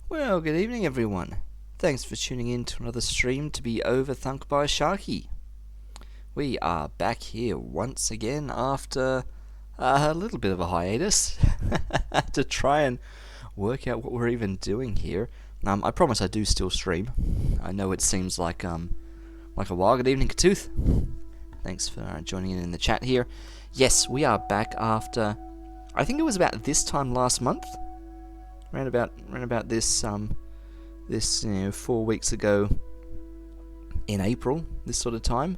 Well, good evening, everyone. Thanks for tuning in to another stream to be Overthunk by Sharky. We are back here once again after a little bit of a hiatus to try and work out what we're even doing here. I promise I do still stream. I know it seems like a while. Good evening, Katooth. Thanks for joining in the chat here. Yes, we are back after, I think it was about this time last month. Around about this 4 weeks ago in April, this sort of time,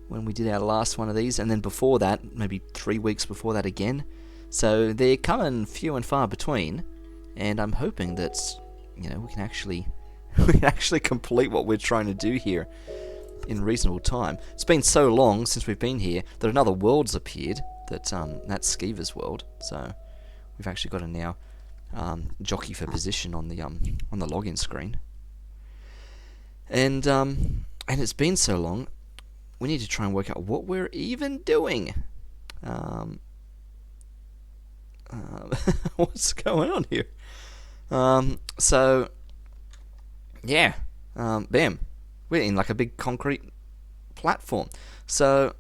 when we did our last one of these, and then before that, maybe 3 weeks before that again. So they're coming few and far between, and I'm hoping that we can actually complete what we're trying to do here in reasonable time. It's been so long since we've been here that another world's appeared. That's Skeever's world. So we've actually got to now jockey for position on the login screen, and it's been so long. We need to try and work out what we're even doing. What's going on here? So yeah, bam, we're in like a big concrete platform. So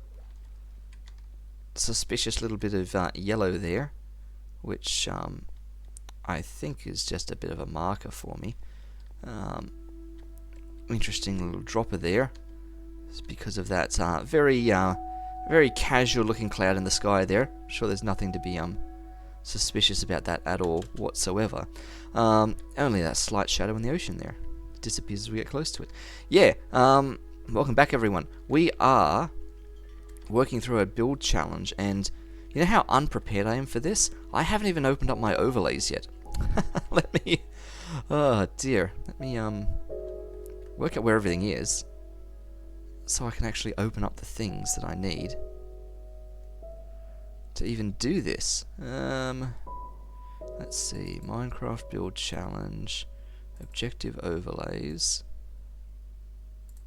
suspicious little bit of yellow there, which I think is just a bit of a marker for me. Interesting little dropper there. It's because of that very casual looking cloud in the sky there. I'm sure there's nothing to be suspicious about that at all whatsoever. Only that slight shadow in the ocean there. It disappears as we get close to it. Yeah, welcome back everyone. We are working through a build challenge, and you know how unprepared I am for this? I haven't even opened up my overlays yet. Oh dear. Let me work out where everything is, so I can actually open up the things that I need to even do this. Let's see, Minecraft build challenge, objective overlays.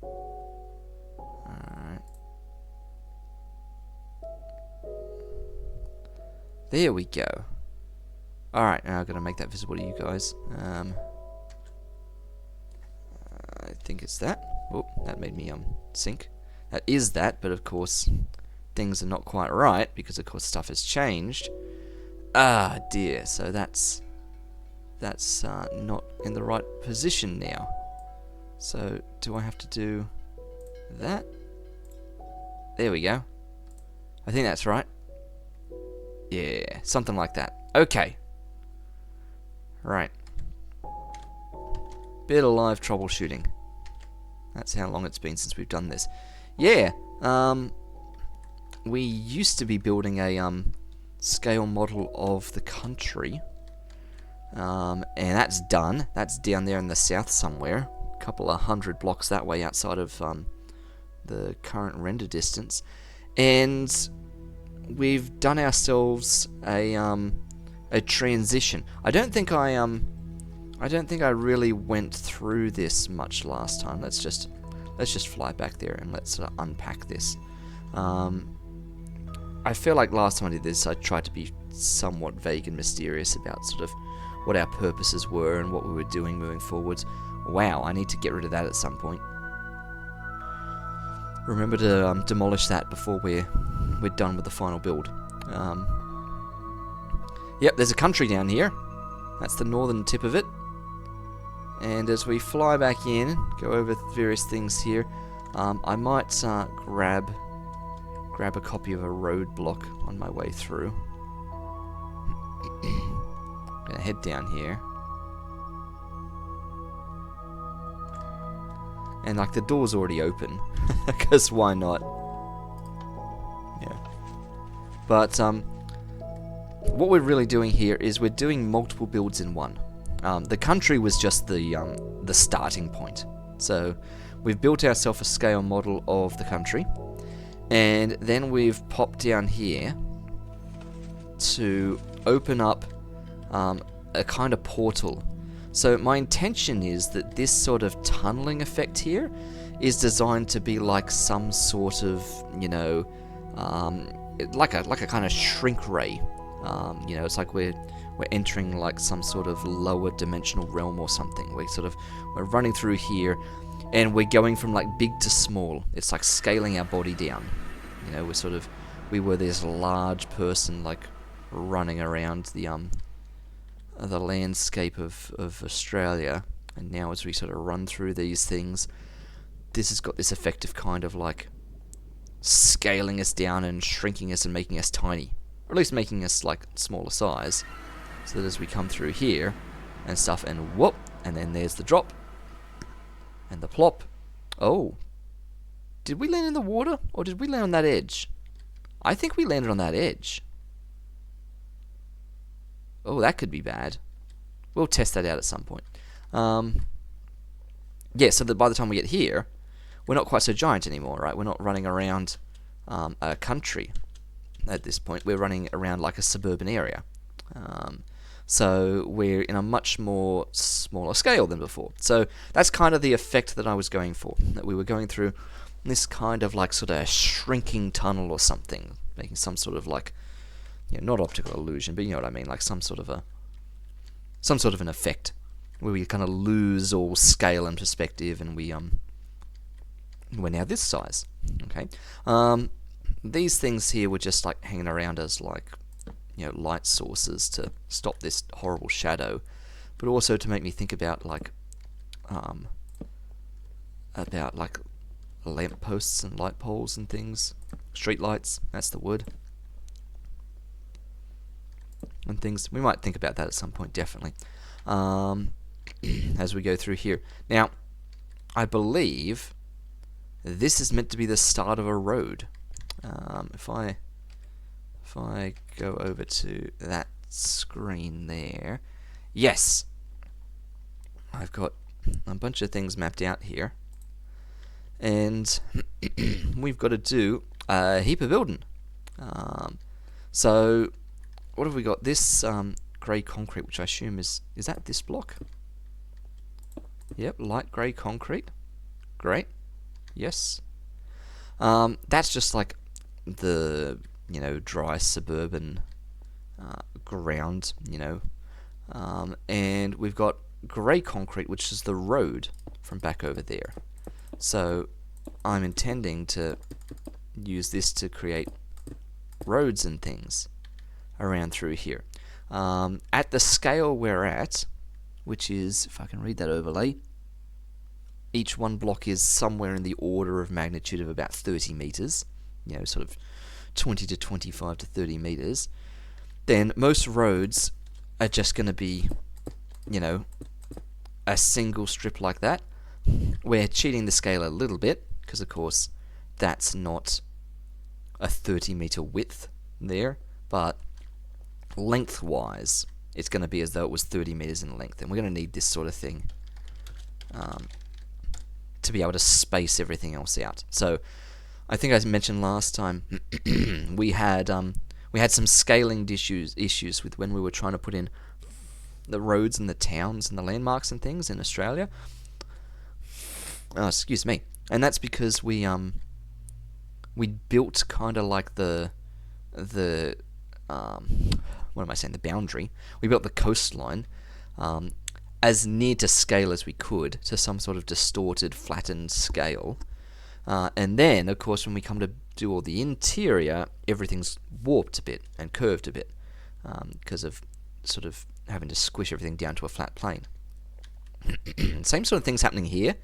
Alright. There we go. Alright, now I've got to make that visible to you guys. I think it's that. Oh, that made me sync. That is that, but of course things are not quite right because of course stuff has changed. Ah dear, so that's not in the right position now. So do I have to do that? There we go. I think that's right. Yeah, something like that. Okay. Right. Bit of live troubleshooting. That's how long it's been since we've done this. Yeah, we used to be building a scale model of the country. And that's done. That's down there in the south somewhere. A couple of 100 blocks that way outside of the current render distance. And we've done ourselves a transition. I don't think I really went through this much last time. Let's just fly back there and let's unpack this. I feel like last time I did this, I tried to be somewhat vague and mysterious about sort of what our purposes were and what we were doing moving forwards. Wow, I need to get rid of that at some point. Remember to demolish that before we're done with the final build. Yep, there's a country down here. That's the northern tip of it. And as we fly back in, go over various things here, I might grab a copy of a roadblock on my way through. Gonna head down here. And like the door's already open, because why not? Yeah. But what we're really doing here is we're doing multiple builds in one. The country was just the starting point. So we've built ourselves a scale model of the country, and then we've popped down here to open up a kind of portal. So my intention is that this sort of tunneling effect here is designed to be like some sort of, like a kind of shrink ray. It's like we're we're entering like some sort of lower dimensional realm or something. We're running through here, and we're going from like big to small. It's like scaling our body down. You know, we were this large person like running around the landscape of Australia, and now as we sort of run through these things, this has got this effect of kind of like scaling us down and shrinking us and making us tiny, or at least making us like smaller size, so that as we come through here and stuff, and whoop, and then there's the drop and the plop. Oh, did we land in the water, or did we land on that edge? I think we landed on that edge. Oh, that could be bad. We'll test that out at some point. Yeah, so that by the time we get here, we're not quite so giant anymore, right? We're not running around a country at this point. We're running around like a suburban area. So we're in a much more smaller scale than before. So that's kind of the effect that I was going for, that we were going through this kind of like sort of shrinking tunnel or something, making some sort of like, you know, not optical illusion, but you know what I mean, like some sort of an effect where we kind of lose all scale and perspective, and we're now this size. Okay, these things here were just like hanging around as like, you know, light sources to stop this horrible shadow, but also to make me think about like lamp posts and light poles and things, street lights. That's the word. And things. We might think about that at some point, definitely, as we go through here. Now, I believe this is meant to be the start of a road. If I go over to that screen there, yes, I've got a bunch of things mapped out here, and we've got to do a heap of building. So what have we got? This grey concrete, which I assume is that this block? Yep, light grey concrete. Great. Yes. That's just like the, you know, dry suburban ground, you know. And we've got grey concrete, which is the road from back over there. So I'm intending to use this to create roads and things around through here. At the scale we're at, which is, if I can read that overlay, each one block is somewhere in the order of magnitude of about 30 meters, you know, sort of 20 to 25 to 30 meters, then most roads are just going to be, you know, a single strip like that. We're cheating the scale a little bit, because of course that's not a 30 meter width there, but lengthwise it's going to be as though it was 30 meters in length, and we're going to need this sort of thing to be able to space everything else out. So I think I mentioned last time we had some scaling issues with when we were trying to put in the roads and the towns and the landmarks and things in Australia. Excuse me. And that's because we built kind of like the what am I saying? The boundary. We built the coastline as near to scale as we could, to some sort of distorted, flattened scale. And then, of course, when we come to do all the interior, everything's warped a bit and curved a bit because of sort of having to squish everything down to a flat plane. Same sort of thing's happening here,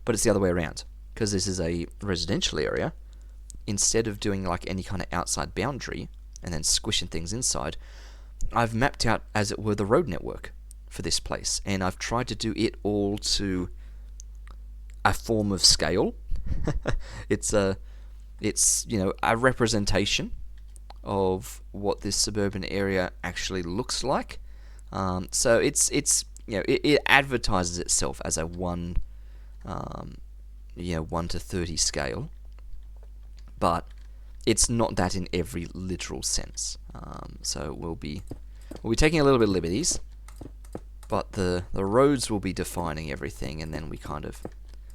but it's the other way around. Because this is a residential area, instead of doing like any kind of outside boundary and then squishing things inside, I've mapped out, as it were, the road network for this place, and I've tried to do it all to a form of scale. It's you know, a representation of what this suburban area actually looks like. So it's you know, it advertises itself as a 1 to 30 scale, but it's not that in every literal sense. So we'll be taking a little bit of liberties, but the roads will be defining everything, and then we kind of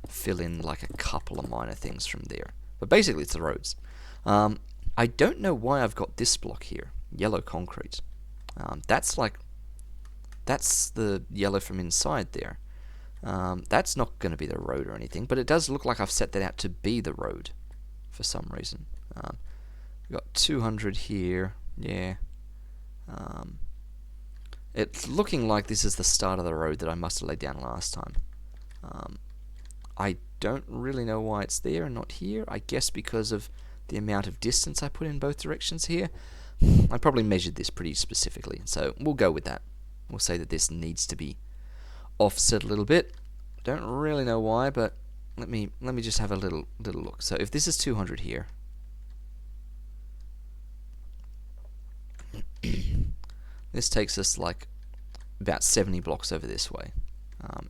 fill in like a couple of minor things from there. But basically it's the roads. I don't know why I've got this block here, yellow concrete. That's like That's the yellow from inside there. That's not going to be the road or anything, but it does look like I've set that out to be the road for some reason. We've got 200 here, yeah. It's looking like this is the start of the road that I must have laid down last time. I don't really know why it's there and not here. I guess because of the amount of distance I put in both directions here. I probably measured this pretty specifically, so we'll go with that. We'll say that this needs to be offset a little bit. Don't really know why, but let me just have a little look. So if this is 200 here, this takes us like about 70 blocks over this way.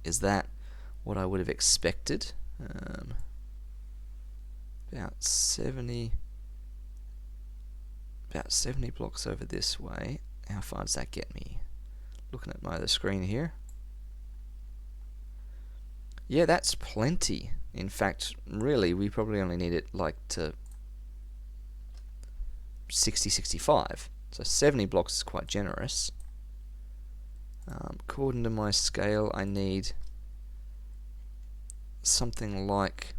Is that what I would have expected? About 70 blocks over this way. How far does that get me? Looking at my other screen here. Yeah, that's plenty. In fact, really, we probably only need it like to 60, 65. So 70 blocks is quite generous. According to my scale, I need something like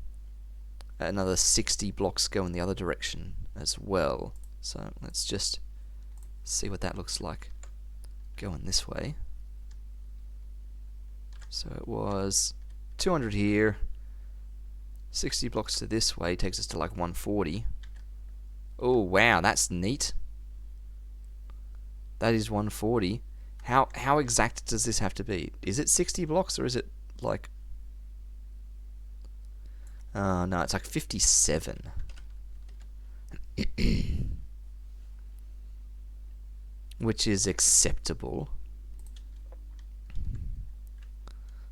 another 60 blocks going the other direction as well. So let's just see what that looks like going this way. So it was 200 here, 60 blocks to this way takes us to like 140. Oh wow, that's neat. That is 140. How exact does this have to be? Is it 60 blocks or is it like... no, it's like 57. Which is acceptable.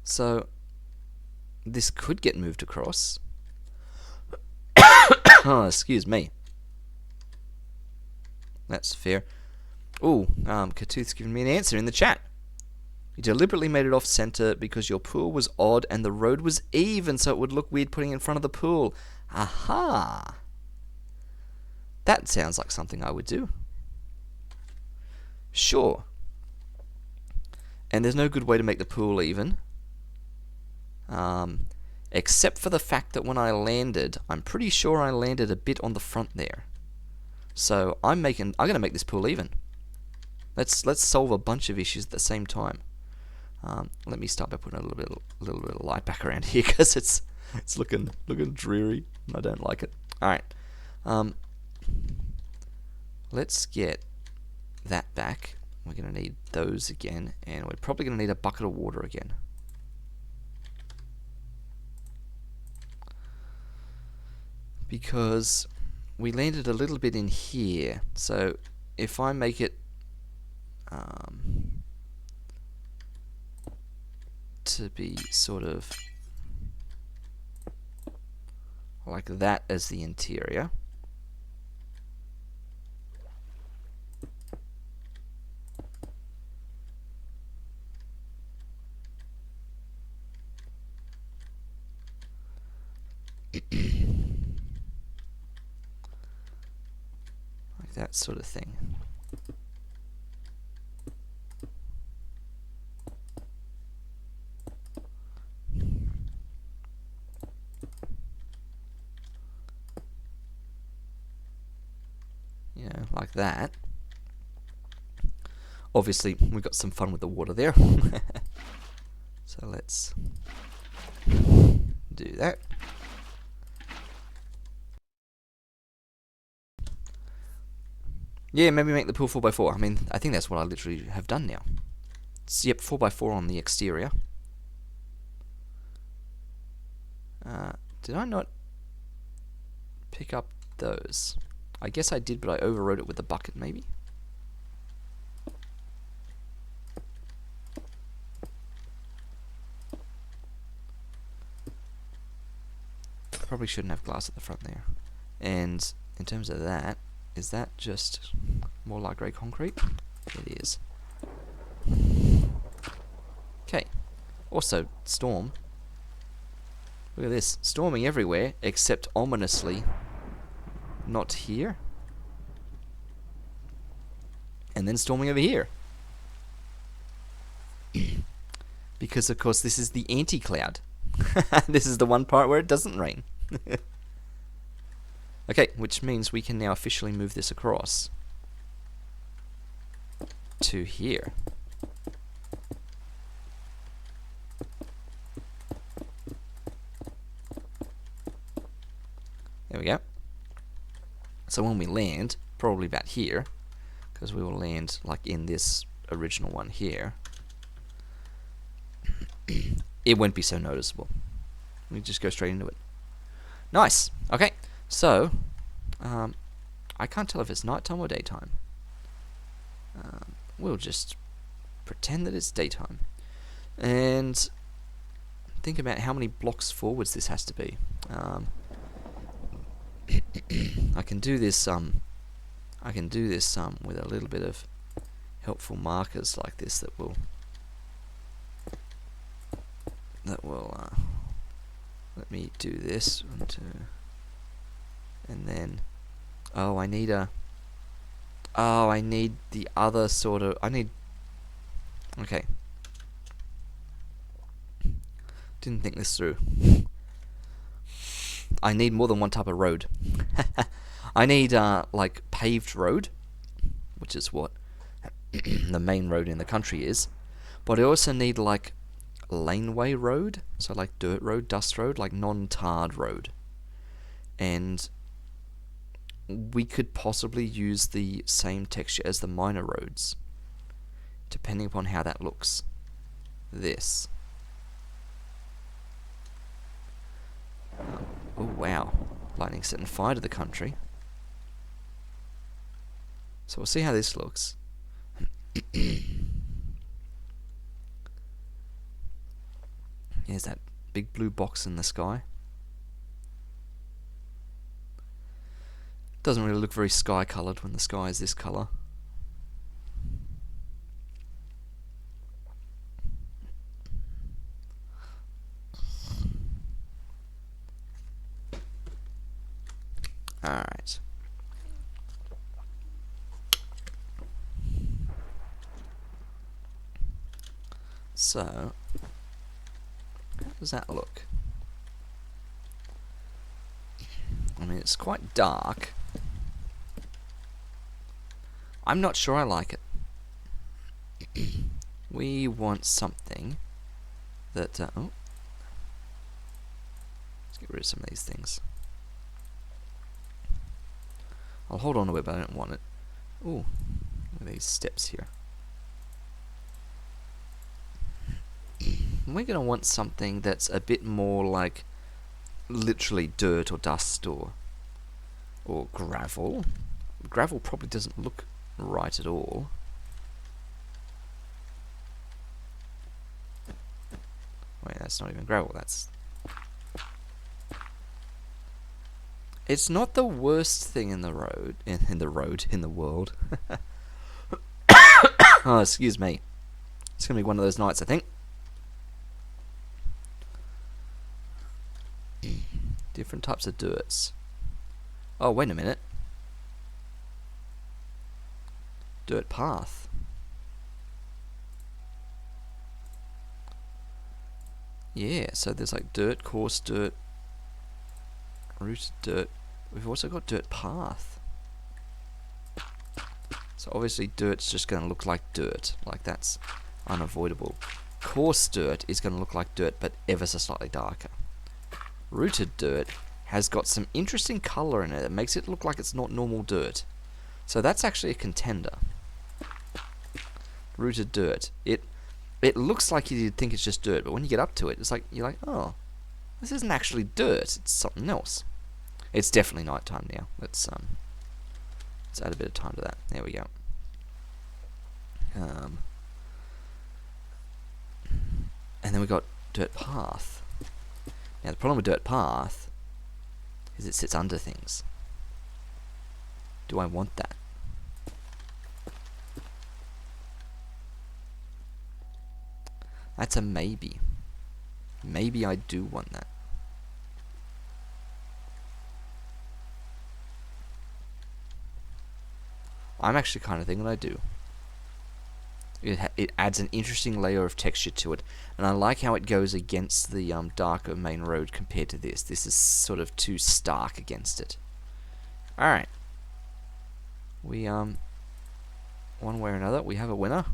So this could get moved across. Oh, excuse me. That's fair. Ooh, Katooth's giving me an answer in the chat. You deliberately made it off center because your pool was odd and the road was even, so it would look weird putting it in front of the pool. Aha! That sounds like something I would do. Sure. And there's no good way to make the pool even. Except for the fact that when I landed, I'm pretty sure I landed a bit on the front there. So I'm gonna make this pool even. Let's solve a bunch of issues at the same time. Let me start by putting a little bit of light back around here because it's looking dreary and I don't like it. All right. Let's get that back. We're gonna need those again, and we're probably gonna need a bucket of water again. Because we landed a little bit in here, so if I make it to be sort of like that as the interior, like that sort of thing. You know, like that. Obviously, we got some fun with the water there. So let's do that. Yeah, maybe make the pool 4x4. I mean, I think that's what I literally have done now. So, yep, 4x4 on the exterior. Did I not pick up those? I guess I did, but I overrode it with the bucket, maybe? Probably shouldn't have glass at the front there. And in terms of that, is that just more light grey concrete? It is. Okay. Also, storm. Look at this. Storming everywhere, except ominously not here. And then storming over here. Because, of course, this is the anti-cloud. This is the one part where it doesn't rain. Okay, which means we can now officially move this across to here. There we go. So when we land, probably about here, because we will land like in this original one here, it won't be so noticeable. We just go straight into it. Nice. Okay, so I can't tell if it's nighttime or daytime. We'll just pretend that it's daytime, and think about how many blocks forwards this has to be. I can do this. I can do this with a little bit of helpful markers like this that will let me do this and then I need the other sort of okay, didn't think this through. I need more than one type of road. I need like paved road, which is what the main road in the country is, but I also need like laneway road, so like dirt road, dust road, like non-tarred road. And we could possibly use the same texture as the minor roads, depending upon how that looks. This. Oh wow, lightning setting fire to the country. So we'll see how this looks. Here's that big blue box in the sky. Doesn't really look very sky coloured when the sky is this colour. Alright. So, how does that look? I mean, it's quite dark. I'm not sure I like it. We want something that... oh. Let's get rid of some of these things. I'll hold on to it, but I don't want it. Ooh, look at these steps here. We're going to want something that's a bit more like literally dirt or dust or gravel. Gravel probably doesn't look right at all. Wait, that's not even gravel, that's... It's not the worst thing in the road, in the world. Oh, excuse me. It's going to be one of those nights, I think. Different types of dirts. Oh, wait a minute. Dirt path. Yeah, so there's like dirt, coarse dirt, rooted dirt. We've also got dirt path. So obviously dirt's just going to look like dirt. Like that's unavoidable. Coarse dirt is going to look like dirt, but ever so slightly darker. Rooted dirt has got some interesting colour in it that makes it look like it's not normal dirt. So that's actually a contender. Rooted dirt. It looks like you'd think it's just dirt, but when you get up to it, it's like you're like, oh, this isn't actually dirt. It's something else. It's definitely nighttime now. Let's add a bit of time to that. There we go. And then we got dirt path. Now the problem with dirt path is it sits under things. Do I want that? That's a maybe. Maybe I do want that. I'm actually kind of thinking I do. it adds an interesting layer of texture to it, and I like how it goes against the darker main road compared to this. This is sort of too stark against it. Alright. We, one way or another, we have a winner.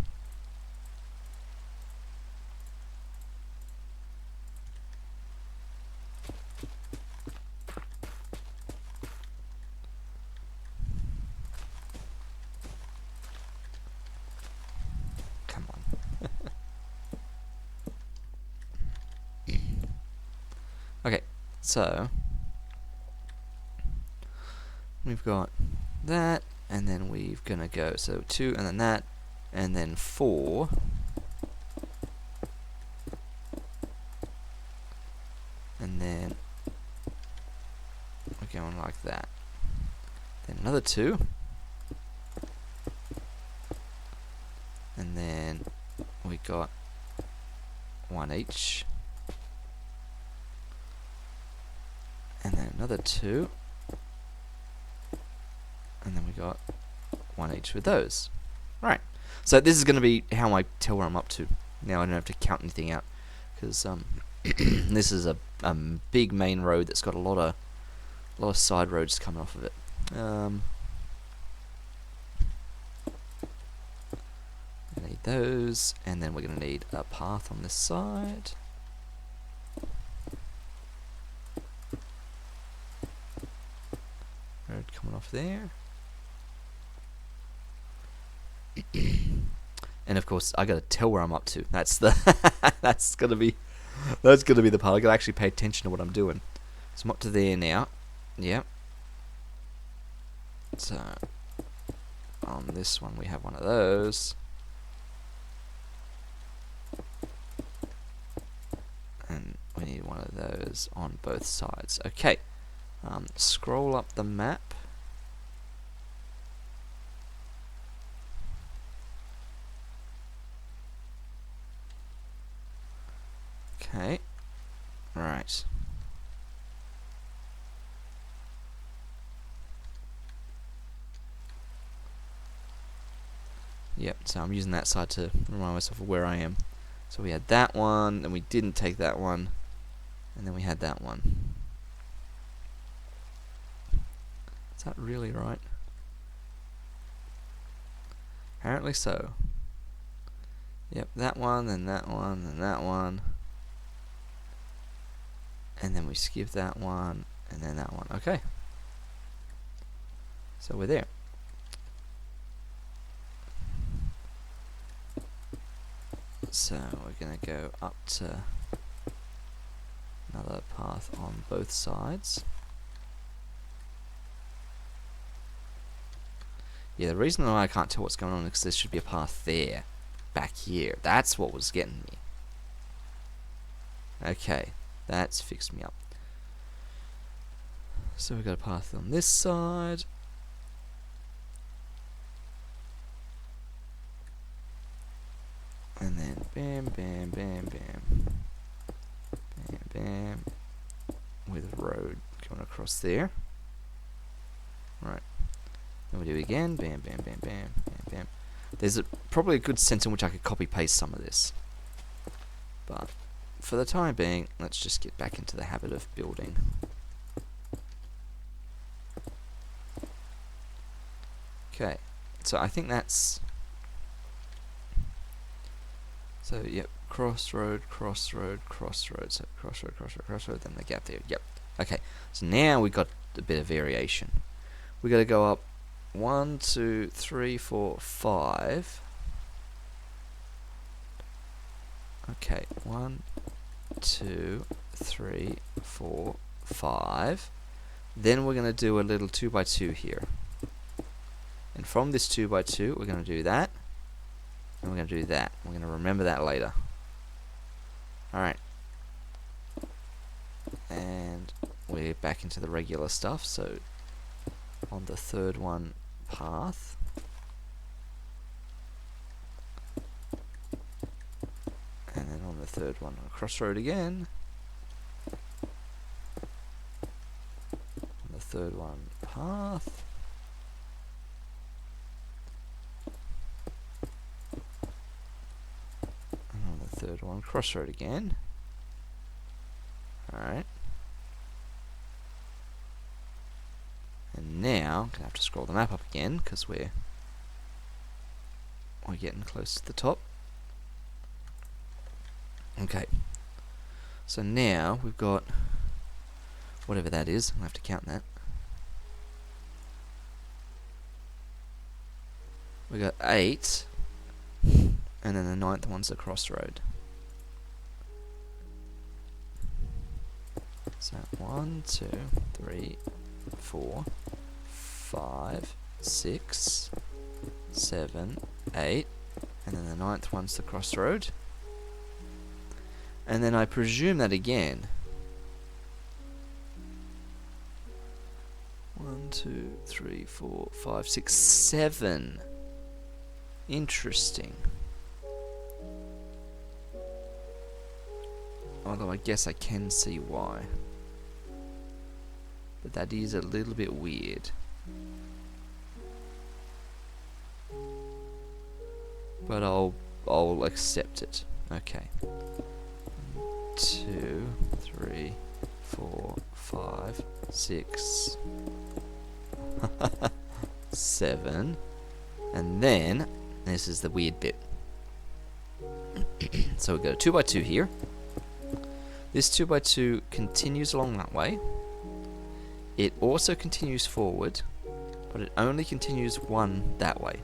Come on. Okay, so we've got that, and then we're gonna go, so 2, and then that, and then 4. And then we're going like that. Then another 2. And then we got 1 each. And then another 2. And then we got 1 each with those. Right. So this is going to be how I tell where I'm up to. Now I don't have to count anything out, because this is a big main road that's got a lot of side roads coming off of it. We need those, and then we're going to need a path on this side. Road coming off there. And of course, I gotta tell where I'm up to. That's the that's gonna be the part. I gotta actually pay attention to what I'm doing. So I'm up to there now. Yep. So on this one we have one of those, and we need one of those on both sides. Okay. Scroll up the map. Okay, right. Yep, so I'm using that side to remind myself of where I am. So we had that one, and we didn't take that one, and then we had that one. Is that really right? Apparently so. Yep, that one, then that one, then that one. And then we skip that one, and then that one. Okay. So we're there. So we're going to go up to another path on both sides. Yeah, the reason why I can't tell what's going on is because there should be a path there. Back here. That's what was getting me. Okay, that's fixed me up. So we've got a path on this side. And then bam, bam, bam, bam. Bam, bam. With a road going across there. Right. Then we do it again. Bam, bam, bam, bam, bam, bam. There's probably a good sense in which I could copy-paste some of this. But for the time being, let's just get back into the habit of building. Okay, so I think that's... So, yep, crossroad, crossroad, crossroad. So, crossroad, crossroad, crossroad, then the gap there. Yep. Okay, so now we've got a bit of variation. We got to go up 1, 2, 3, 4, 5. Okay, 1, 2, 3, 4, 5. Then we're going to do a little 2x2 here. And from this 2x2, we're going to do that. And we're going to do that. We're going to remember that later. Alright. And we're back into the regular stuff. So, on the third one, path. And then on the third one, a crossroad again. On the third one, path. third one, crossroad again. Alright. And now, I'm going to have to scroll the map up again, because we're getting close to the top. Okay. So now, we've got whatever that is. I'm going to have to count that. We got 8, and then the 9th one's a crossroad. So 1, 2, 3, 4, 5, 6, 7, 8, and then the 9th one's the crossroad. And then I presume that again. 1, 2, 3, 4, 5, 6, 7. Interesting. Although I guess I can see why. But that is a little bit weird. But I'll accept it. Okay. 2, 3, 4, 5, 6, 7, and then this is the weird bit. So we go 2 by 2 here. This 2 by 2 continues along that way. It also continues forward, but it only continues 1 that way.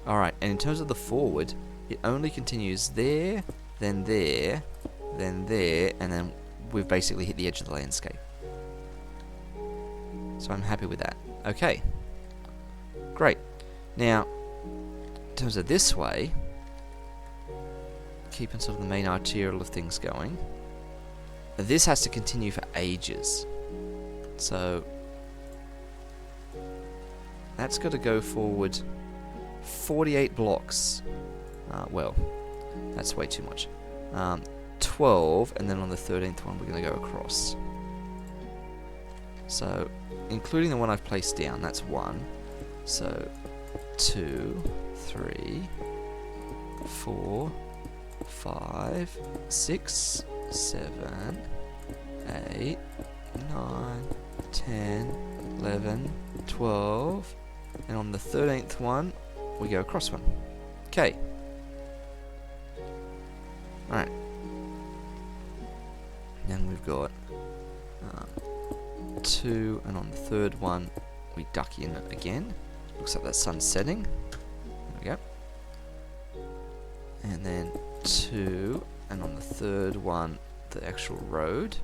Alright, and in terms of the forward, it only continues there, then there, then there, and then we've basically hit the edge of the landscape. So I'm happy with that. Okay. Great. Now, in terms of this way, keeping sort of the main arterial of things going, this has to continue for ages. So that's got to go forward 48 blocks. Well, that's way too much. 12, and then on the 13th one we're going to go across. So, including the one I've placed down, that's 1. So, 2, 3, 4, 5, 6, 7, 8, 9, 10, 11, 12, and on the 13th one, we go across 1. Okay. Alright. Then we've got 2, and on the 3rd one, we duck in again. Looks like that sun's setting. There we go. And then 2, and on the 3rd one, the actual road.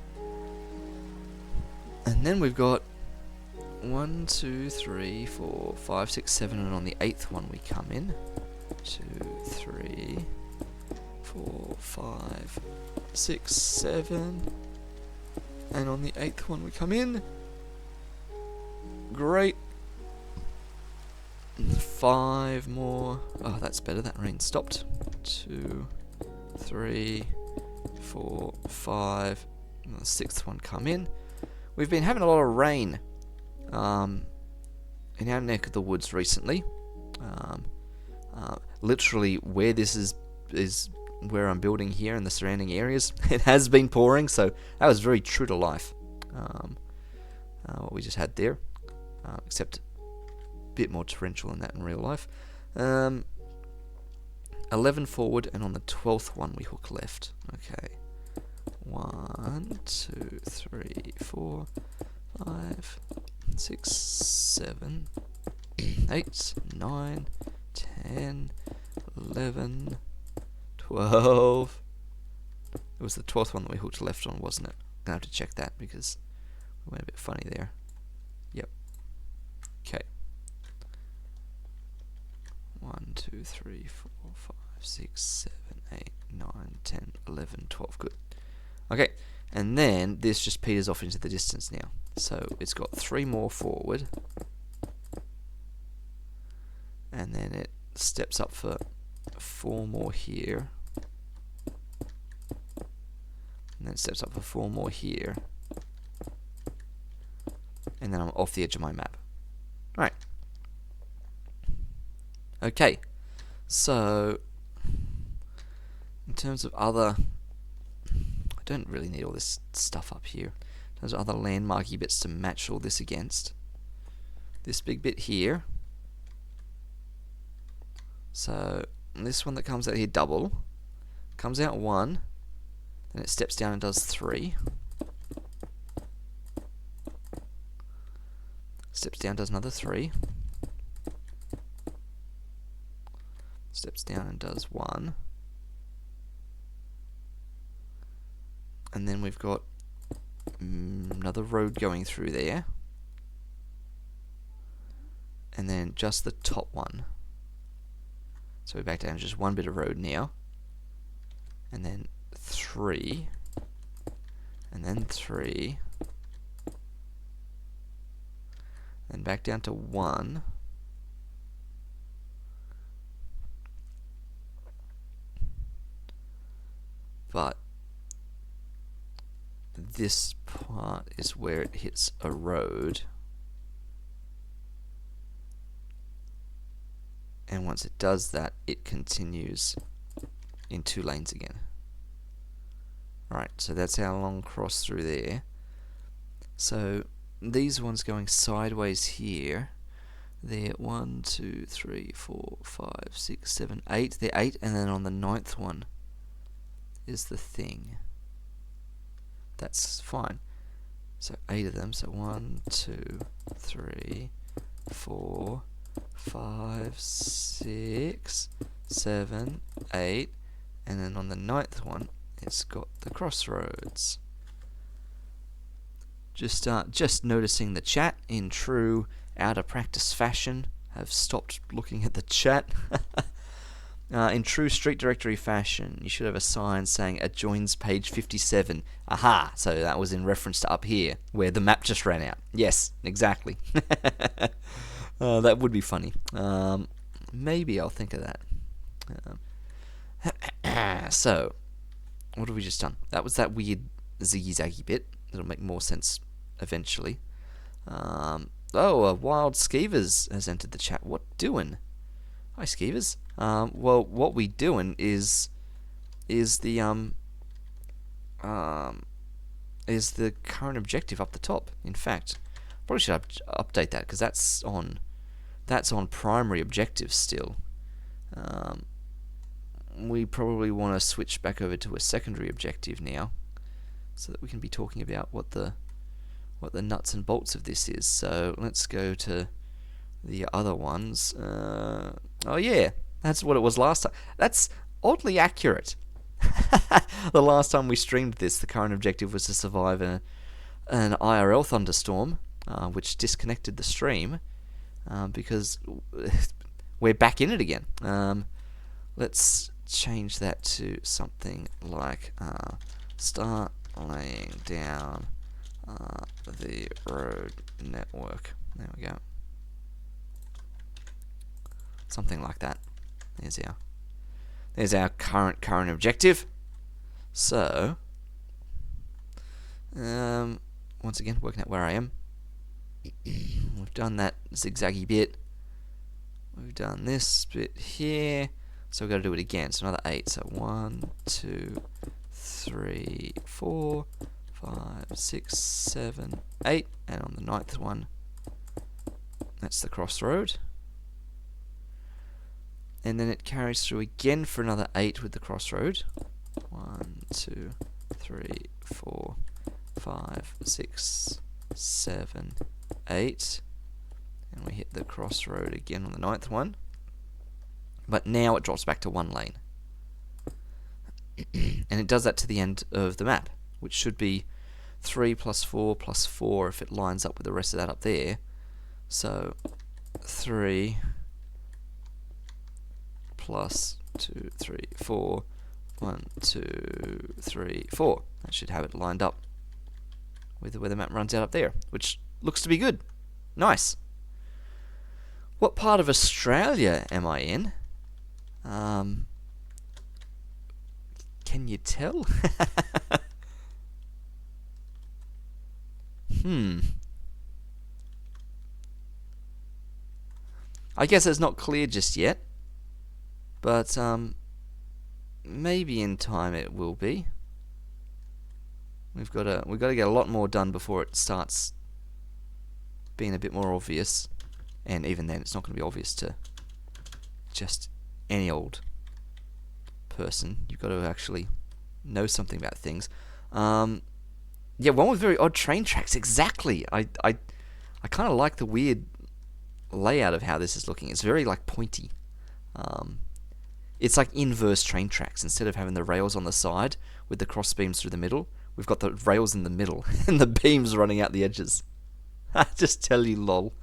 And then we've got 1, 2, 3, 4, 5, 6, 7, and on the 8th one we come in. 2, 3, 4, 5, 6, 7, and on the 8th one we come in. Great. 5 more. Oh, that's better. That rain stopped. 2, 3, 4, 5, and the 6th one come in. We've been having a lot of rain in our neck of the woods recently. Literally where this is where I'm building here in the surrounding areas, it has been pouring, so that was very true to life. What we just had there, except a bit more torrential than that in real life. 11 forward, and on the 12th one we hook left. Okay. 1, 2, 3, 4, 5, 6, 7, 8, 9, 10, 11, 12. It was the 12th one that we hooked left on, wasn't it? I'm going to have to check that because we went a bit funny there. Yep. Okay. 1, 2, 3, 4, 5, 6, 7, 8, 9, 10, 11, 12. Good. Okay, and then this just peters off into the distance now. So it's got 3 more forward, and then it steps up for 4 more here, and then it steps up for 4 more here, and then I'm off the edge of my map. Right. Okay, so terms of other... I don't really need all this stuff up here. In terms of other landmarky bits to match all this against. This big bit here. So this one that comes out here, double. Comes out 1. Then it steps down and does 3. Steps down, does another 3. Steps down and does 1. And then we've got another road going through there. And then just the top one. So we're back down to just one bit of road now. And then 3. And then 3. Then back down to 1. But this part is where it hits a road. And once it does that, it continues in 2 lanes again. Right, so that's our long cross through there. So these ones going sideways here. They're 1, 2, 3, 4, 5, 6, 7, 8. They're 8, and then on the 9th one is the thing. That's fine. So 8 of them. So 1, 2, 3, 4, 5, 6, 7, 8, and then on the 9th one, it's got the crossroads. Just noticing the chat in true out of practice fashion. Have stopped looking at the chat. In true street directory fashion, you should have a sign saying adjoins page 57. Aha! So that was in reference to up here, where the map just ran out. Yes, exactly. That would be funny. Maybe I'll think of that. So, what have we just done? That was that weird ziggy-zaggy bit. It'll make more sense eventually. Wild Skeevers has entered the chat. What doing? Hi, Skeevers. Well, what we doing is the current objective up the top. In fact, probably should update that because that's on primary objectives still. We probably want to switch back over to a secondary objective now, so that we can be talking about what the nuts and bolts of this is. So let's go to the other ones. Oh yeah, that's what it was last time. That's oddly accurate. The last time we streamed this, the current objective was to survive an IRL thunderstorm, which disconnected the stream because we're back in it again. Let's change that to something like start laying down the road network. There we go. Something like that. There's our current objective. So, once again, working out where I am. We've done that zigzaggy bit. We've done this bit here. So we've got to do it again. So another 8. So 1, 2, 3, 4, 5, 6, 7, 8. And on the 9th one, that's the crossroad. And then it carries through again for another 8 with the crossroad. 1, 2, 3, 4, 5, 6, 7, 8. And we hit the crossroad again on the 9th one. But now it drops back to 1 lane. And it does that to the end of the map, which should be 3 plus 4 plus 4 if it lines up with the rest of that up there. So 3 plus 2, 3, 4. 1, 2, 3, 4. That should have it lined up with where the map runs out up there, which looks to be good. Nice. What part of Australia am I in? Can you tell? I guess it's not clear just yet, but maybe in time it will be. We've got to get a lot more done before it starts being a bit more obvious, and even then, it's not going to be obvious to just any old person. You've got to actually know something about things. Yeah, one with very odd train tracks. Exactly. I kind of like the weird layout of how this is looking. It's very like pointy. It's like inverse train tracks. Instead of having the rails on the side with the cross beams through the middle, we've got the rails in the middle and the beams running out the edges. I just tell you, lol.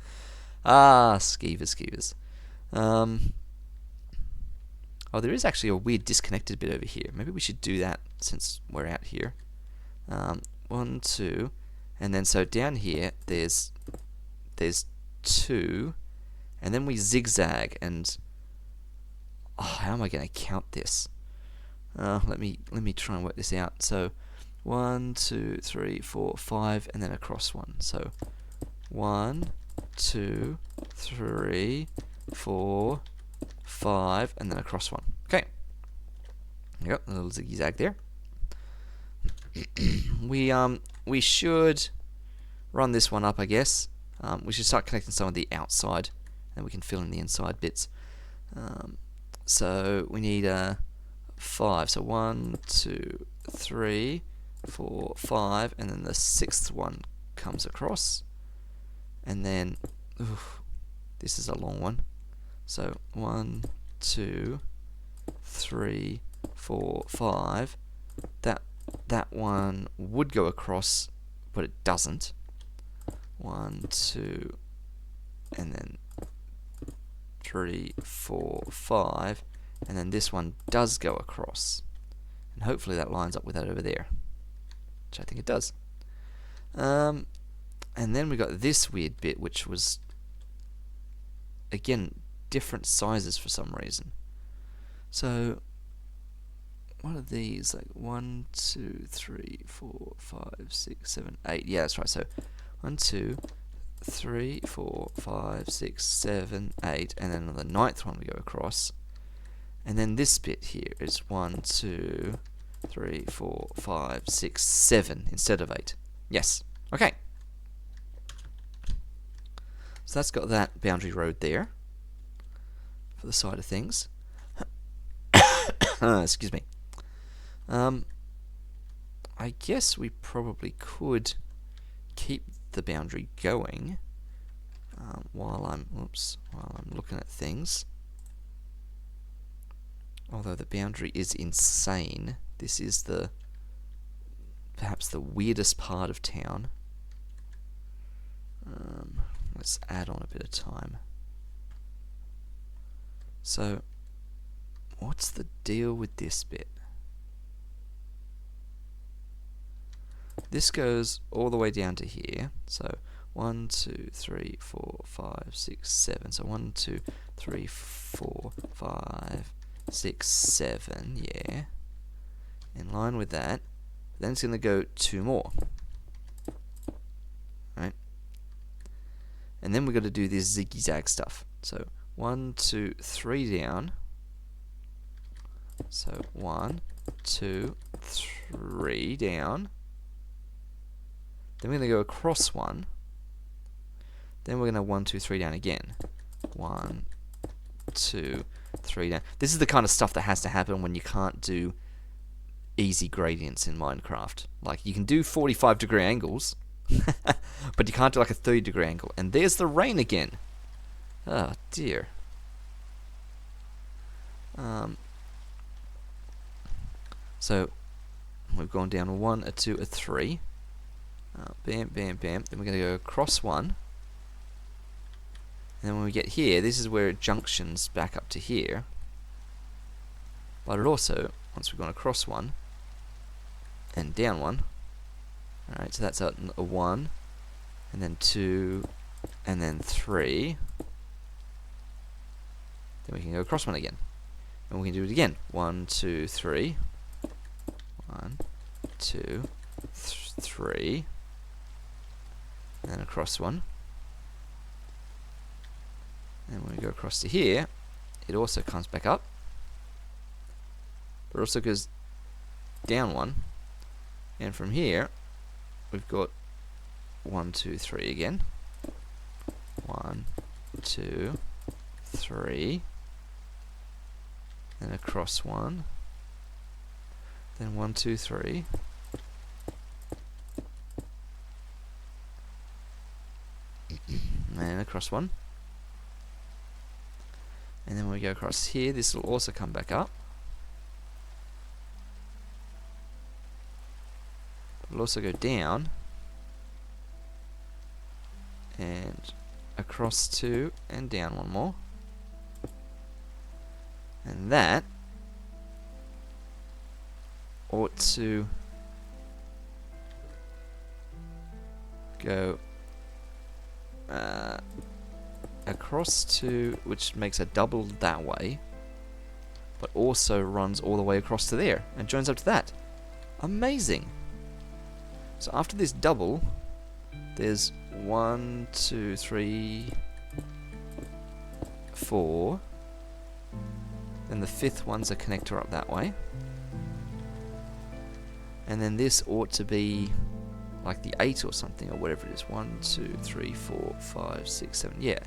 Skeevers. Oh, there is actually a weird disconnected bit over here. Maybe we should do that since we're out here. 1, 2, and then so down here there's 2, and then we zigzag. And how am I going to count this? Let me try and work this out. So 1, 2, 3, 4, 5, and then across one. So 1, 2, 3, 4, 5, and then across one. Okay. Yep, a little ziggy zag there. We should run this one up, I guess. We should start connecting some of the outside, and we can fill in the inside bits. So we need 5. So 1, 2, 3, 4, 5, and then the 6th one comes across. And then, this is a long one. So 1, 2, 3, 4, 5. That one would go across, but it doesn't. 1, 2, and then 3, 4, 5, and then this one does go across, and hopefully that lines up with that over there, which I think it does. And then we got this weird bit, which was again different sizes for some reason. So what are these? Like 1, 2, 3, 4, 5, 6, 7, 8. Yeah, that's right. So 1, 2, 3, 4, 5, 6, 7, 8, and then on the 9th one we go across. And then this bit here is 1, 2, 3, 4, 5, 6, 7 instead of 8. Yes. Okay. So that's got that boundary road there for the side of things. Excuse me. I guess we probably could keep the boundary going while I'm looking at things. Although the boundary is insane. This is perhaps the weirdest part of town. Let's add on a bit of time. So, what's the deal with this bit? This goes all the way down to here. So 1, 2, 3, 4, 5, 6, 7. So 1, 2, 3, 4, 5, 6, 7. Yeah. In line with that. Then it's going to go 2 more. Right? And then we've got to do this ziggy zag stuff. So 1, 2, 3 down. So 1, 2, 3 down. Then we're going to go across one. Then we're going to 1, 2, 3 down again. 1, 2, 3 down. This is the kind of stuff that has to happen when you can't do easy gradients in Minecraft. Like, you can do 45-degree angles, but you can't do like a 30-degree angle. And there's the rain again. Oh, dear. So, we've gone down a 1, a 2, a 3. Bam, bam, bam. Then we're going to go across one. And then when we get here, this is where it junctions back up to here. But it also, once we've gone across one, and down one. Alright, so that's a 1, and then 2, and then 3. Then we can go across one again. And we can do it again. 1, 2, 3. 1, 2, 3. And then across one. And when we go across to here, it also comes back up. but it also goes down one. And from here, we've got 1, 2, 3 again. 1, 2, 3. Then across one. Then 1, 2, 3. And across one. And then when we go across here, this will also come back up. It'll also go down. And across two, and down one more. And that ought to go across to, which makes a double that way, but also runs all the way across to there and joins up to that. Amazing. So after this double, there's 1, 2, 3, 4. Then the fifth one's a connector up that way. And then this ought to be like the 8 or something, or whatever it is. 1, 2, 3, 4, 5, 6, 7. Yeah.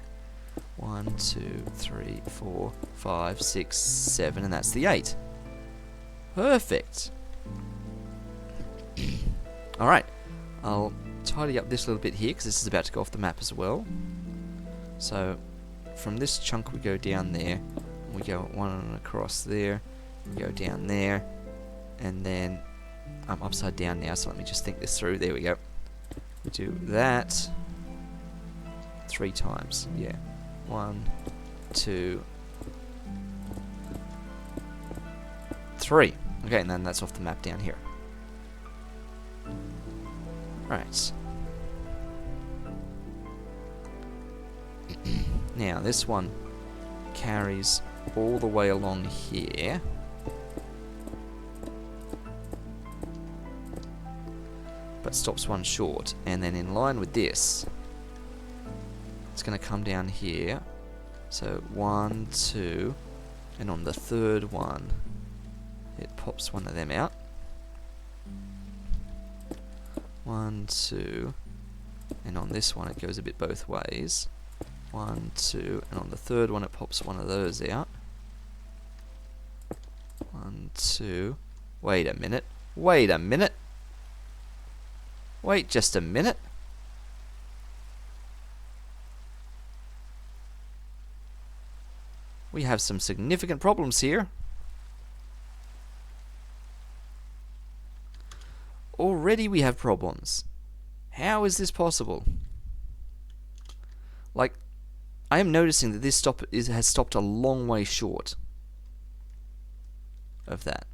1, 2, 3, 4, 5, 6, 7, and that's the 8. Perfect. Alright, I'll tidy up this little bit here, because this is about to go off the map as well. So, from this chunk we go down there, we go one across there, we go down there, and then I'm upside down now, so let me just think this through. There we go. We do that 3 times, yeah. 1, 2, 3. Okay, and then that's off the map down here. Right. Now, this one carries all the way along here. But stops one short. And then in line with this, it's going to come down here. So 1, 2, and on the third one, it pops one of them out. 1, 2, and on this one it goes a bit both ways. 1, 2, and on the third one it pops one of those out. 1, 2. Wait a minute. Wait a minute. Wait just a minute. We have some significant problems here. Already we have problems. How is this possible? Like, I am noticing that this has stopped a long way short of that.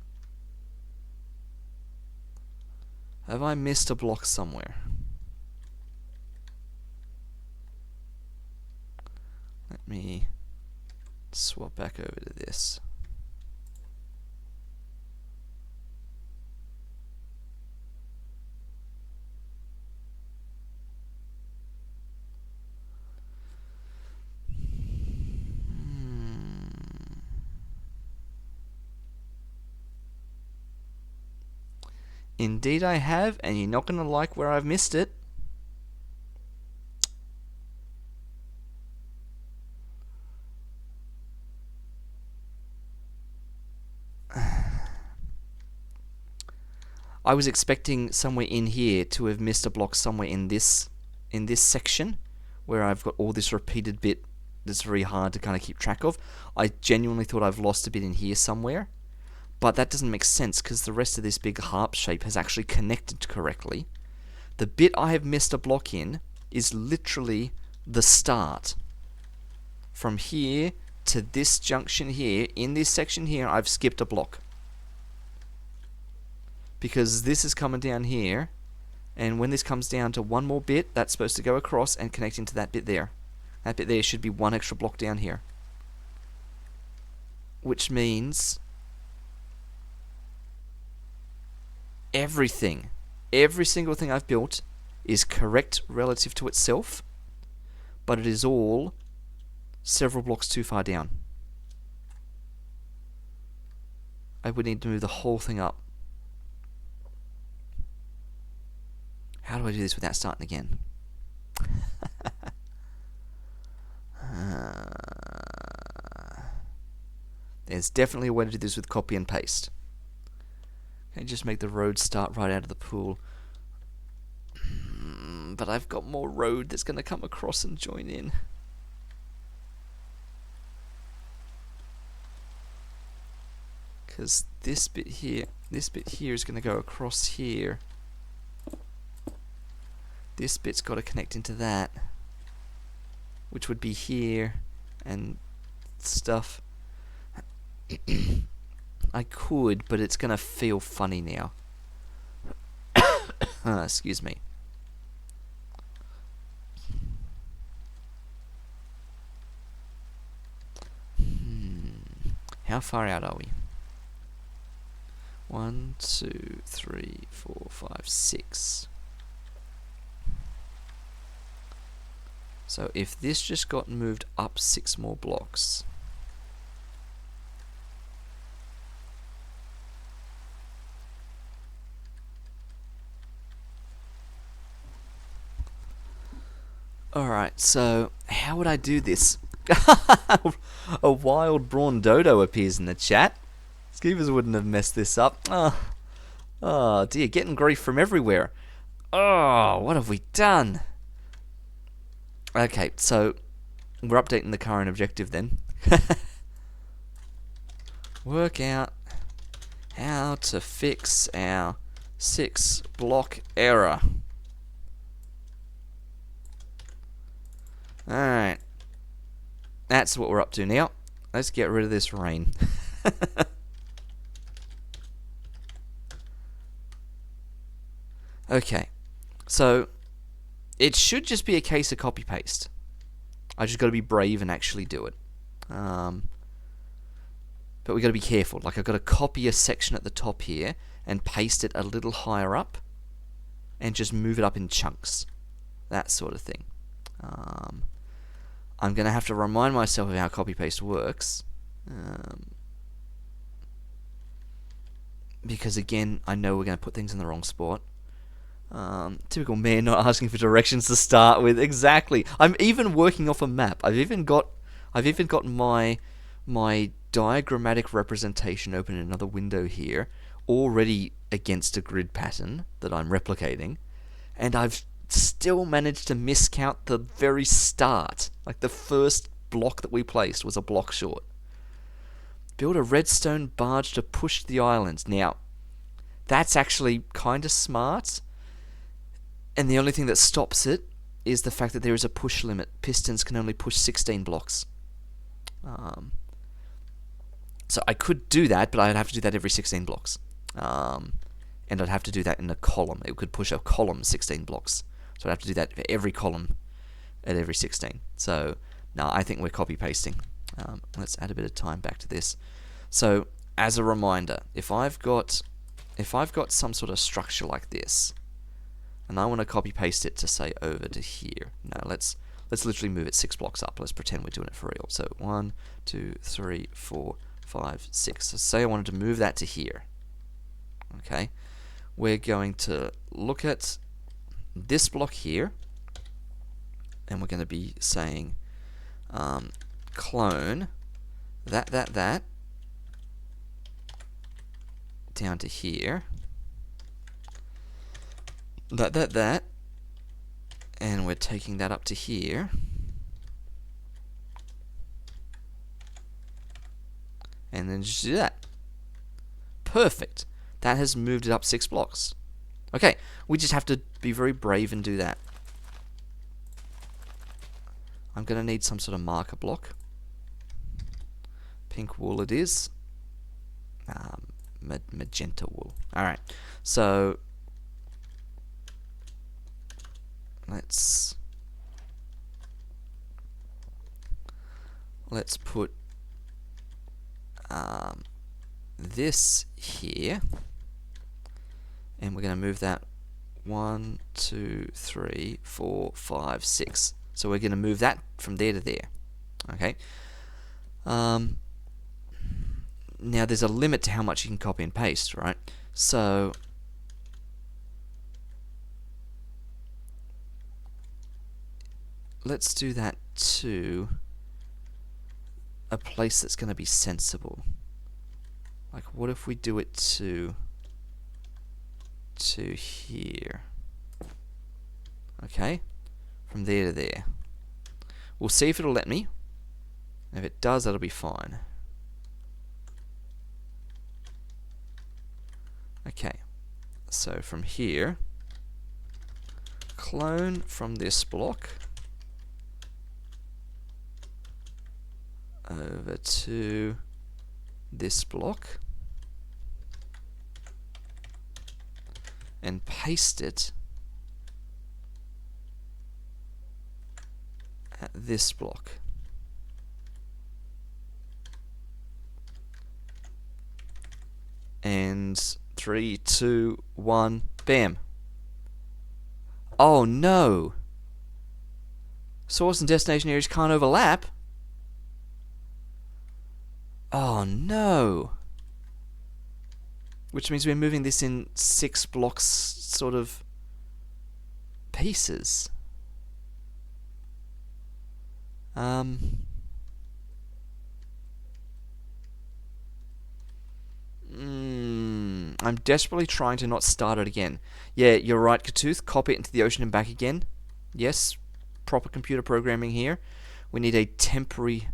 Have I missed a block somewhere? Let me swap back over to this. Indeed I have, and you're not going to like where I've missed it. I was expecting somewhere in here to have missed a block somewhere in this section, where I've got all this repeated bit that's very hard to kind of keep track of. I genuinely thought I've lost a bit in here somewhere. But that doesn't make sense because the rest of this big harp shape has actually connected correctly. The bit I have missed a block in is literally the start. From here to this junction here, in this section here, I've skipped a block. Because this is coming down here, and when this comes down to one more bit, that's supposed to go across and connect into that bit there. That bit there should be one extra block down here. Which means everything, every single thing I've built is correct relative to itself, but it is all several blocks too far down. I would need to move the whole thing up. How do I do this without starting again? There's definitely a way to do this with copy and paste. Okay, just make the road start right out of the pool. But I've got more road that's going to come across and join in. Because this bit here is going to go across here. This bit's got to connect into that, which would be here and stuff. I could, but it's going to feel funny now. Excuse me. How far out are we? 1, 2, 3, 4, 5, 6. So if this just got moved up 6 more blocks. Alright, so how would I do this? A wild brawn dodo appears in the chat. Skeevers wouldn't have messed this up. Oh dear, getting grief from everywhere. Oh, what have we done? Okay, so we're updating the current objective then. Work out how to fix our 6 block error. Alright. That's what we're up to now. Let's get rid of this rain. Okay. So it should just be a case of copy paste. I just got to be brave and actually do it. But we got to be careful. Like I've got to copy a section at the top here and paste it a little higher up, and just move it up in chunks. That sort of thing. I'm going to have to remind myself of how copy paste works. Because again, I know we're going to put things in the wrong spot. Typical man not asking for directions to start with. Exactly. I'm even working off a map. I've even got my diagrammatic representation open in another window here, already against a grid pattern that I'm replicating, and I've still managed to miscount the very start. Like the first block that we placed was a block short. Build a redstone barge to push the island. Now, that's actually kind of smart. And the only thing that stops it is the fact that there is a push limit. Pistons can only push 16 blocks. So I could do that, but I'd have to do that every 16 blocks. And I'd have to do that in a column. It could push a column 16 blocks. So I'd have to do that for every column at every 16. So, no, I think we're copy pasting. Let's add a bit of time back to this. So, as a reminder, if I've got some sort of structure like this, and I want to copy paste it to say over to here. No, let's literally move it 6 blocks up. Let's pretend we're doing it for real. So 1, 2, 3, 4, 5, 6. So say I wanted to move that to here. Okay, we're going to look at this block here, and we're going to be saying clone that down to here. That, and we're taking that up to here. And then just do that. Perfect. That has moved it up 6 blocks. Okay, we just have to be very brave and do that. I'm going to need some sort of marker block. Pink wool it is. Magenta wool. Alright, so let's put this here, and we're going to move that 1, 2, 3, 4, 5, 6. So we're going to move that from there to there. Okay. Now there's a limit to how much you can copy and paste, right? So let's do that to a place that's going to be sensible. Like, what if we do it to here? Okay, from there to there. We'll see if it'll let me. If it does, that'll be fine. Okay, so from here, clone from this block over to this block and paste it at this block. And 3, 2, 1, bam. Oh no! Source and destination areas can't overlap. Oh no! Which means we're moving this in 6 blocks sort of pieces. I'm desperately trying to not start it again. Yeah, you're right, Katooth. Copy it into the ocean and back again. Yes, proper computer programming here. We need a temporary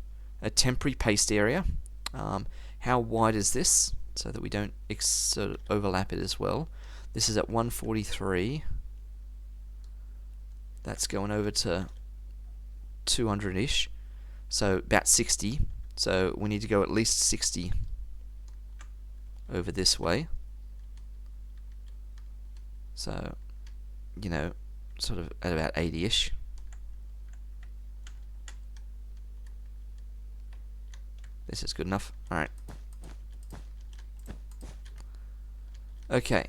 paste area. How wide is this? So that we don't overlap it as well. This is at 143. That's going over to 200-ish. So about 60. So we need to go at least 60 over this way. So, you know, sort of at about 80-ish. This is good enough. Alright. Okay.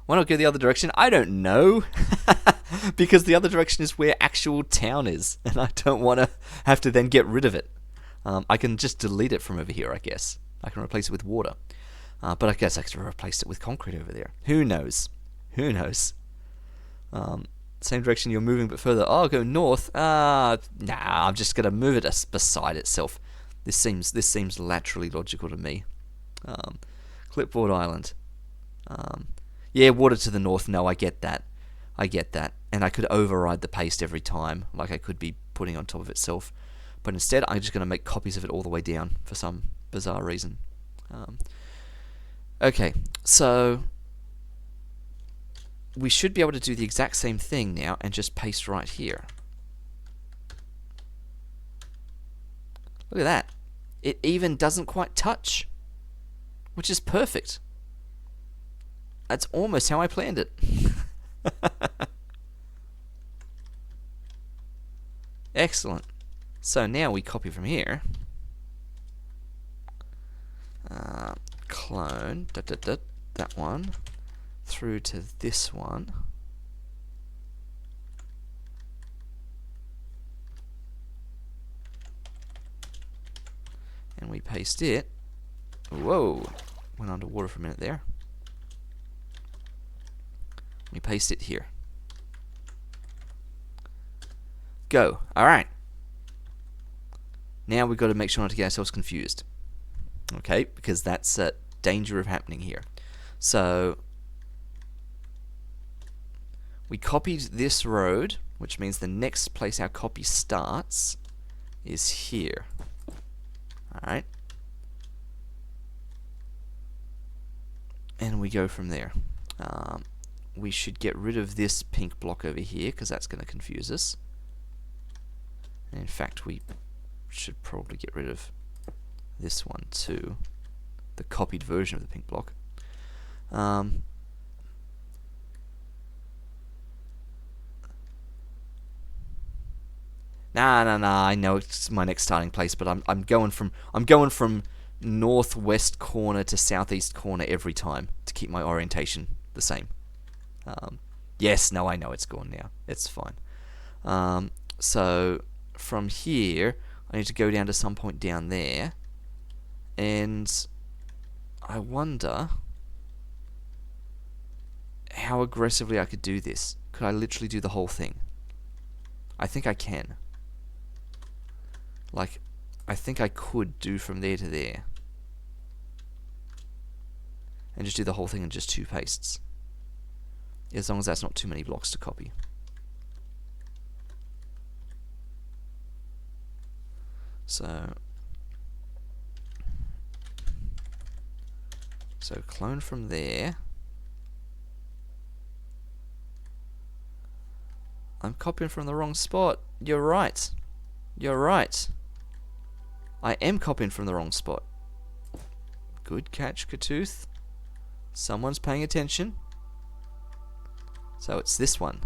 Why not go the other direction? I don't know. Because the other direction is where actual town is. And I don't want to have to then get rid of it. I can just delete it from over here, I guess. I can replace it with water. But I guess I could replace it with concrete over there. Who knows? Who knows? Same direction you're moving, but further. Oh, go north. Nah, I'm just gonna move it beside itself. This seems laterally logical to me. Clipboard Island. Yeah, water to the north. No, I get that. And I could override the paste every time, like I could be putting on top of itself. But instead, I'm just gonna make copies of it all the way down for some bizarre reason. Okay, so we should be able to do the exact same thing now and just paste right here. Look at that. It even doesn't quite touch, which is perfect. That's almost how I planned it. Excellent. So now we copy from here. Clone that one through to this one. And we paste it. Whoa, went underwater for a minute there. We paste it here. Go. Alright. Now we've got to make sure not to get ourselves confused. Okay, because that's a danger of happening here. So we copied this road, which means the next place our copy starts is here. Alright. And we go from there. We should get rid of this pink block over here, because that's going to confuse us. And in fact, we should probably get rid of this one too. The copied version of the pink block. No, I know it's my next starting place, but I'm going from northwest corner to southeast corner every time to keep my orientation the same. Yes, no, I know it's gone now. It's fine. So from here, I need to go down to some point down there. And I wonder how aggressively I could do this. Could I literally do the whole thing? I think I can. Like, I think I could do from there to there. And just do the whole thing in just 2 pastes. As long as that's not too many blocks to copy. So clone from there. I'm copying from the wrong spot. You're right. You're right. I am copying from the wrong spot. Good catch, Katooth. Someone's paying attention. So it's this one.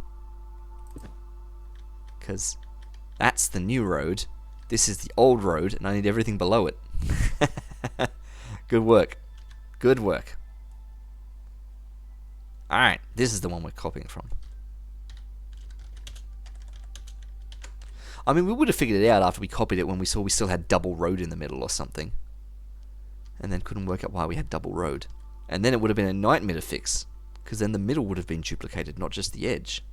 Because that's the new road. This is the old road, and I need everything below it. Good work. Good work. Alright, this is the one we're copying from. I mean, we would have figured it out after we copied it when we saw we still had double road in the middle or something. And then couldn't work out why we had double road. And then it would have been a nightmare to fix, because then the middle would have been duplicated, not just the edge.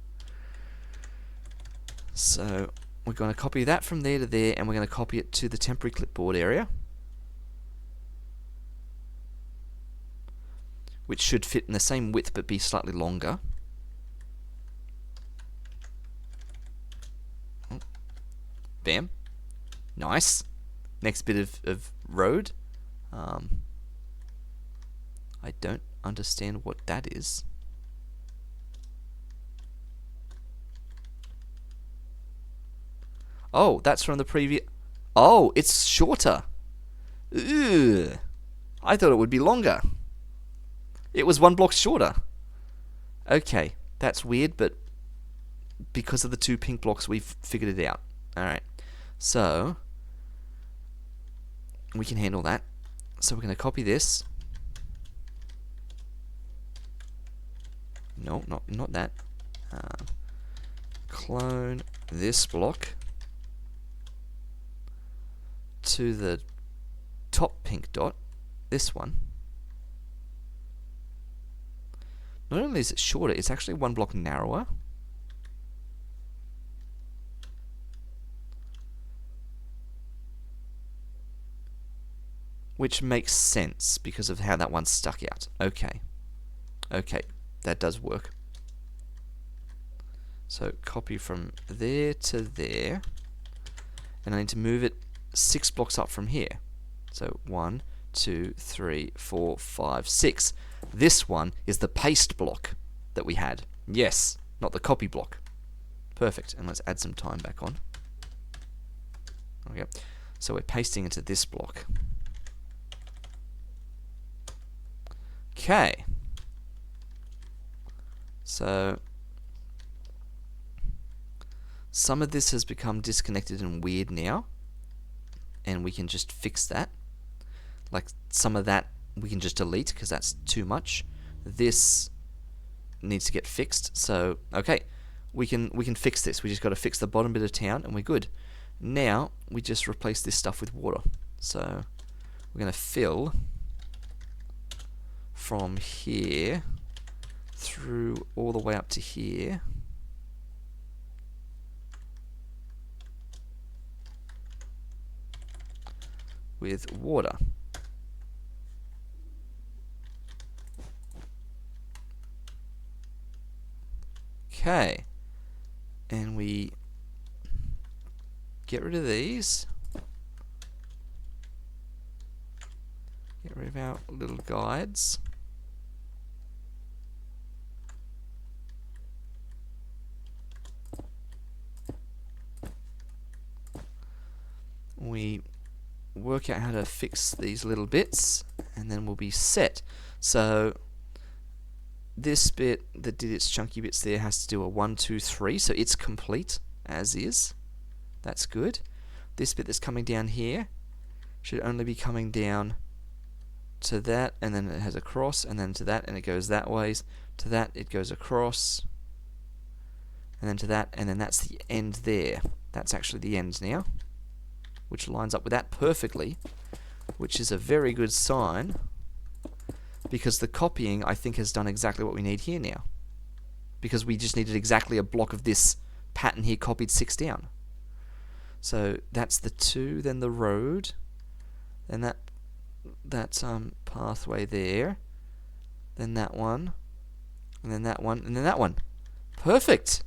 So we're going to copy that from there to there, and we're going to copy it to the temporary clipboard area, which should fit in the same width but be slightly longer. Bam. Nice. Next bit of road. I don't understand what that is. Oh, that's from the previous... Oh, it's shorter. Ugh. I thought it would be longer. It was 1 block shorter. Okay, that's weird, but because of the 2 pink blocks, we've figured it out. Alright, so we can handle that. So we're going to copy this. No, not that. Clone this block to the top pink dot, this one. Not only is it shorter, it's actually 1 block narrower. Which makes sense because of how that one stuck out. Okay. Okay, that does work. So copy from there to there. And I need to move it 6 blocks up from here. So 1, 2, 3, 4, 5, 6. This one is the paste block that we had. Yes, not the copy block. Perfect. And let's add some time back on. Okay. So we're pasting into this block. Okay. So some of this has become disconnected and weird now, and we can just fix that. Like some of that we can just delete because that's too much. This needs to get fixed. So okay, we can fix this. We just got to fix the bottom bit of town, and we're good. Now we just replace this stuff with water. So we're going to fill from here through all the way up to here. With water. Okay. And we get rid of these. Get rid of our little guides. We work out how to fix these little bits, and then we'll be set. So this bit that did its chunky bits there has to do a 1, 2, 3, so it's complete as is. That's good. This bit that's coming down here should only be coming down to that, and then it has a cross, and then to that, and it goes that ways. To that, it goes across, and then to that, and then that's the end there. That's actually the end now. which lines up with that perfectly, which is a very good sign, because the copying, I think, has done exactly what we need here now. Because we just needed exactly a block of this pattern here copied 6 down. So that's the 2, then the road, then that pathway there, then that one, and then that one, and then that one. Perfect!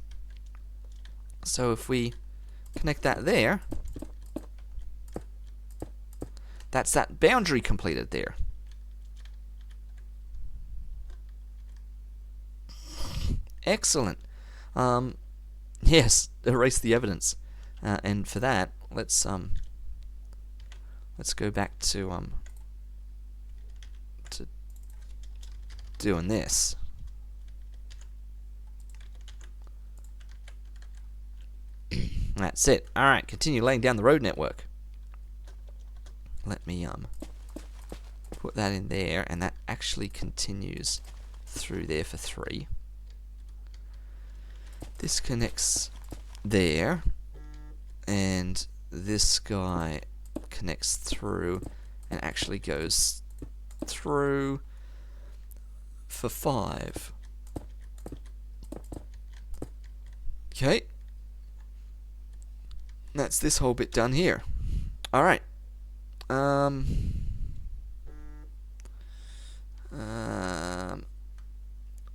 So if we connect that there, that's that boundary completed there. Excellent. Yes, erase the evidence. And for that, let's go back to doing this. That's it. All right, continue laying down the road network. Let me put that in there, and that actually continues through there for 3. This connects there, and this guy connects through and actually goes through for 5. Okay. That's this whole bit done here. Alright.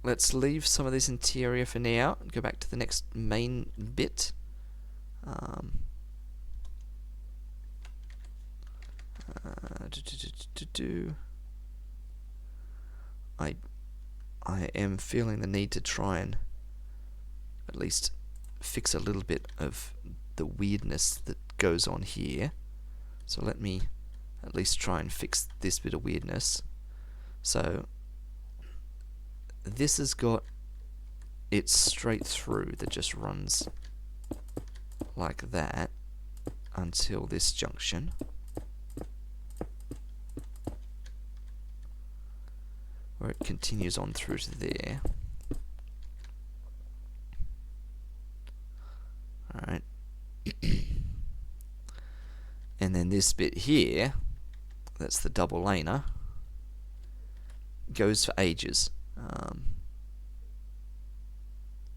Let's leave some of this interior for now and go back to the next main bit. I am feeling the need to try and at least fix a little bit of the weirdness that goes on here. So let me at least try and fix this bit of weirdness. So this has got it straight through that just runs like that until this junction. Where it continues on through to there. Alright. And then this bit here, that's the double laner, goes for ages.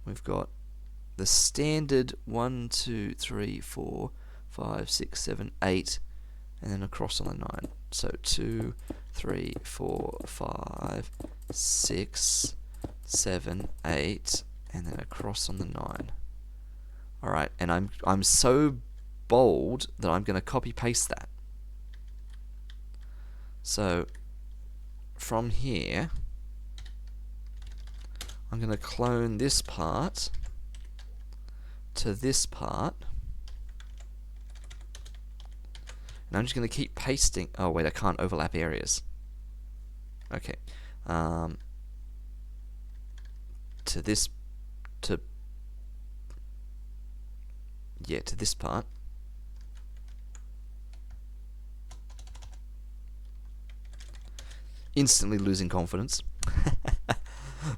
We've got the standard 1, 2, 3, 4, 5, 6, 7, 8, and then across on the 9. So 2, 3, 4, 5, 6, 7, 8, and then across on the 9. Alright, and I'm so bold that I'm going to copy paste that. So from here, I'm going to clone this part to this part, and I'm just going to keep pasting. Oh wait, I can't overlap areas. Okay, to this, to this part. Instantly losing confidence.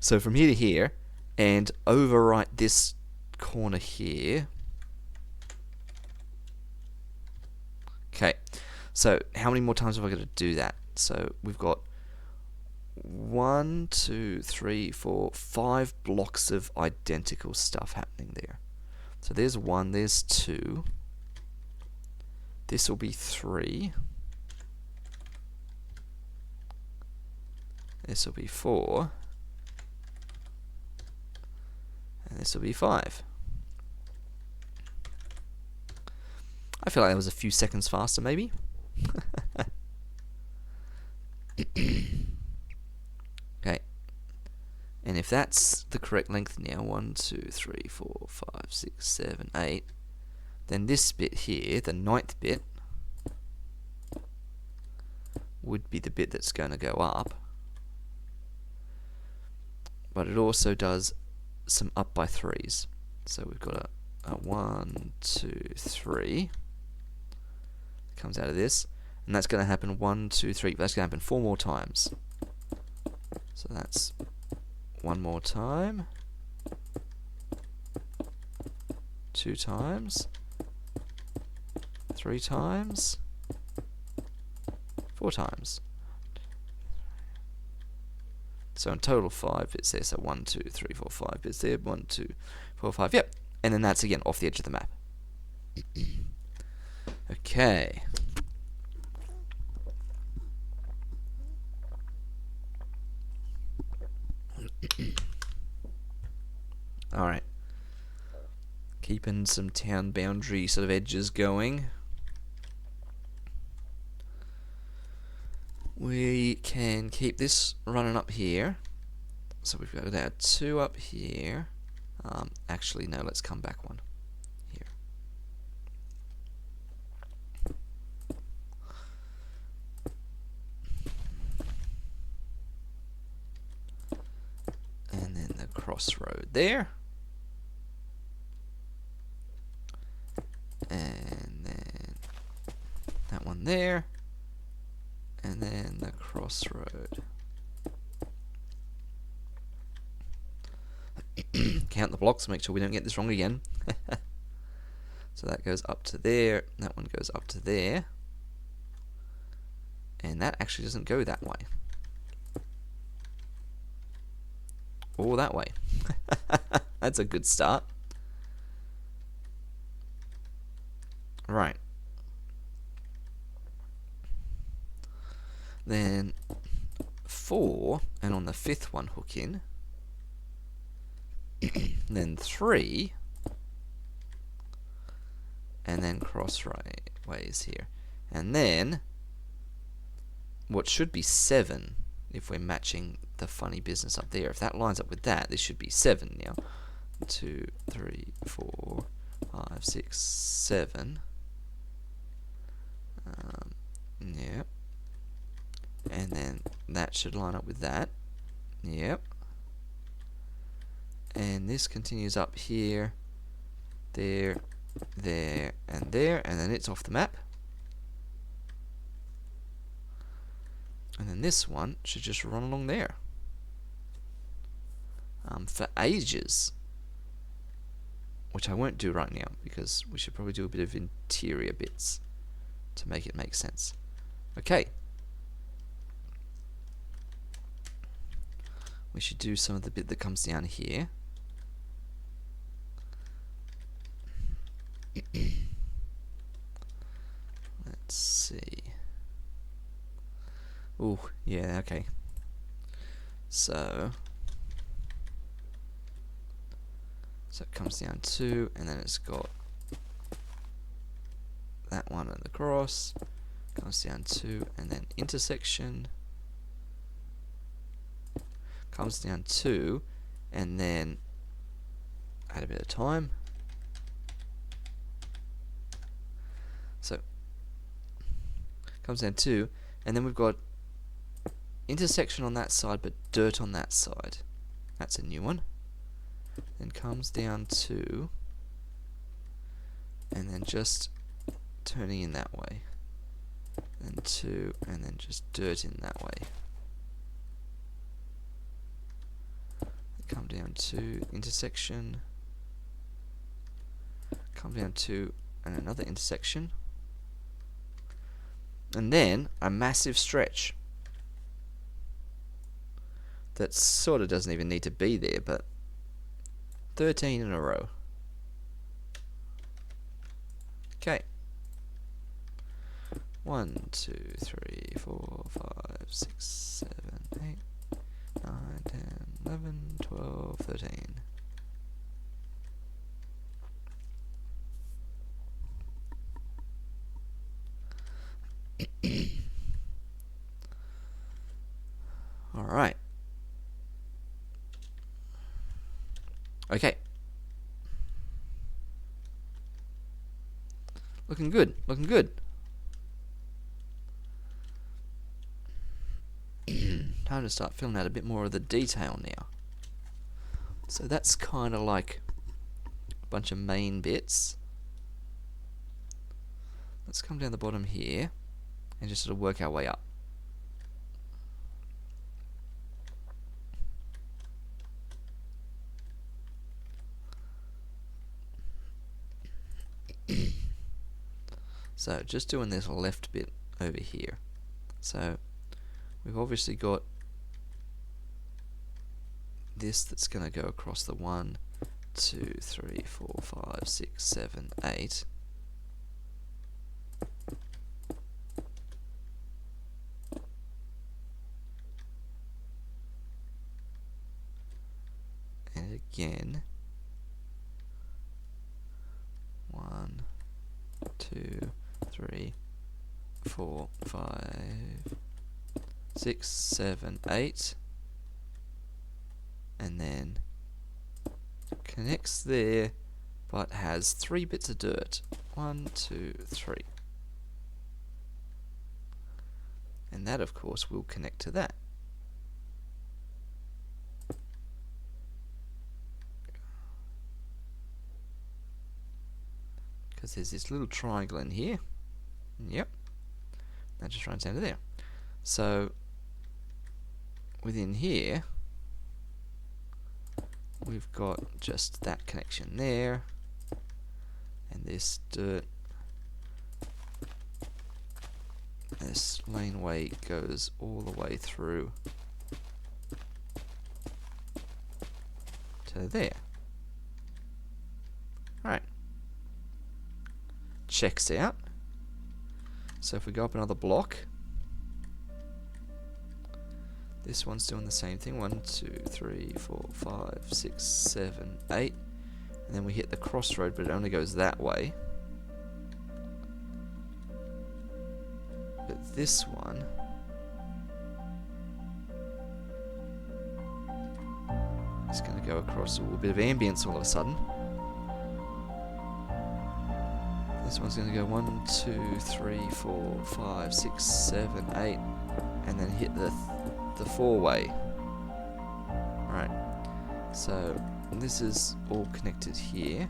So from here to here, and overwrite this corner here. Okay, so how many more times have I got to do that? So we've got 1, 2, 3, 4, 5 blocks of identical stuff happening there. So there's 1, there's 2. This will be 3. This will be 4. And this will be 5. I feel like that was a few seconds faster, maybe. Okay. And if that's the correct length now, 1, 2, 3, 4, 5, 6, 7, 8, then this bit here, the 9th bit, would be the bit that's going to go up. But it also does some up by 3s. So we've got a 1, 2, 3 comes out of this, and that's going to happen 1, 2, 3. That's going to happen 4 more times. So that's 1 more time, 2 times, 3 times, 4 times. So in total 5 bits there. So 1, 2, 3, 4, 5 bits there. 1, 2, 4, 5. Yep. And then that's again off the edge of the map. Okay. Alright. Keeping some town boundary sort of edges going. We can keep this running up here. So we've got our 2 up here. Actually, no, let's come back 1 here. And then the crossroad there. And then that one there. And then the crossroad. Count the blocks, make sure we don't get this wrong again. So that goes up to there, that one goes up to there. And that actually doesn't go that way. Or that way. That's a good start. Right. Then 4, and on the 5th one hook in. Then 3, and then crossways here. And then what should be 7, if we're matching the funny business up there. If that lines up with that, this should be 7 now. 2, 3, 4, 5, 6, 7. Yep. And then that should line up with that. Yep. And this continues up here, there, there, and there, and then it's off the map. And then this one should just run along there. For ages. Which I won't do right now, because we should probably do a bit of interior bits to make it make sense. Okay. We should do some of the bit that comes down here. Let's see. Ooh, yeah, okay. So it comes down 2, and then it's got that one at the cross, comes down 2, and then intersection, comes down 2, and then add a bit of time. So comes down 2, and then we've got intersection on that side but dirt on that side. That's a new one. Then comes down 2, and then just turning in that way. Then 2, and then just dirt in that way. Come down to intersection. Come down to another intersection. And then a massive stretch that sort of doesn't even need to be there, but 13 in a row. Okay. 1, 2, 3, 4, 5, 6, 7, 8, 9, 10, 11, 12, 13. All right. Okay. Looking good. Looking good. Time to start filling out a bit more of the detail now. So that's kind of like a bunch of main bits. Let's come down the bottom here and just sort of work our way up. So just doing this left bit over here. So we've obviously got this that's going to go across the 1, 2, 3, 4, 5, 6, 7, 8. And again, 1, 2, 3, 4, 5, 6, 7, 8, and then connects there, but has 3 bits of dirt. 1, 2, 3. And that, of course, will connect to that. Because there's this little triangle in here. Yep. That just runs down to there. So within here, we've got just that connection there, and this dirt. This laneway goes all the way through to there. Alright. Checks out. So if we go up another block, this one's doing the same thing. 1, 2, 3, 4, 5, 6, 7, 8. And then we hit the crossroad, but it only goes that way. But this one is going to go across a little bit of ambience all of a sudden. This one's going to go 1, 2, 3, 4, 5, 6, 7, 8, and then hit the 4-way. Right. So this is all connected here.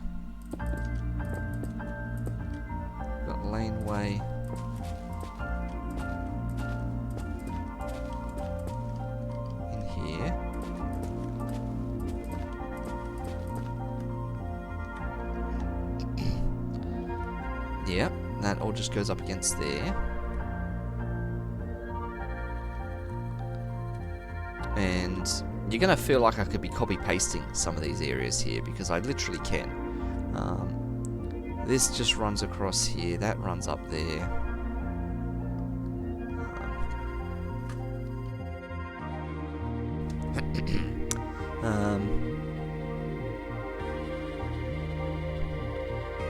Got laneway. Yep, that all just goes up against there. And you're going to feel like I could be copy-pasting some of these areas here, because I literally can. This just runs across here, that runs up there.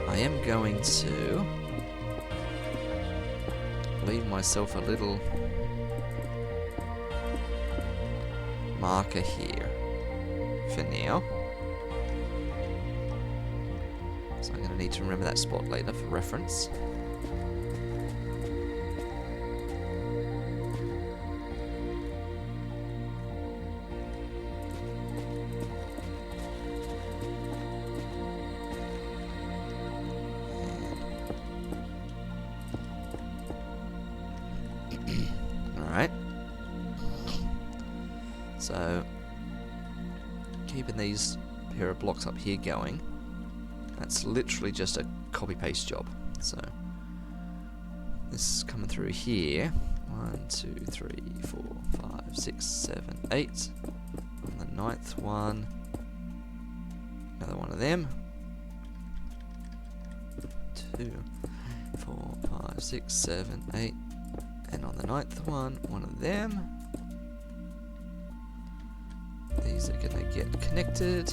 I am going to leave myself a little marker here for now. So I'm going to need to remember that spot later for reference. So, keeping these pair of blocks up here going, that's literally just a copy-paste job. So, this is coming through here. 1, 2, 3, 4, 5, 6, 7, 8. On the 9th one, another one of them. 2, 4, 5, 6, 7, 8. And on the 9th one of them. These are going to get connected.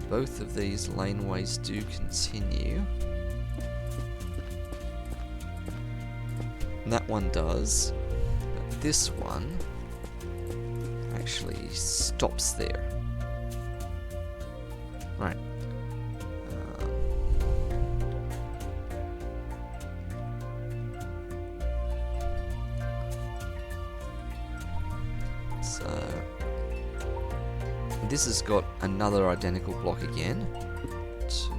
Both of these laneways do continue. And that one does, but this one actually stops there. Right. So this has got another identical block again. 2,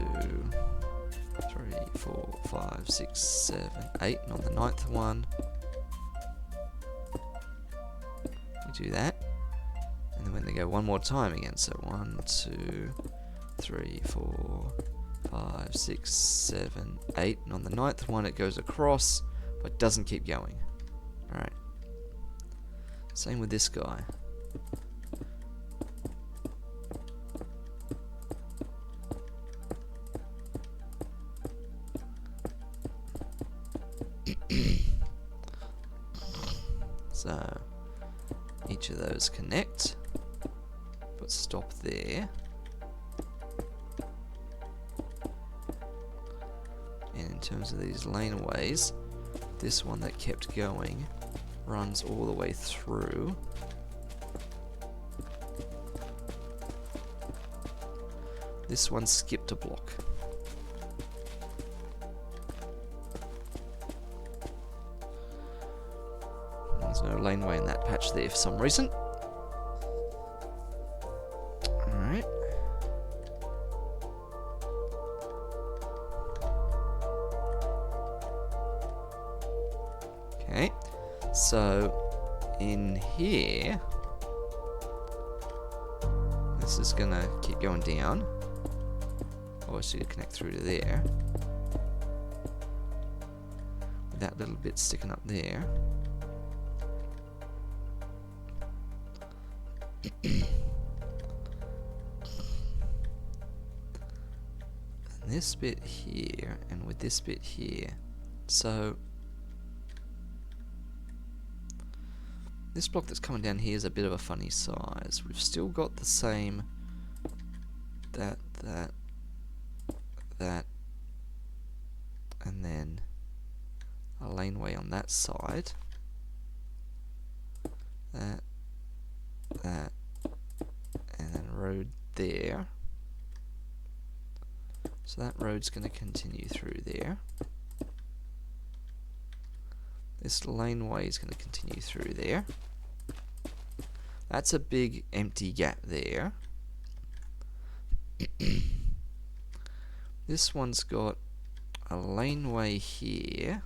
3, 4, 5, 6, 7, 8, and on the 9th one we do that, and then when they go one more time again, so 1, 2, 3, 4, 5, 6, 7, 8. And on the 9th one it goes across, but doesn't keep going. Alright. Same with this guy. So, each of those connect. But stop there. And in terms of these laneways, this one that kept going runs all the way through. This one skipped a block. There's no laneway in that patch there for some reason. Alright. Okay. So, in here, this is gonna keep going down. Obviously, to connect through to there. With that little bit sticking up there. And this bit here, and with this bit here. So, this block that's coming down here is a bit of a funny size. We've still got the same that, and then a laneway on that side. That, and then a road there. So that road's going to continue through there. This laneway is going to continue through there. That's a big empty gap there. This one's got a laneway here.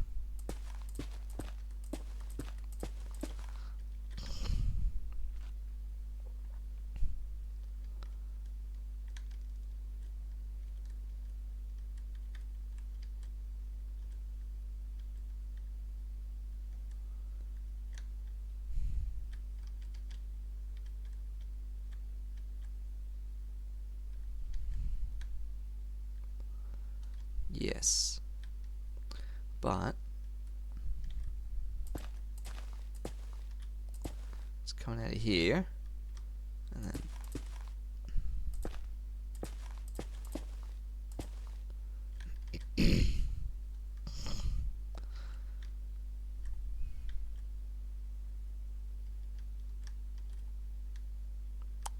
Yes, but it's coming out of here, and then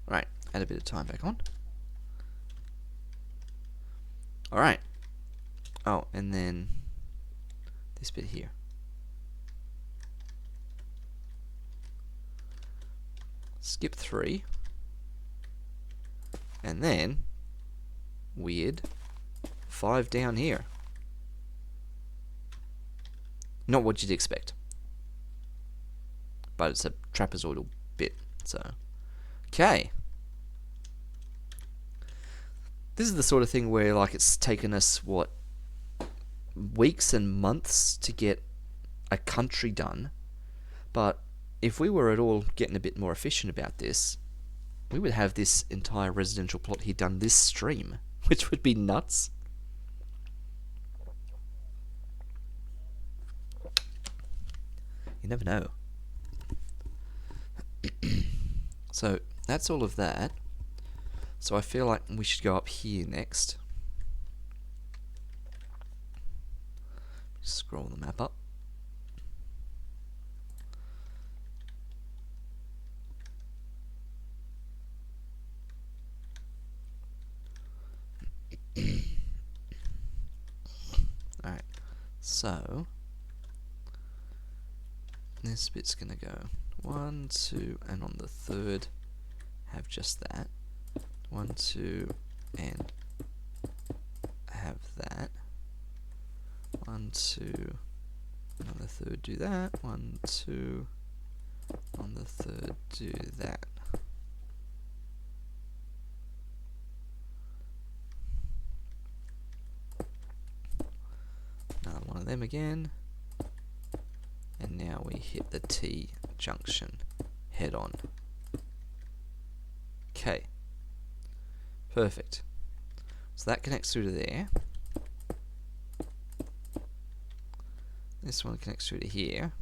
right, add a bit of time back on. Alright. Oh, and then this bit here. Skip 3. And then, weird, 5 down here. Not what you'd expect. But it's a trapezoidal bit, so. Okay. This is the sort of thing where, like, it's taken us, what, weeks and months to get a country done, but if we were at all getting a bit more efficient about this, we would have this entire residential plot here done this stream, which would be nuts. You never know. So that's all of that. So I feel like we should go up here next. Scroll the map up. Alright, so this bit's gonna go 1, 2, and on the 3rd have just that. 1, 2, and have that. 1, 2, and on the 3rd do that. 1, 2, on the 3rd do that. them again. And now we hit the T junction head on. Okay. Perfect. So that connects through to there. This one connects through to here.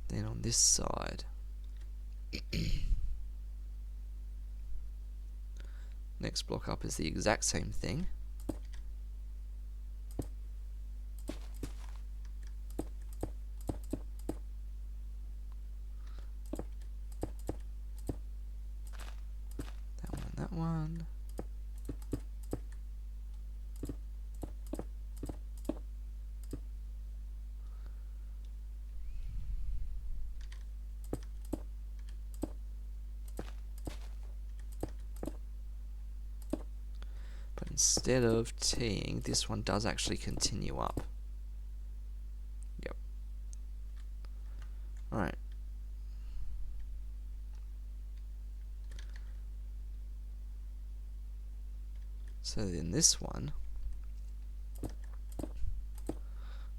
Then on this side, next block up is the exact same thing. That one, that one. But instead of T'ing, this one does actually continue up. Yep. Alright. So then this one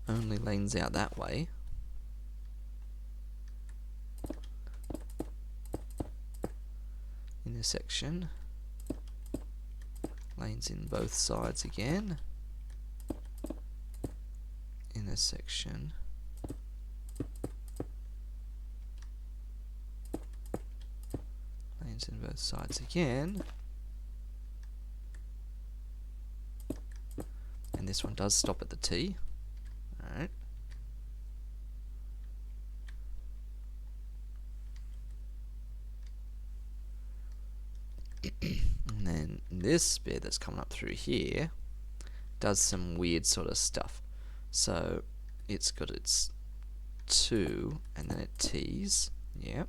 only lanes out that way. Intersection. Lanes in both sides again. Intersection. Lanes in both sides again. And this one does stop at the T. Alright. And then this bit that's coming up through here does some weird sort of stuff. So it's got its 2 and then it T's. Yep.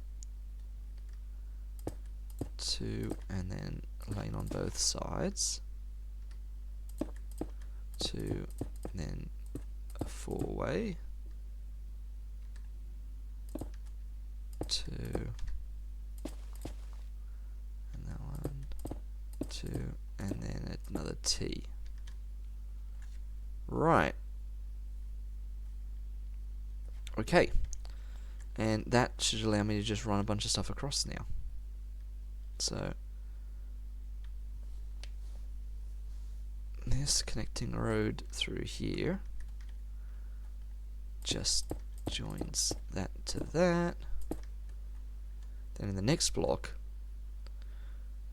2 and then lane on both sides. 2 and then a 4-way. 2 and that one. 2 and then another T. Right. Okay. And that should allow me to just run a bunch of stuff across now. So this connecting road through here just joins that to that. Then in the next block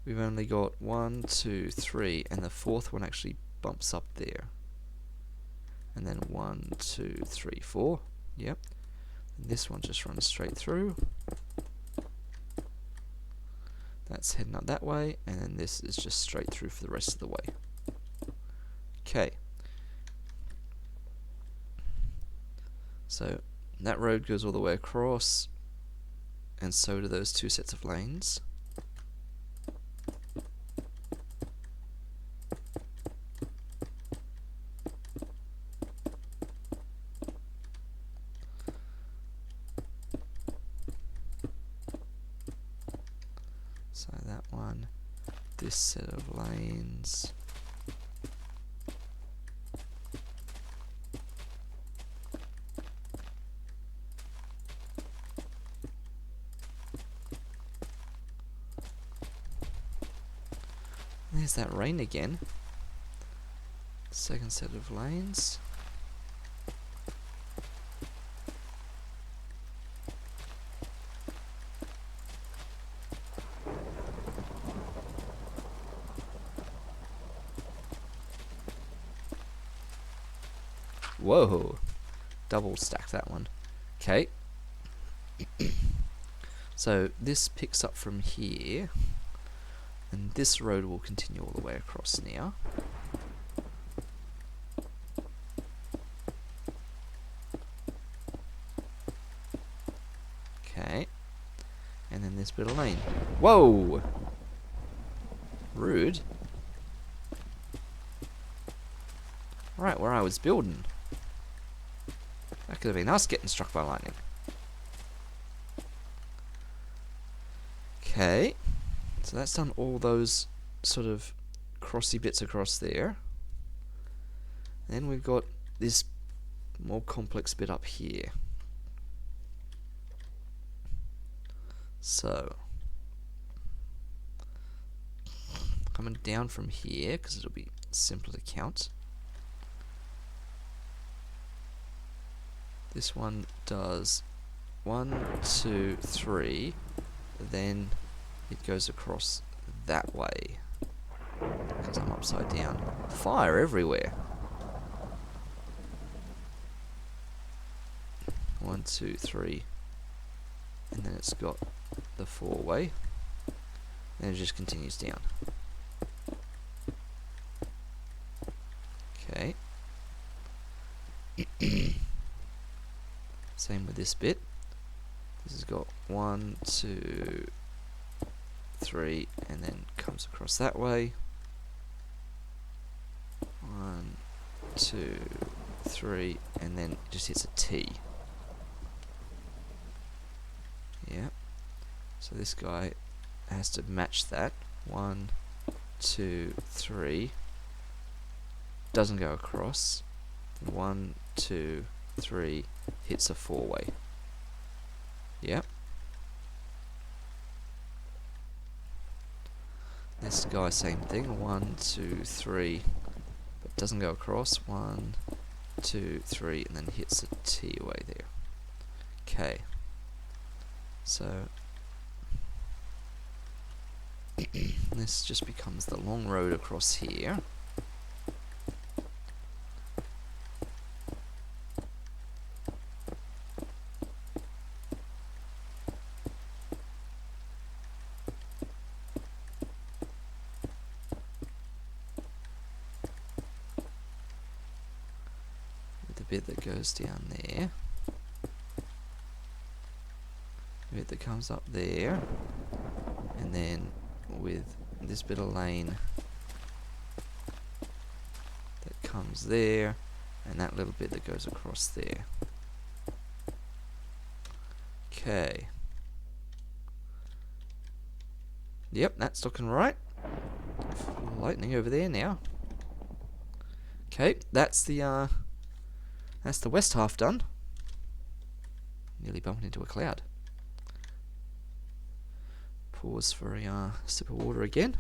we've only got 1, 2, 3, and the fourth one actually bumps up there. And then 1, 2, 3, 4. Yep. And this one just runs straight through. That's heading up that way, and then this is just straight through for the rest of the way. Okay. So that road goes all the way across, and so do those two sets of lanes. So that one, this set of lanes. There's that rain again. Second set of lanes. Whoa, double stack that one. Okay. So this picks up from here, and this road will continue all the way across now. Okay. And then this bit of lane. Whoa! Rude. Right where I was building. That could have been us getting struck by lightning. Okay. So that's done all those sort of crossy bits across there. Then we've got this more complex bit up here. So, coming down from here, because it'll be simpler to count. This one does 1, 2, 3, then it goes across that way, because I'm upside down. Fire everywhere. 1, 2, 3, and then it's got the 4-way, and it just continues down. Okay. Same with this bit. This has got 1, 2, 3, and then comes across that way. 1, 2, 3, and then it just hits a T. Yeah. So this guy has to match that. 1, 2, 3. Doesn't go across. 1, 2, 3. Hits a 4-way. Yep. This guy, same thing. 1, 2, 3. But doesn't go across. 1, 2, 3, and then hits a T away there. Okay. So this just becomes the long road across here. With the bit that goes down there. The bit that comes up there. And then with this bit of lane that comes there, and that little bit that goes across there. Okay. Yep, that's looking right. Lightning over there now. Okay, that's the west half done. Nearly bumped into a cloud. Pause for a sip of water again.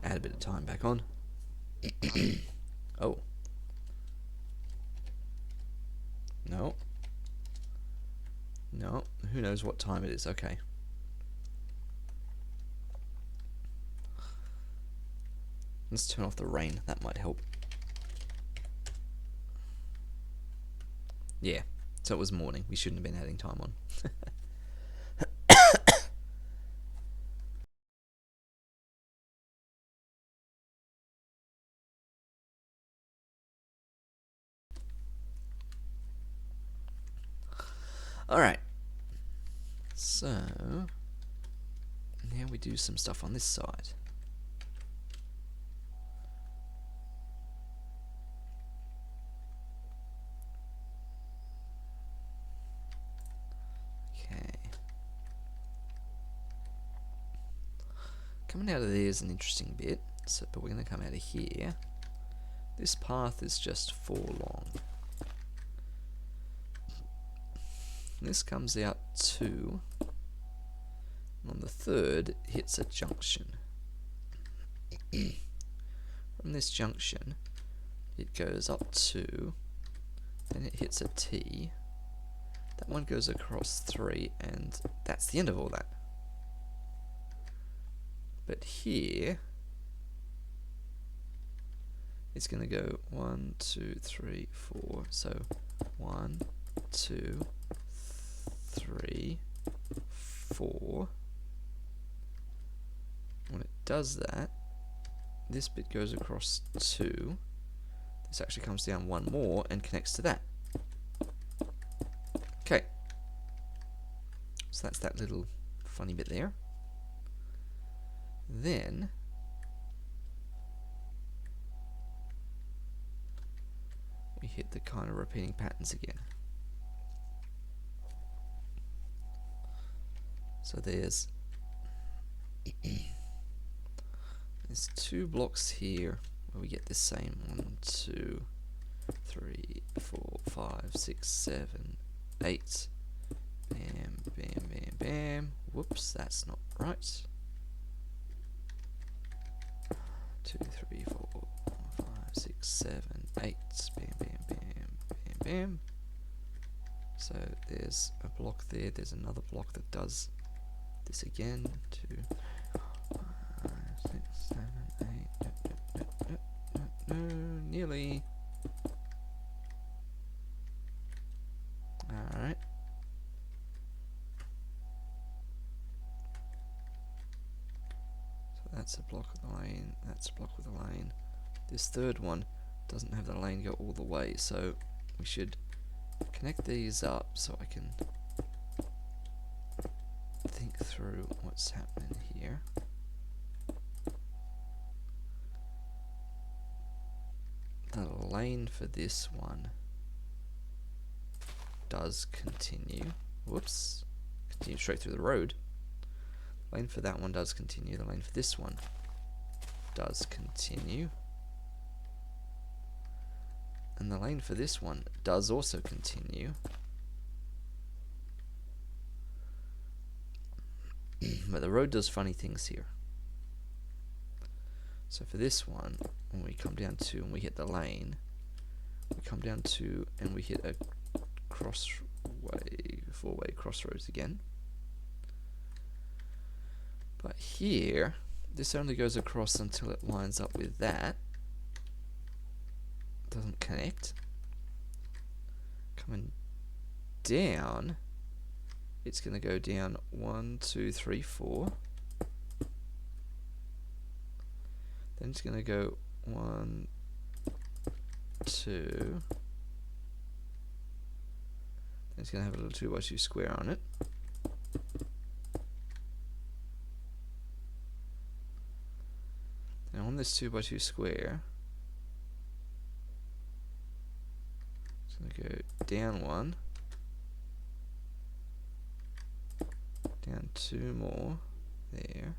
Add a bit of time back on. Oh. No. No. Who knows what time it is? Okay. Let's turn off the rain. That might help. Yeah. So it was morning. We shouldn't have been adding time on. Alright. So, now we do some stuff on this side. Okay. Coming out of there is an interesting bit, so, but we're going to come out of here. This path is just 4 long. This comes out 2, and on the 3rd hits a junction. From this junction it goes up 2, then it hits a T, that one goes across 3, and that's the end of all that. But here it's going to go 1, 2, 3, 4, so 1, 2, 3, 4. When it does that, this bit goes across 2. This actually comes down 1 more and connects to that. Okay. So that's that little funny bit there. Then hit the kind of repeating patterns again. So there's 2 blocks here where we get the same 1, 2, 3, 4, 5, 6, 7, 8. Bam, bam, bam, bam. Whoops, that's not right. 2, 3, 4, 5, 6, 7, 8. Bam, bam, bam, bam, bam. So there's a block there. There's another block that does this again. 2, 5, 6, 7, 8. No, nearly. Alright. So that's a block with a lane. That's a block with a lane. This third one doesn't have the lane go all the way, so we should connect these up so I can think through what's happening here. The lane for this one does continue. Whoops. Continue straight through the road. The lane for that one does continue. The lane for this one does continue. And the lane for this one does also continue. But the road does funny things here. So for this one, when we come down to and we hit the lane, we come down to and we hit a four-way crossroads again. But here, this only goes across until it lines up with that. Doesn't connect. Coming down, it's going to go down 1, 2, 3, 4. Then it's going to go 1, 2. Then it's going to have a little 2x2 square on it. Now on this 2x2 square, it's going to go down 1, down 2 more, there.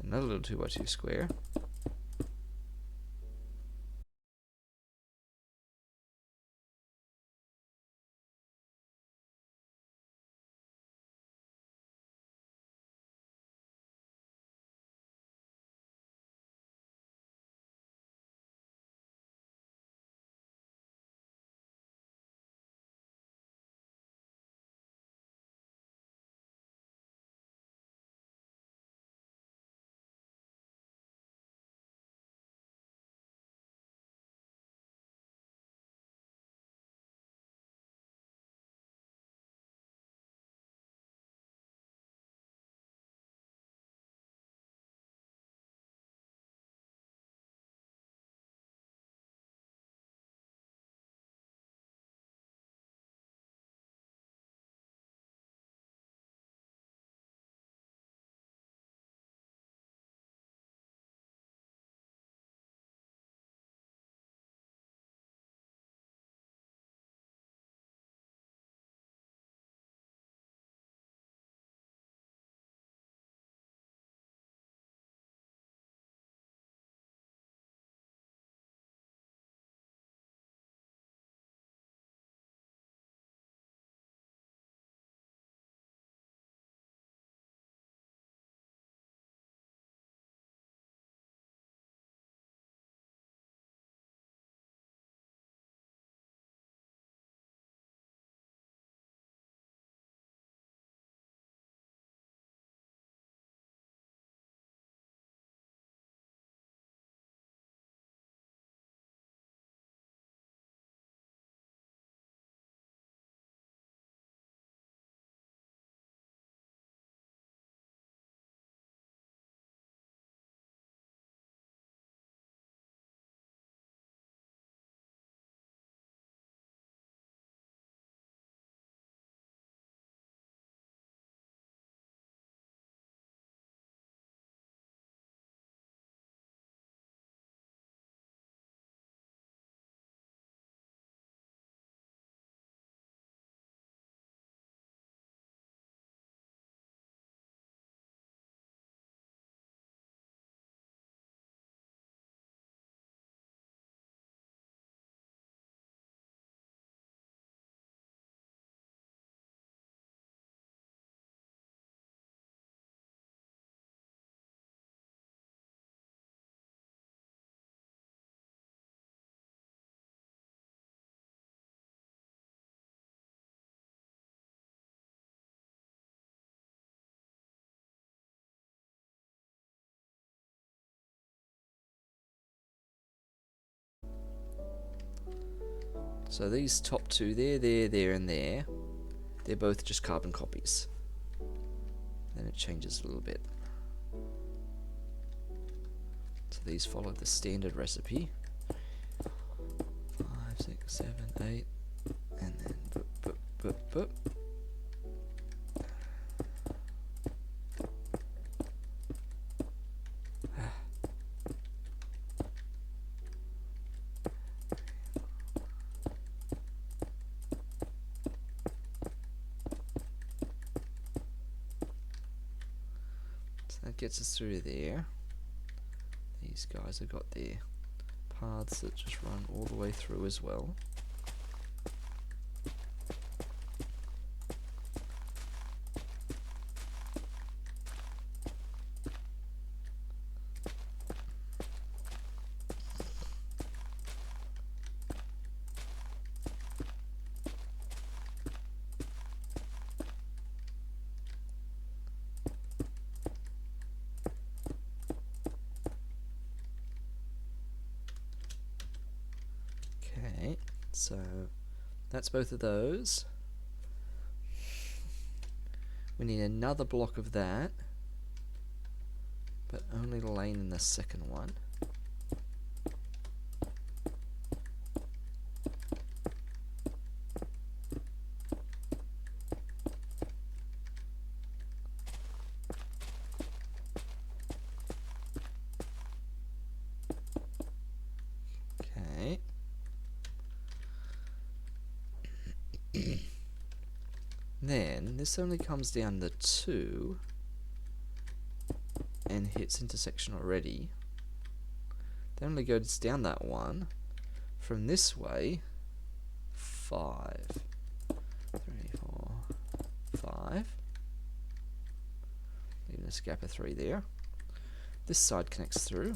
Another little 2x2 square. So these top two, there, and there, they're both just carbon copies. Then it changes a little bit. So these follow the standard recipe. 5, 6, 7, 8, and then boop, boop, boop, boop. So that gets us through there. These guys have got their paths that just run all the way through as well. Okay, so that's both of those. We need another block of that, but only the lane in the second one. Okay. Then this only comes down the 2 and hits intersection already. Then only goes down that 1. From this way, 5, 3, 4, 5. Leaving a gap of 3 there. This side connects through.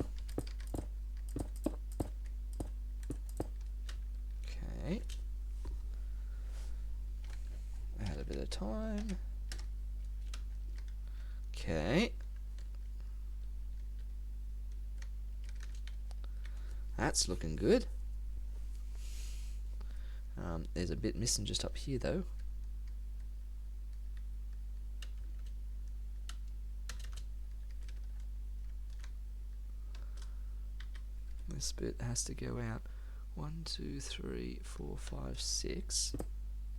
Okay. Add a bit of time. Okay. That's looking good. There's a bit missing just up here though. This bit has to go out 1, 2, 3, 4, 5, 6.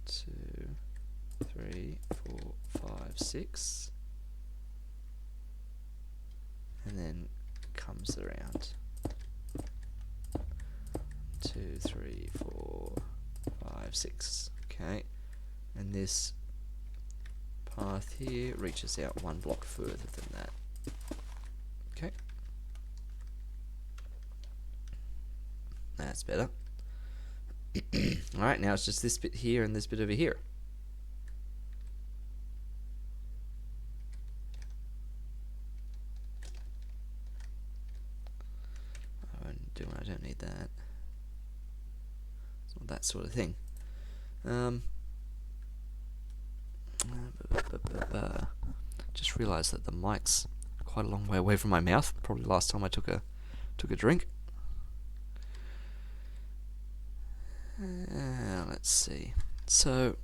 2, 3, 4, 5, 6. And then comes around. 2, 3, 4, 5, 6. Okay. And this path here reaches out 1 block further than that. Okay. That's better. Alright, now it's just this bit here and this bit over here. I don't need that. It's not that sort of thing. Just realised that the mic's quite a long way away from my mouth. Probably last time I took a drink. Let's see. So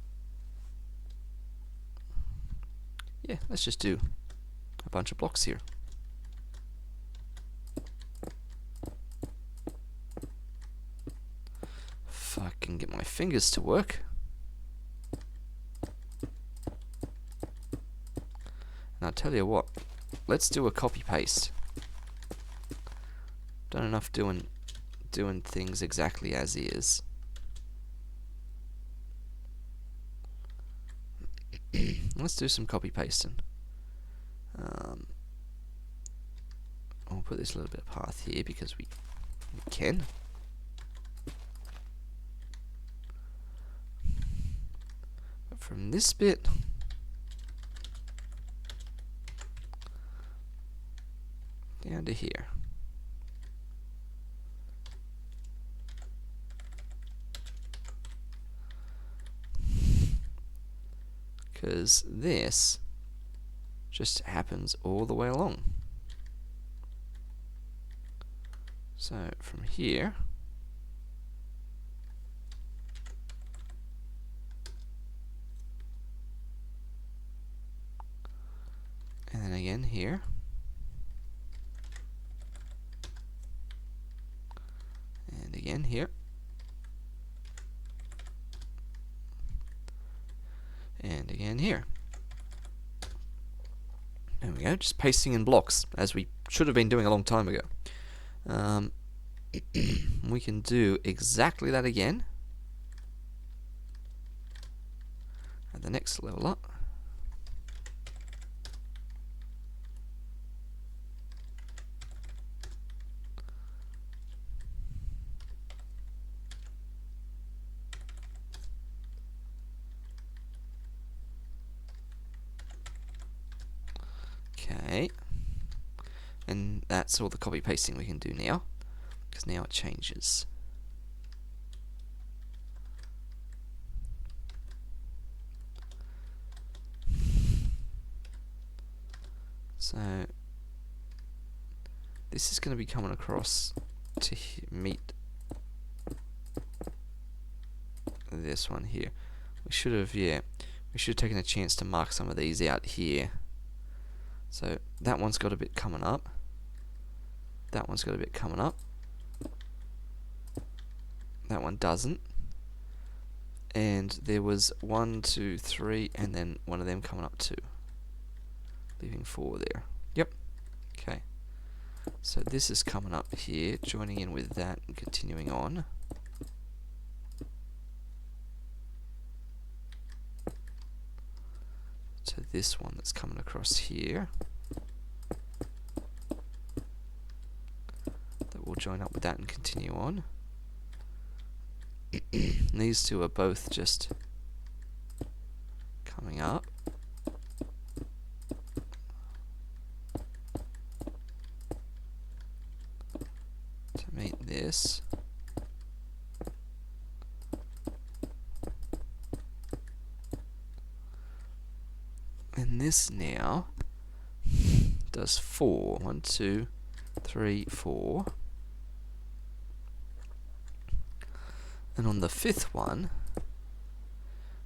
yeah, let's just do a bunch of blocks here. If I can get my fingers to work. And I'll tell you what, let's do a copy paste. Done enough doing things exactly as is. Let's do some copy pasting. I'll put this little bit of path here because we can. But from this bit down to here. Because this just happens all the way along. So from here here. And again here. And again here. There we go, just pasting in blocks, as we should have been doing a long time ago. We can do exactly that again at the next level up. Okay, and that's all the copy pasting we can do now, because now it changes. So this is going to be coming across to meet this one here. We should have, we should have taken a chance to mark some of these out here. So that one's got a bit coming up. That one's got a bit coming up. That one doesn't. And there was 1, 2, 3, and then one of them coming up too. Leaving 4 there. Yep. Okay. So this is coming up here, joining in with that and continuing on. To this one that's coming across here. That will join up with that and continue on. These two are both just coming up. To meet this. And this now does 4. 1, 2, 3, 4. And on the 5th one,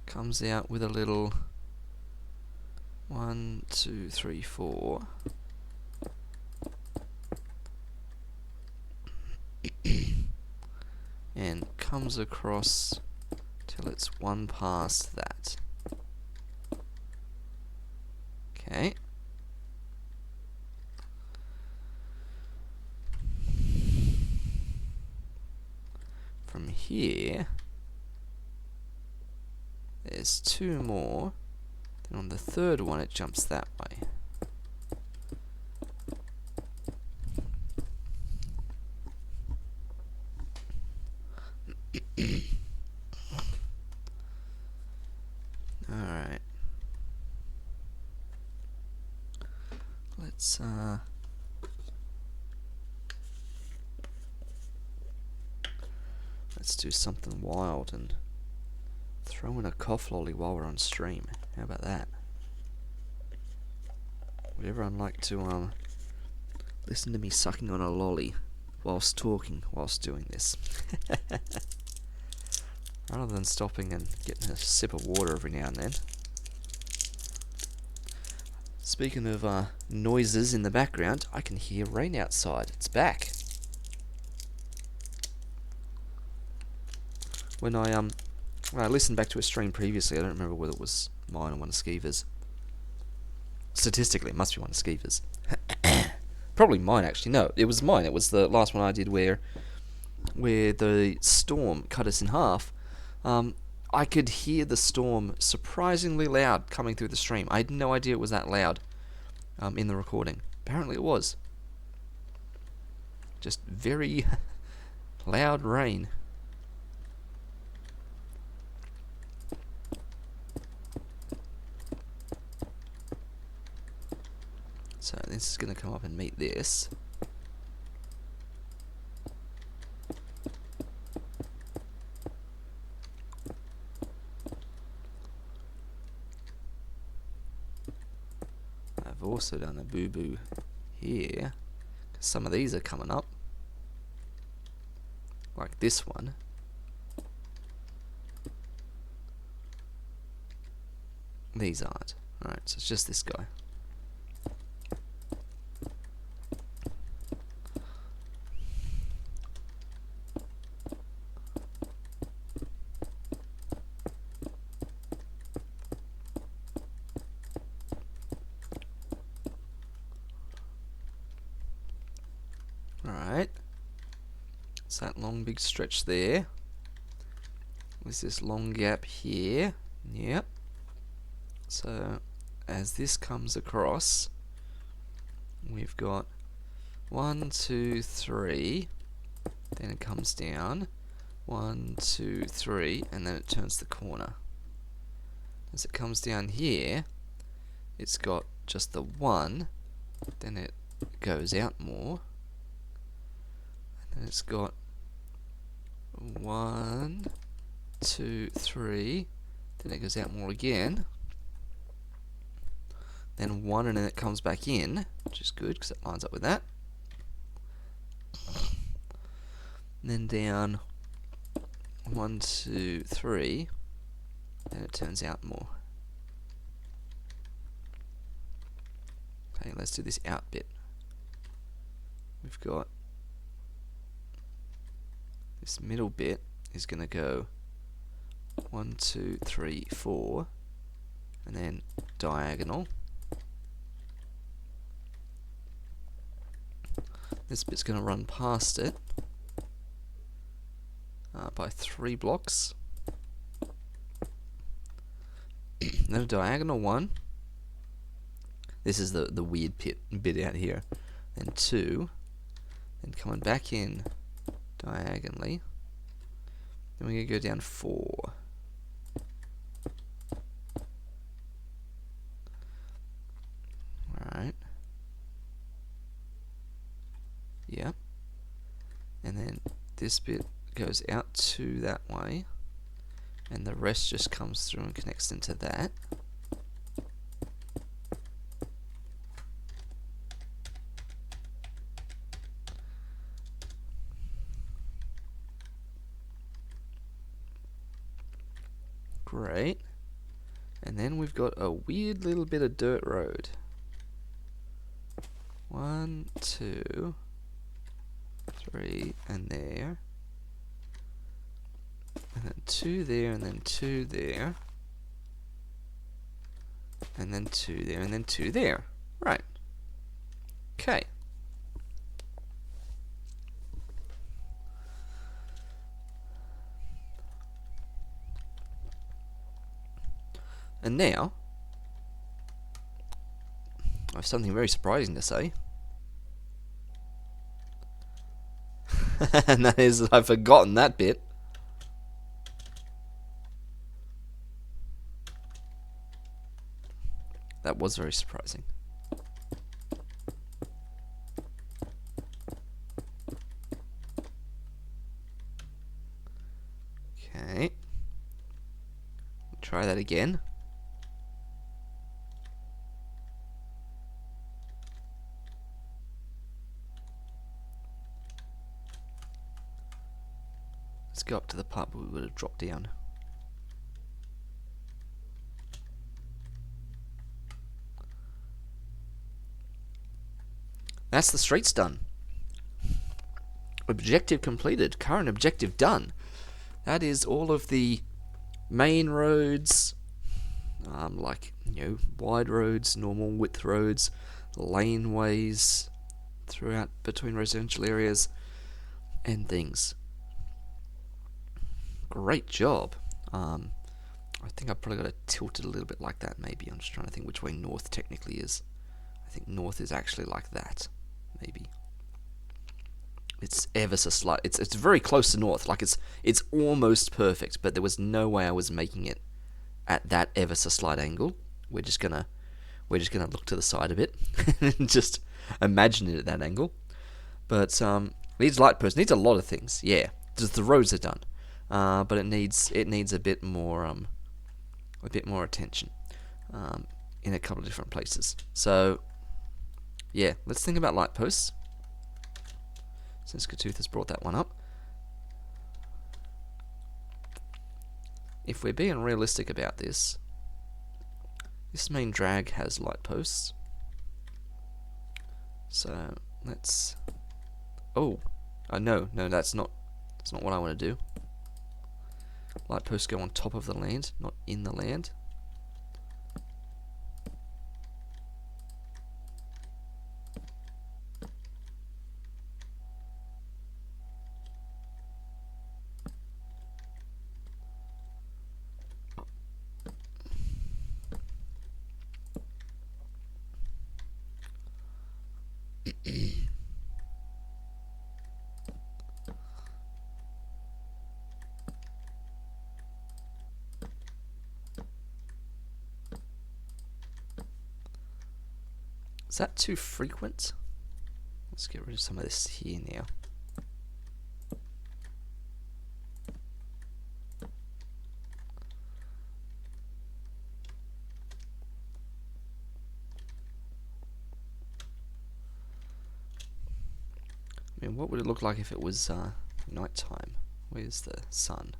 comes out with a little 1, 2, 3, 4. And comes across till it's one past that. Okay. From here, there's 2 more. Then on the 3rd one, it jumps that way. Alright. Let's do something wild and throw in a cough lolly while we're on stream. How about that? Would everyone like to listen to me sucking on a lolly whilst talking, whilst doing this? Rather than stopping and getting a sip of water every now and then. Speaking of noises in the background, I can hear rain outside. It's back. When I listened back to a stream previously, I don't remember whether it was mine or one of Skeever's. Statistically, it must be one of Skeever's. Probably mine, actually. No, it was mine. It was the last one I did where the storm cut us in half. I could hear the storm surprisingly loud coming through the stream. I had no idea it was that loud in the recording. Apparently it was. Just very loud rain. So this is going to come up and meet this. I've also done a boo-boo here, because some of these are coming up. Like this one. These aren't. Alright, so it's just this guy. It's that long big stretch there. There's this long gap here. Yep. So as this comes across, we've got 1, 2, 3. Then it comes down. 1, 2, 3, and then it turns the corner. As it comes down here, it's got just the 1. Then it goes out more. And then it's got 1, 2, 3. Then it goes out more again. Then 1, and then it comes back in, which is good because it lines up with that. And then down 1, 2, 3. Then it turns out more. Okay, let's do this out bit. We've got this middle bit is going to go 1, 2, 3, 4, and then diagonal. This bit's going to run past it by 3 blocks. Then a diagonal 1. This is the weird bit out here. Then 2. Then coming back in diagonally. Then we're going to go down 4. Alright. Yep. And then this bit goes out to that way. And the rest just comes through and connects into that. Great. And then we've got a weird little bit of dirt road. 1, 2, 3, and there. And then 2 there, and then 2 there. And then 2 there, and then 2 there. Right. Okay. And now, I have something very surprising to say. And that is that I've forgotten that bit. That was very surprising. Okay. Try that again. Let's go up to the part where we would have dropped down. That's the streets done. Objective completed. Current objective done. That is all of the main roads, like, wide roads, normal width roads, laneways throughout between residential areas and things. Great job. I think I've probably got to tilt it a little bit like that, maybe. I'm just trying to think which way north technically is. I think north is actually like that, maybe. It's ever so slight. It's very close to north. Like it's almost perfect, but there was no way I was making it at that ever so slight angle. We're just gonna look to the side a bit and just imagine it at that angle. But needs light posts. Needs a lot of things. Yeah, just the roads are done. But it needs a bit more attention in a couple of different places. So yeah, let's think about light posts, since Katooth has brought that one up. If we're being realistic about this main drag has light posts. So let's... no, that's not what I want to do. Light posts go on top of the land, not in the land. Is that too frequent? Let's get rid of some of this here now. I mean, what would it look like if it was nighttime? Where's the sun?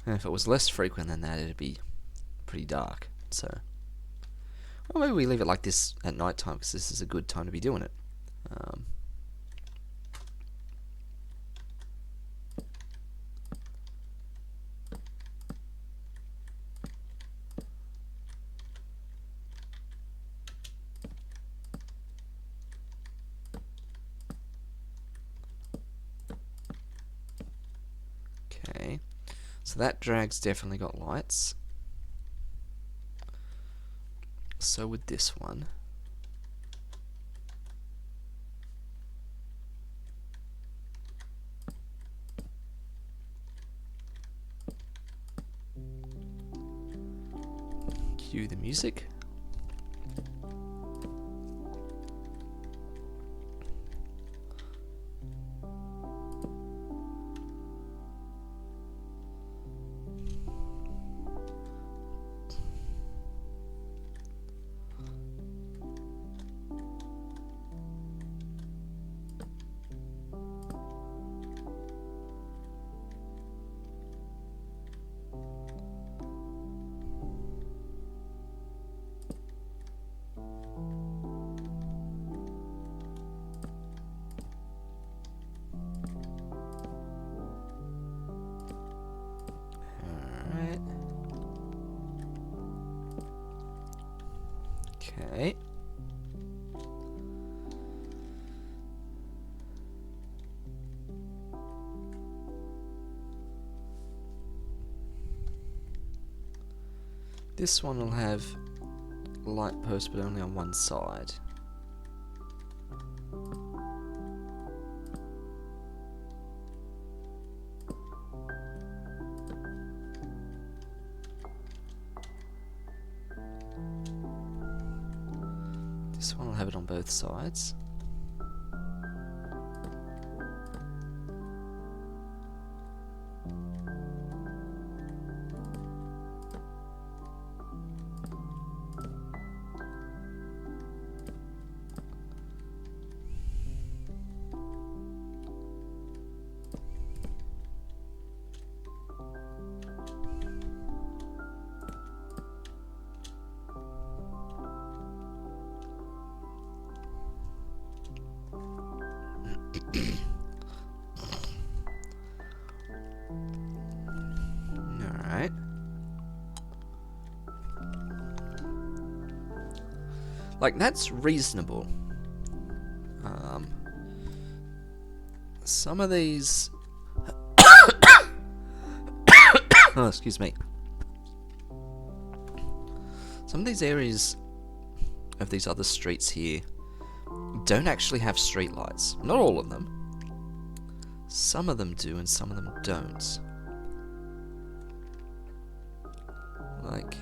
And if it was less frequent than that, it'd be pretty dark. So, well, maybe we leave it like this at night time, because this is a good time to be doing it. Okay, so that drag's definitely got lights. So would this one. Cue the music. Okay. This one will have light post, but only on one side. This one will have it on both sides. Alright. Like, that's reasonable. Some of these... oh, excuse me. Some of these areas of these other streets here don't actually have street lights. Not all of them. Some of them do and some of them don't. Like...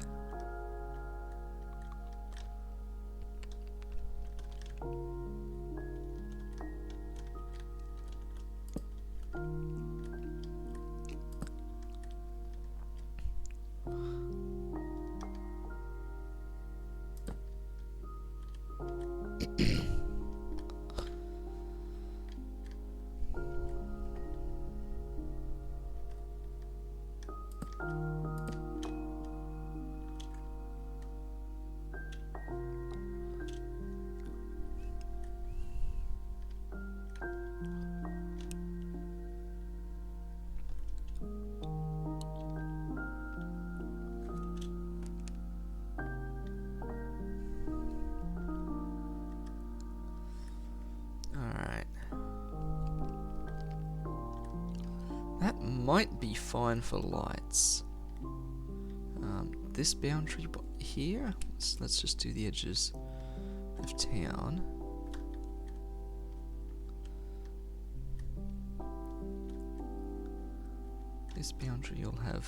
That might be fine for lights. This boundary here. Let's just do the edges of town. This boundary you'll have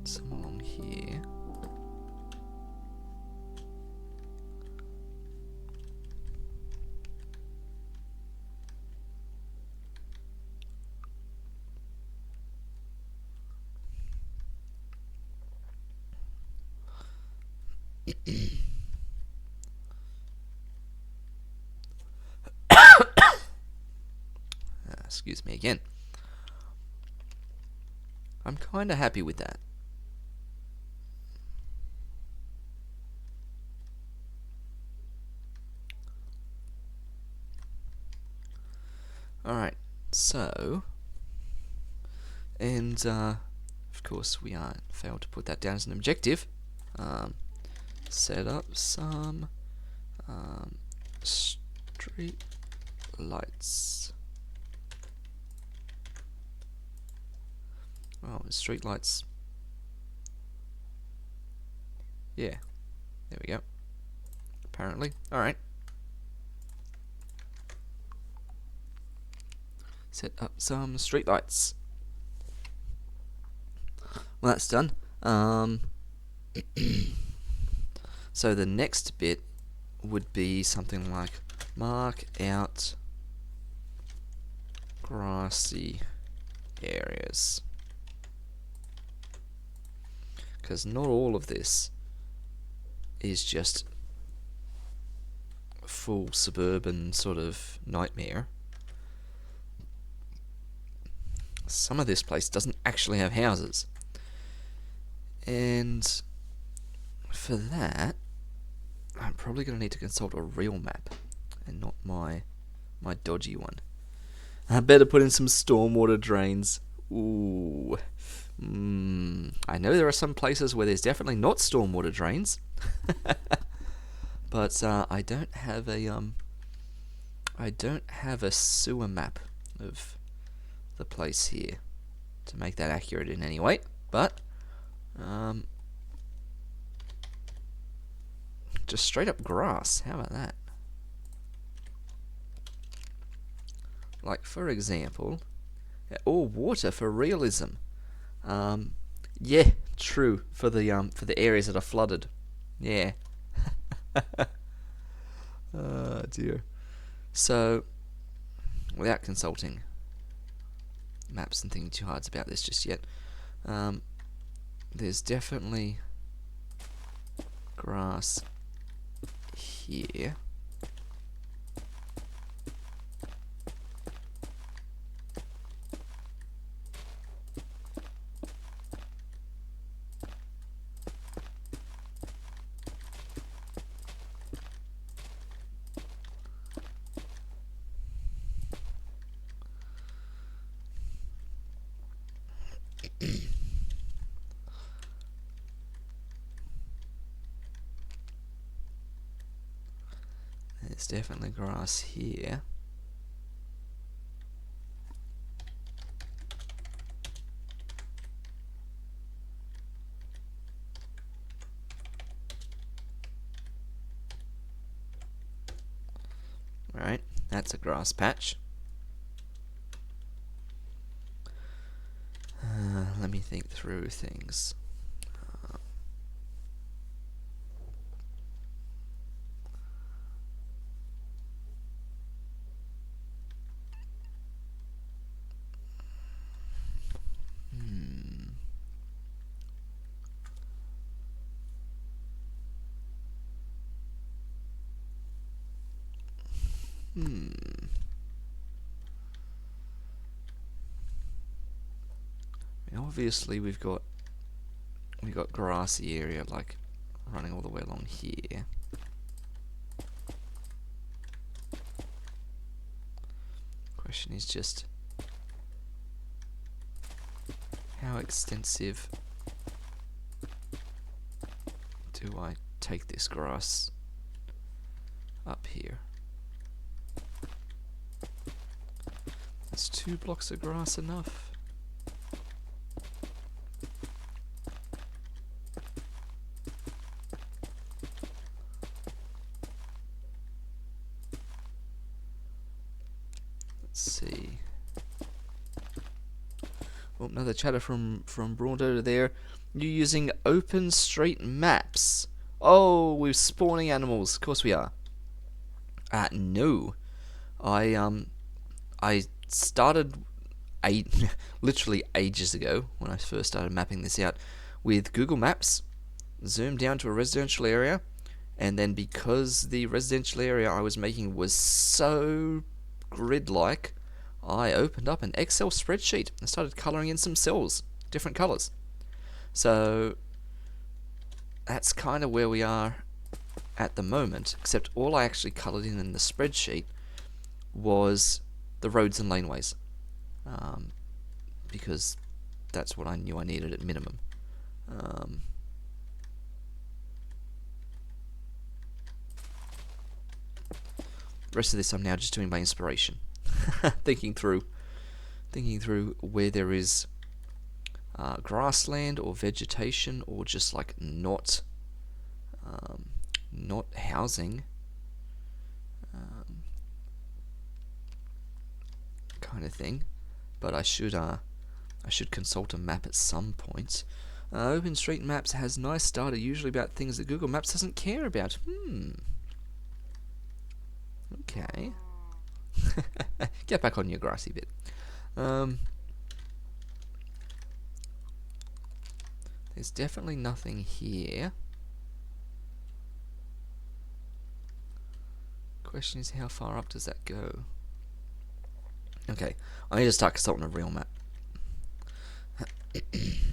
some along here. Excuse me again. I'm kind of happy with that. Alright, so, and of course we failed to put that down as an objective. Set up some street lights. Oh, the street lights. Yeah, there we go. Apparently, alright. Set up some street lights. Well, that's done. So the next bit would be something like mark out grassy areas. Because not all of this is just full suburban sort of nightmare. Some of this place doesn't actually have houses. And for that, I'm probably going to need to consult a real map and not my dodgy one. I better put in some stormwater drains. Ooh. I know there are some places where there's definitely not stormwater drains. But I don't have a sewer map of the place here to make that accurate in any way. But just straight up grass. How about that? Like, for example, or water for realism. Yeah, true, for the areas that are flooded. Yeah. Oh dear. So, without consulting maps and thinking too hard about this just yet, there's definitely grass here. There's definitely grass here. Alright, that's a grass patch. Let me think through things. Obviously we've got grassy area like running all the way along here. Question is just how extensive do I take this grass up here? Is 2 blocks of grass enough? Let's see. Oh, another chatter from Braunto there. You're using open street maps. Oh, we're spawning animals. Of course we are. No. I started literally ages ago when I first started mapping this out with Google Maps, zoomed down to a residential area, and then because the residential area I was making was so grid-like, I opened up an Excel spreadsheet and started colouring in some cells, different colours. So that's kind of where we are at the moment, except all I actually coloured in the spreadsheet was the roads and laneways, because that's what I knew I needed at minimum. The rest of this I'm now just doing by inspiration, thinking through where there is grassland or vegetation or just like not housing kind of thing. But I should consult a map at some point. OpenStreetMaps has nice data, usually about things that Google Maps doesn't care about. Okay. Get back on your grassy bit. There's definitely nothing here. Question is, how far up does that go? Okay, I need to start consulting a real map.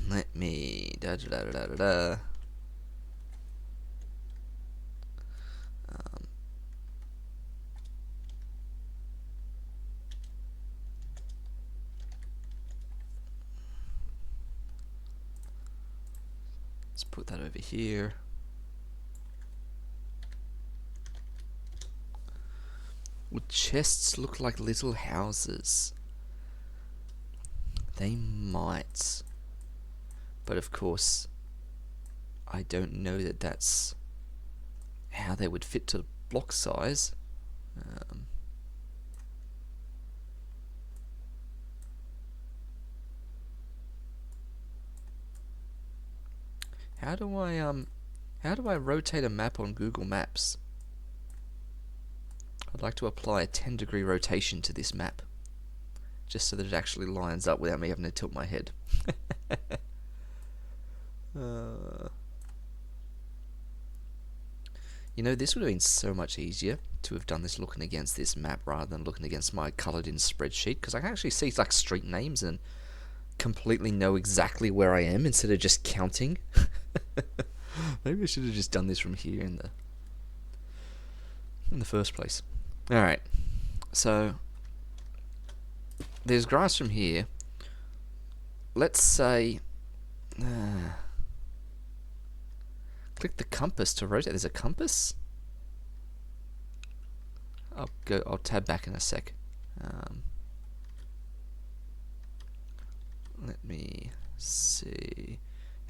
Let me let's put that over here. Would chests look like little houses? They might. But of course, I don't know that that's how they would fit to block size. How do I rotate a map on Google Maps? I'd like to apply a 10-degree rotation to this map, just so that it actually lines up without me having to tilt my head. You know, this would have been so much easier to have done this looking against this map rather than looking against my coloured in spreadsheet, because I can actually see like street names and completely know exactly where I am instead of just counting. Maybe I should have just done this from here in the first place. Alright, so there's grass from here. Let's say click the compass to rotate. There's a compass? I'll tab back in a sec. Let me see.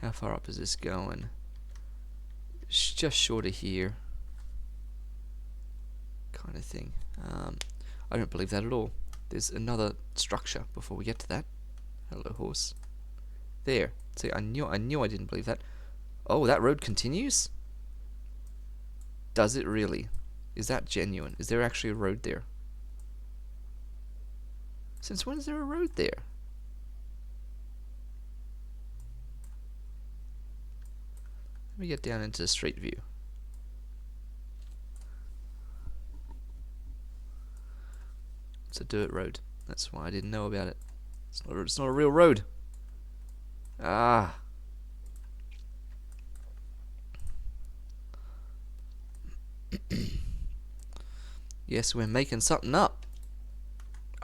How far up is this going? It's just short of here. Kind of thing. I don't believe that at all. There's another structure before we get to that. Hello, horse. There. See, I knew I didn't believe that. Oh, that road continues? Does it really? Is that genuine? Is there actually a road there? Since when is there a road there? Let me get down into Street View. It's a dirt road. That's why I didn't know about it. It's not a real road. Ah. Yes, we're making something up.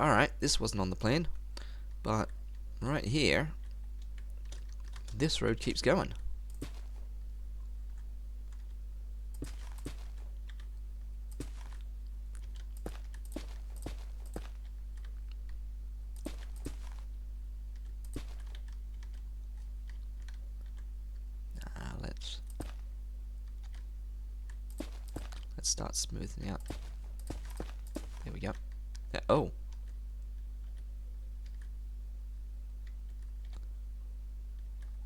Alright, this wasn't on the plan. But right here, this road keeps going. Let's start smoothing out. There we go. Oh.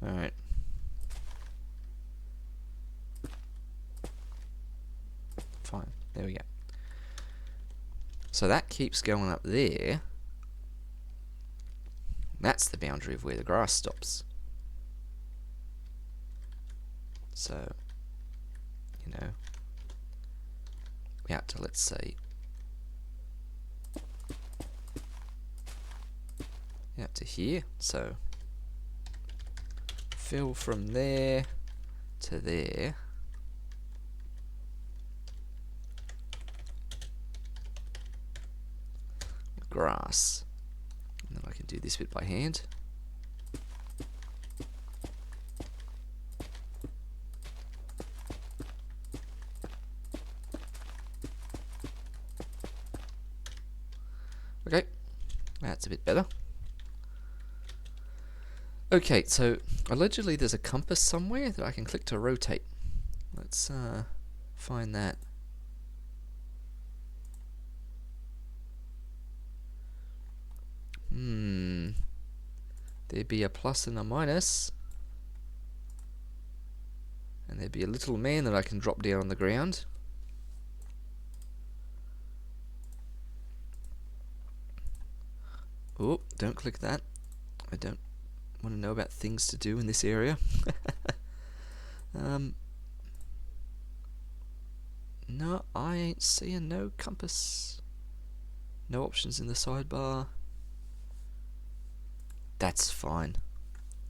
Alright. Fine. There we go. So that keeps going up there. That's the boundary of where the grass stops. So, you know, out to, let's say, out to here. So fill from there to there. Grass. And then I can do this bit by hand. Okay, that's a bit better. Okay, so allegedly there's a compass somewhere that I can click to rotate. Let's find that. There'd be a plus and a minus. And there'd be a little man that I can drop down on the ground. Oh, don't click that. I don't want to know about things to do in this area. No, I ain't seeing no compass. No options in the sidebar. That's fine.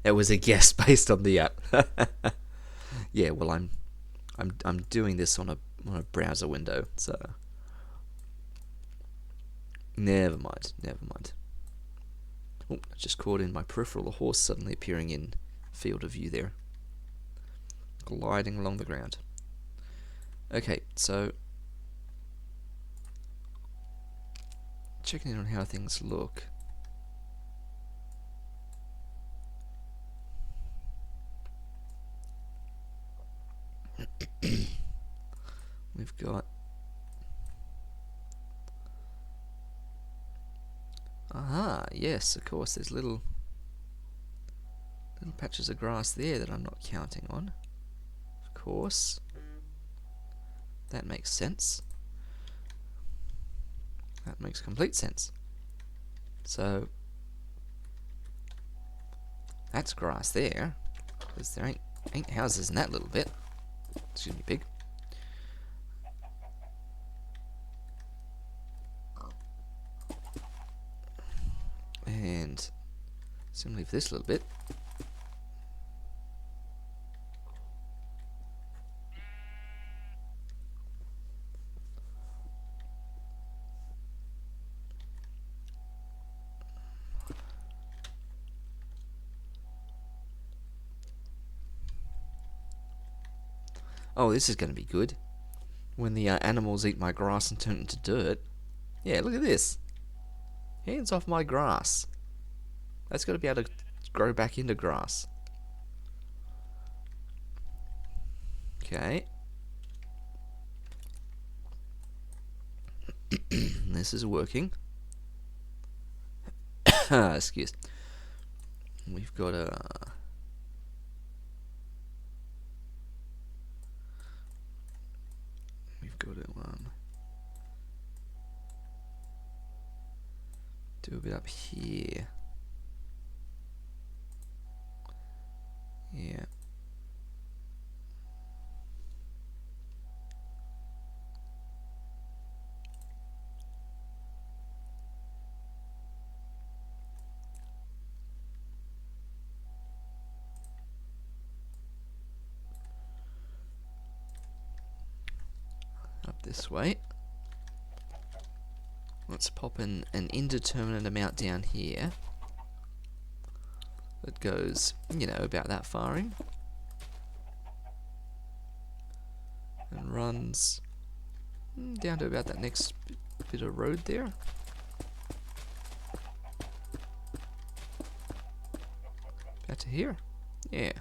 It was a guess based on the app. Yeah, well, I'm doing this on a browser window, so never mind. Oh, I just caught in my peripheral a horse suddenly appearing in field of view there, gliding along the ground. Okay, so checking in on how things look. We've got yes, of course, there's little patches of grass there that I'm not counting on. Of course. That makes sense. That makes complete sense. So that's grass there, because there ain't houses in that little bit. Excuse me, pig. And similarly for this little bit. Oh, this is going to be good. When the animals eat my grass and turn it into dirt. Yeah, look at this. Hands off my grass. That's got to be able to grow back into grass. Okay. This is working. Excuse. We've got a... do a bit up here. Yeah. Up this way. Let's pop in an indeterminate amount down here. That goes, you know, about that far in. And runs down to about that next bit of road there. About to here. Yeah.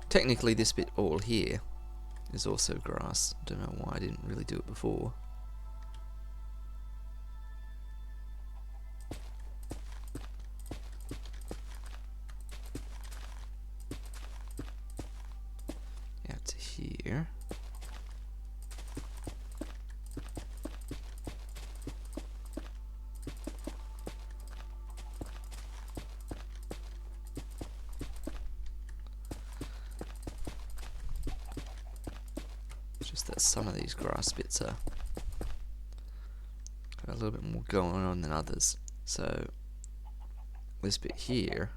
Technically this bit all here is also grass. Don't know why I didn't really do it before. Just that some of these grass bits are got a little bit more going on than others. So this bit here,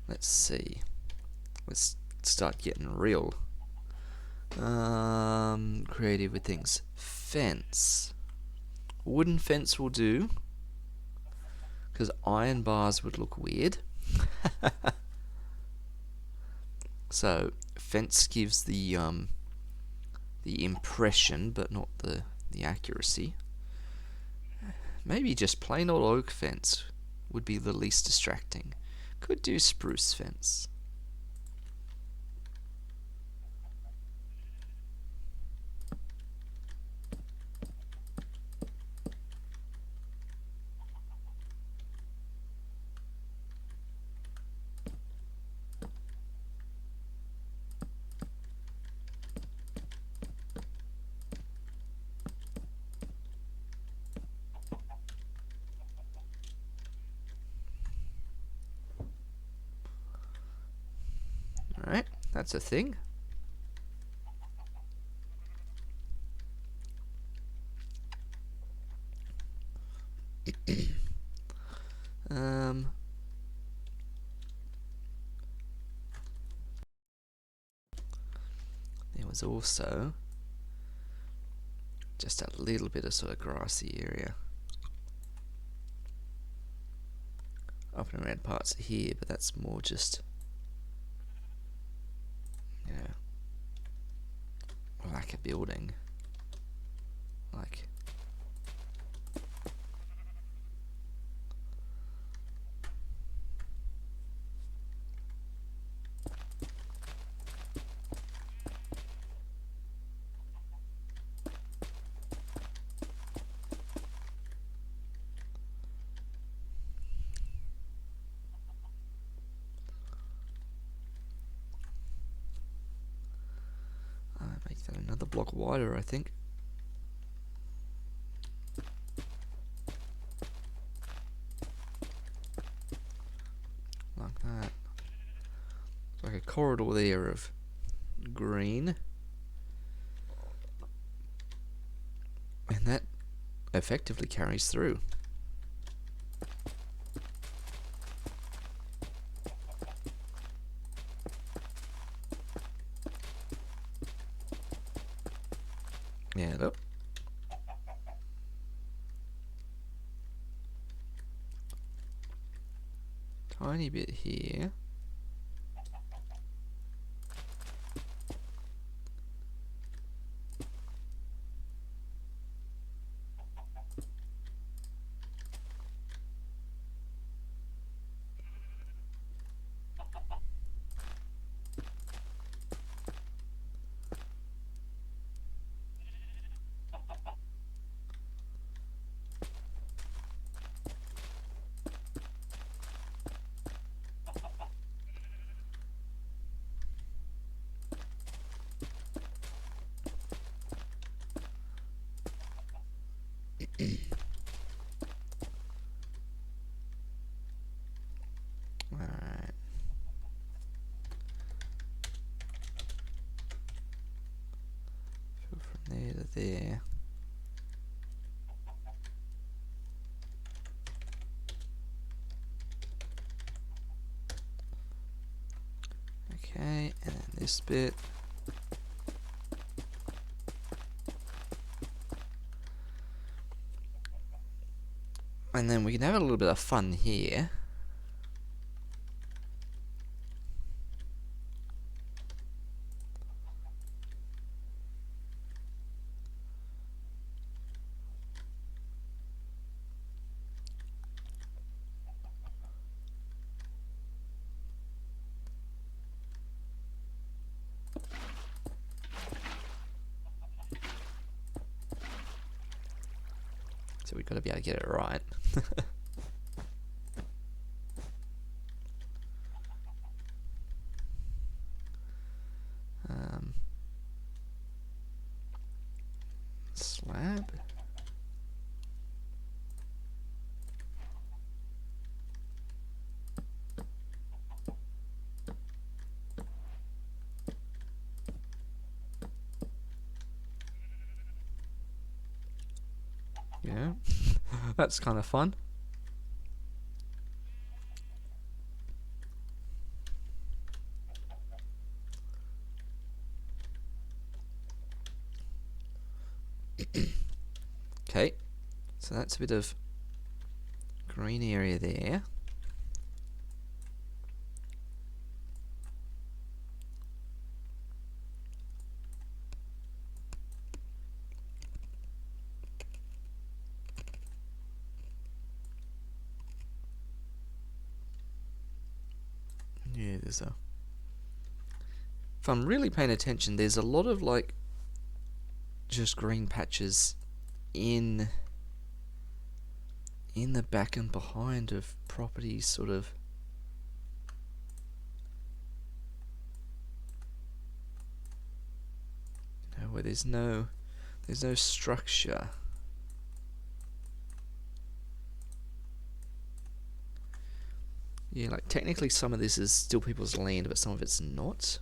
let's see. Let's start getting real creative with things. Fence. Wooden fence will do, because iron bars would look weird. So fence gives the impression, but not the accuracy. Maybe just plain old oak fence would be the least distracting. Could do spruce fence. Alright, that's a thing. There was also just a little bit of sort of grassy area up and around parts of here, but that's more just, you know, lack of building. Like, make that another block wider, I think. Like that. Like a corridor there of green. And that effectively carries through. Yeah, look. Tiny bit here. Alright. Go from there to there. Okay, and then this bit. And then we can have a little bit of fun here. So we've got to be able to get it right. Slab. Yeah, that's kind of fun. Okay, so that's a bit of green area there. Yeah, there's a... If I'm really paying attention, there's a lot of like just green patches in the back and behind of properties, sort of. You know, where there's no structure. Yeah, like technically some of this is still people's land, but some of it's not.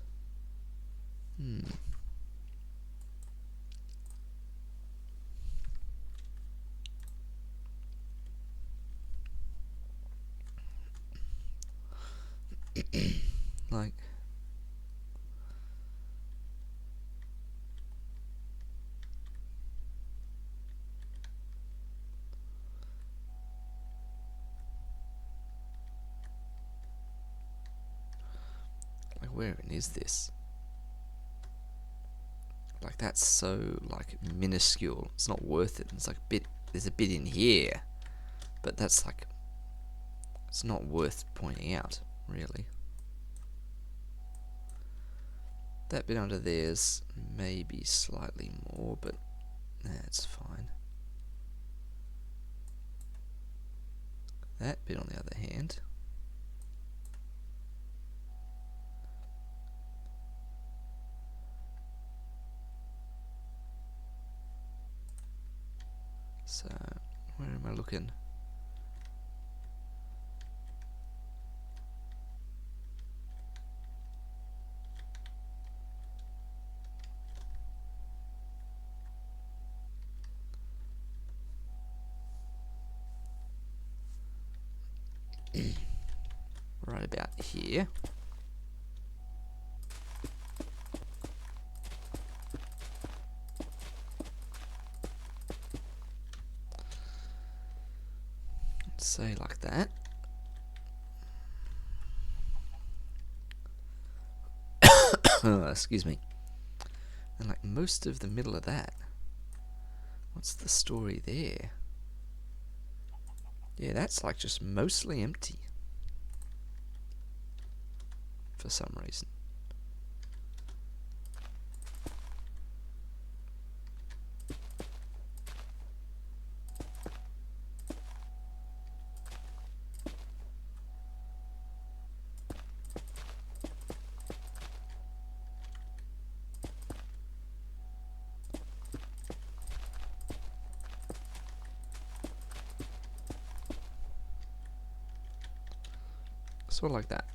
Like, where is this? Like, that's so like minuscule. It's not worth it. It's like there's a bit in here, but that's like, it's not worth pointing out, really. That bit under there's maybe slightly more, but that's fine. That bit, on the other hand, so where am I looking? Right about here. Say like that. Oh, excuse me. And like most of the middle of that. What's the story there? Yeah, that's like just mostly empty. For some reason. Sort of like that.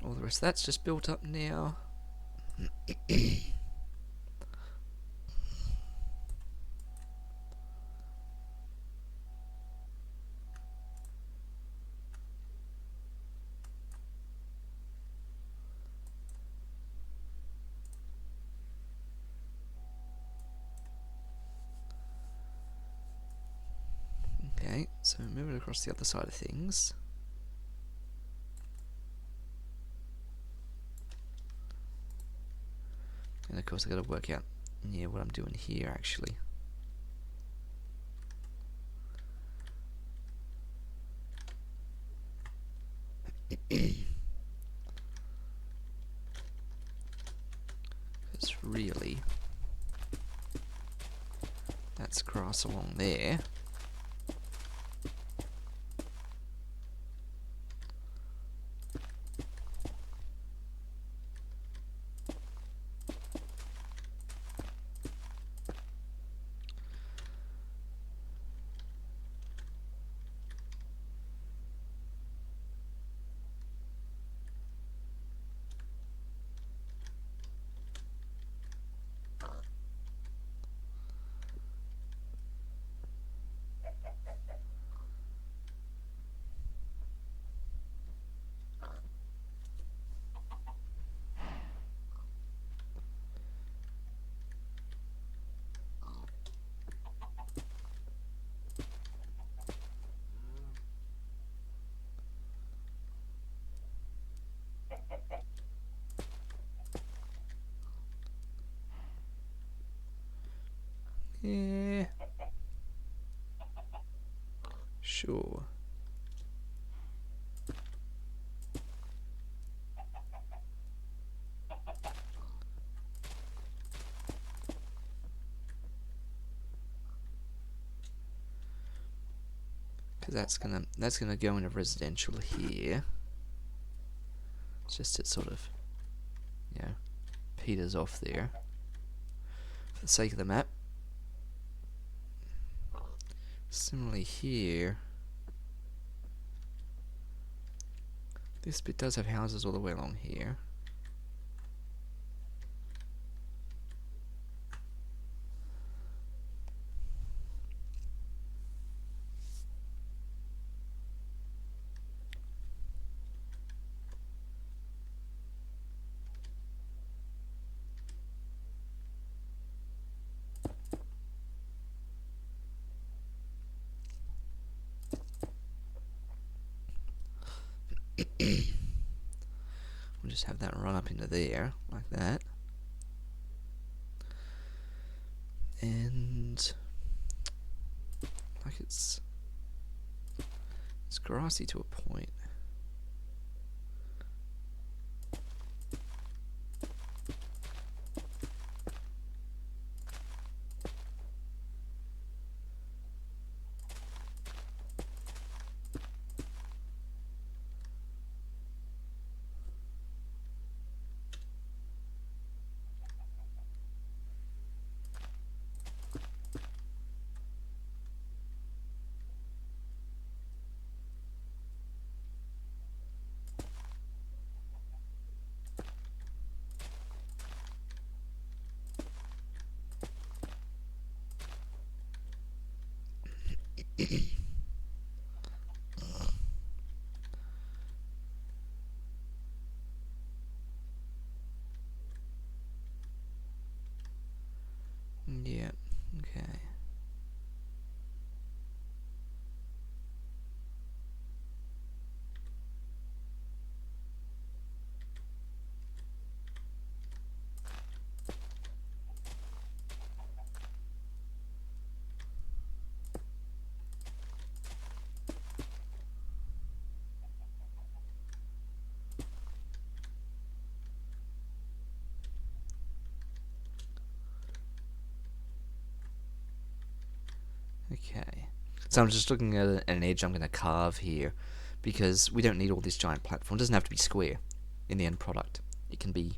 All the rest of that's just built up now. Okay, so moving across the other side of things. And of course I gotta work out, yeah, what I'm doing here actually. Because really, that's grass along there. sure. Because that's gonna go into residential here. It's just it sort of, you know, peters off there for the sake of the map. Similarly here, this bit does have houses all the way along here. We'll just have that run up into there, like that. And like it's grassy to a point. Yeah, okay. Okay. So I'm just looking at an edge I'm going to carve here, because we don't need all this giant platform. It doesn't have to be square in the end product. It can be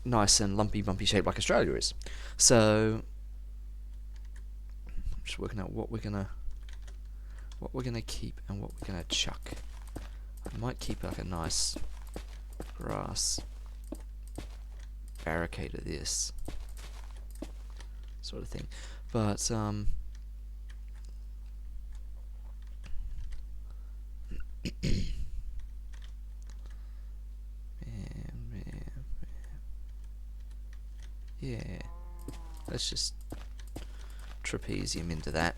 nice and lumpy, bumpy shaped like Australia is. So I'm just working out what we're gonna keep and what we're gonna chuck. I might keep like a nice grass barricade of this sort of thing, but yeah, let's just trapezium into that.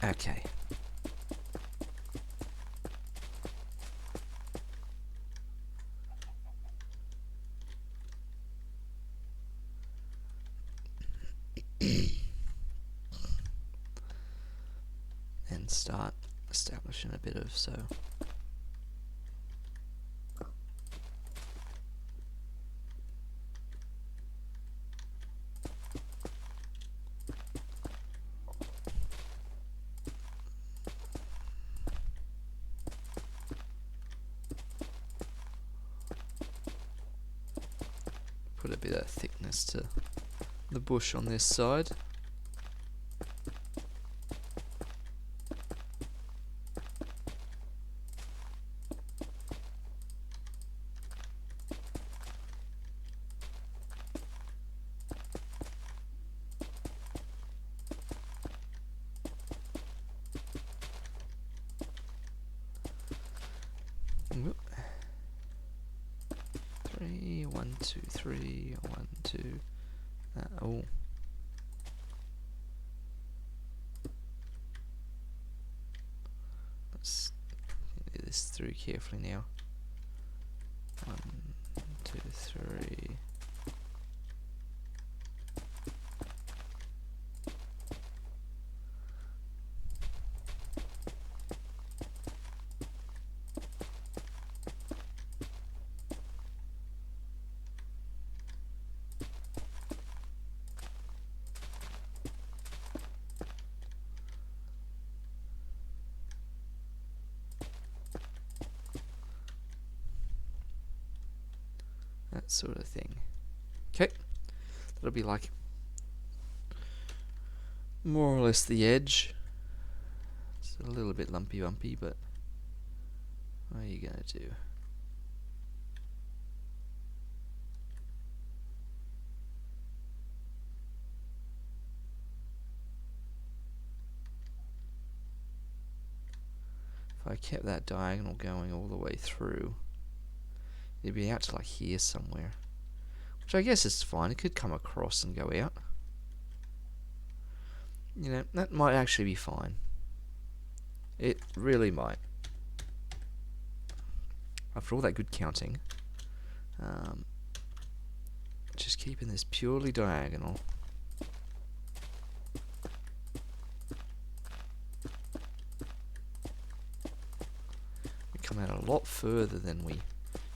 Okay. And start establishing a bit of so. Put a bit of thickness to the bush on this side. Whoop. 3, 1, 2, 3, 1, 2. Oh. Let's do this through carefully now. 1, 2, 3. that sort of thing. Okay, that'll be like more or less the edge. It's a little bit lumpy bumpy, but what are you gonna do? If I kept that diagonal going all the way through, it'd be out to like here somewhere, which I guess is fine. It could come across and go out. You know, that might actually be fine. It really might. After all that good counting, just keeping this purely diagonal. We come out a lot further than we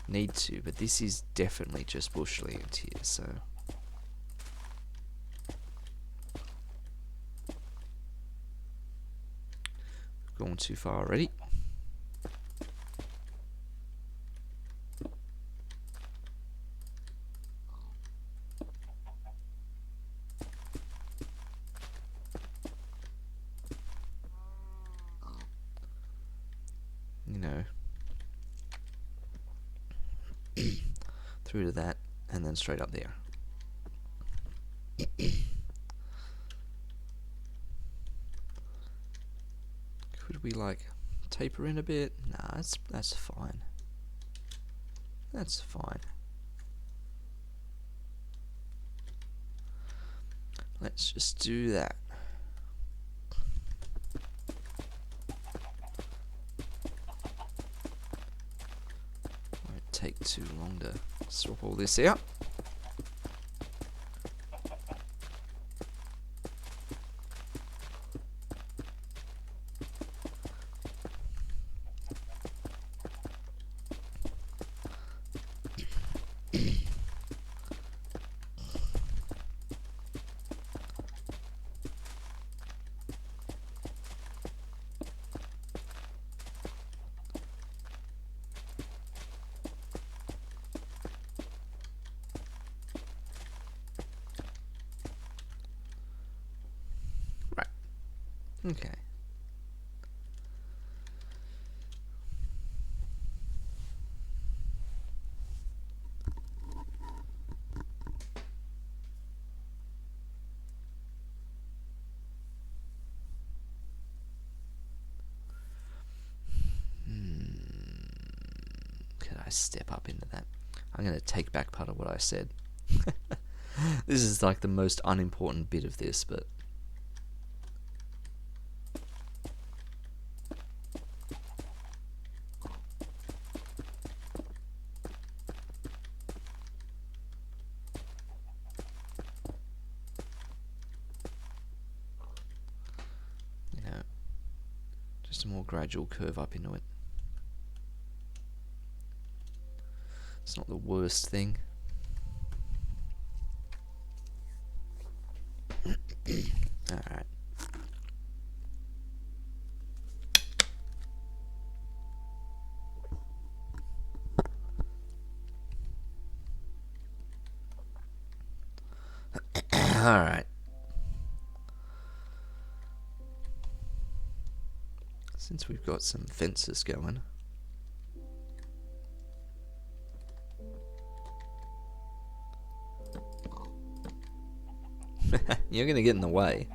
need to, but this is definitely just bushland here, so we've gone too far already. You know, through to that, and then straight up there. Could we like taper in a bit? Nah, that's fine. That's fine. Let's just do that. Won't take too long to swap all this out. Okay. Could I step up into that? I'm going to take back part of what I said. This is like the most unimportant bit of this, but you know, just a more gradual curve up into it. It's not the worst thing. Alright. Alright. Since we've got some fences going, you're gonna get in the way.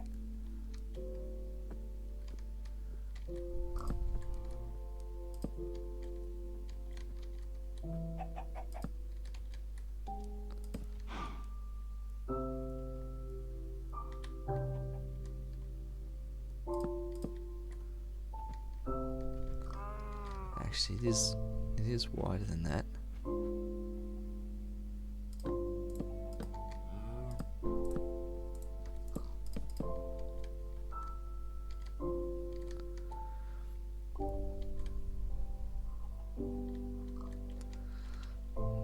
Actually, it is wider than that.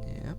Yep.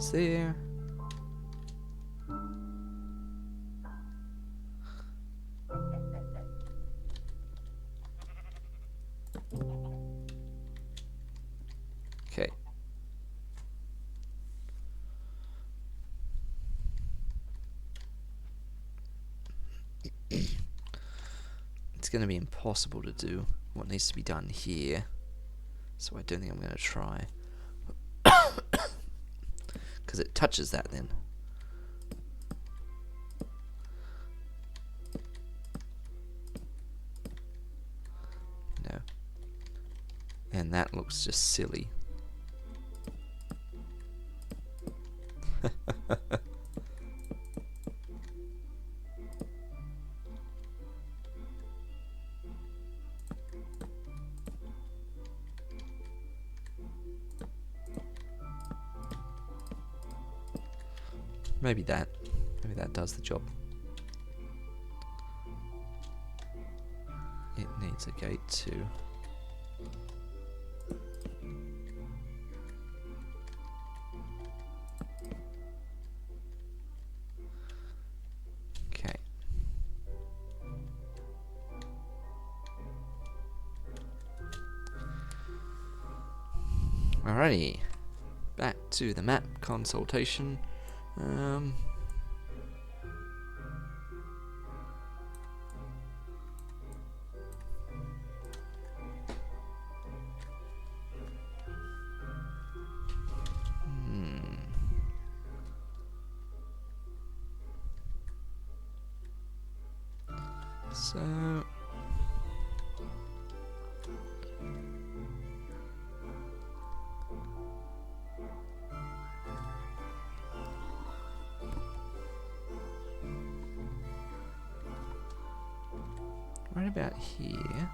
It's there. Okay. It's going to be impossible to do what needs to be done here, so I don't think I'm going to try. Because it touches that then. No. And that looks just silly. Maybe that does the job. It needs a gate too. Okay. Alrighty. Back to the map consultation. So right about here.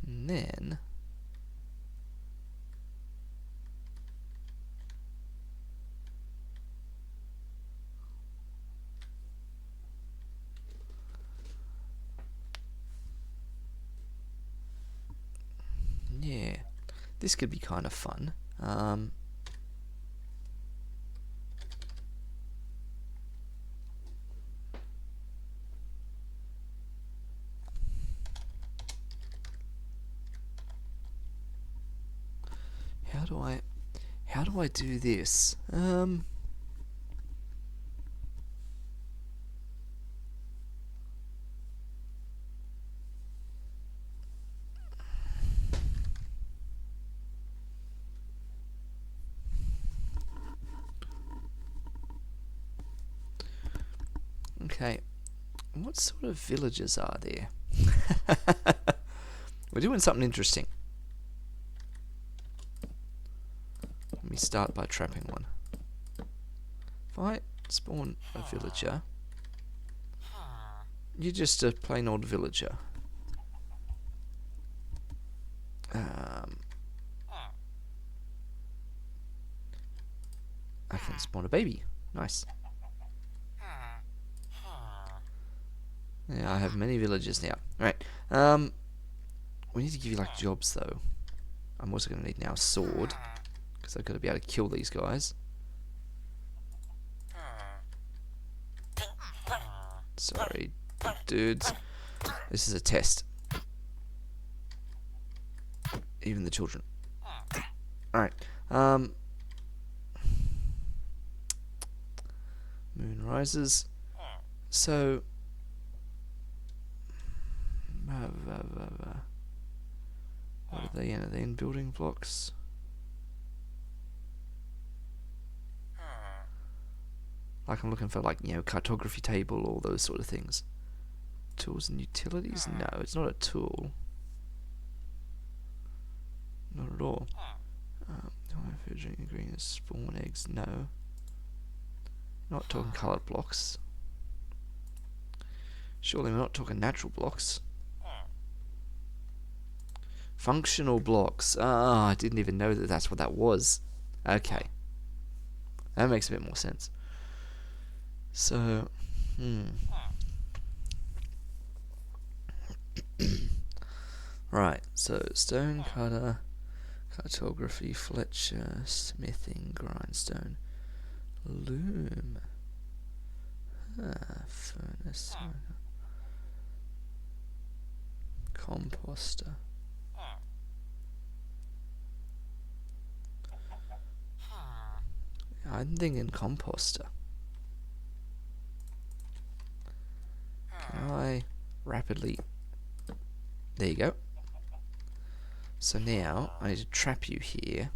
And then yeah, this could be kind of fun. How do I do this? Okay, what sort of villages are there? We're doing something interesting. Let me start by trapping one. If I spawn a villager, you're just a plain old villager. I can spawn a baby. Nice. Yeah, I have many villagers now. Alright. We need to give you like jobs though. I'm also going to need now a sword, because I've got to be able to kill these guys. Sorry, dudes. This is a test. Even the children. Alright. Moon rises. So what are they in? Are they in building blocks? Like I'm looking for like, you know, cartography table, all those sort of things. Tools and utilities? No, it's not a tool. Not at all. Food, ingredients, spawn eggs, no. Not talking coloured blocks. Surely we're not talking natural blocks. Functional blocks. Ah, I didn't even know that that's what that was. Okay. That makes a bit more sense. So, right, so stone cutter, cartography, Fletcher, smithing, grindstone, loom, furnace, composter. I'm thinking composter. Can I rapidly... There you go. So now I need to trap you here.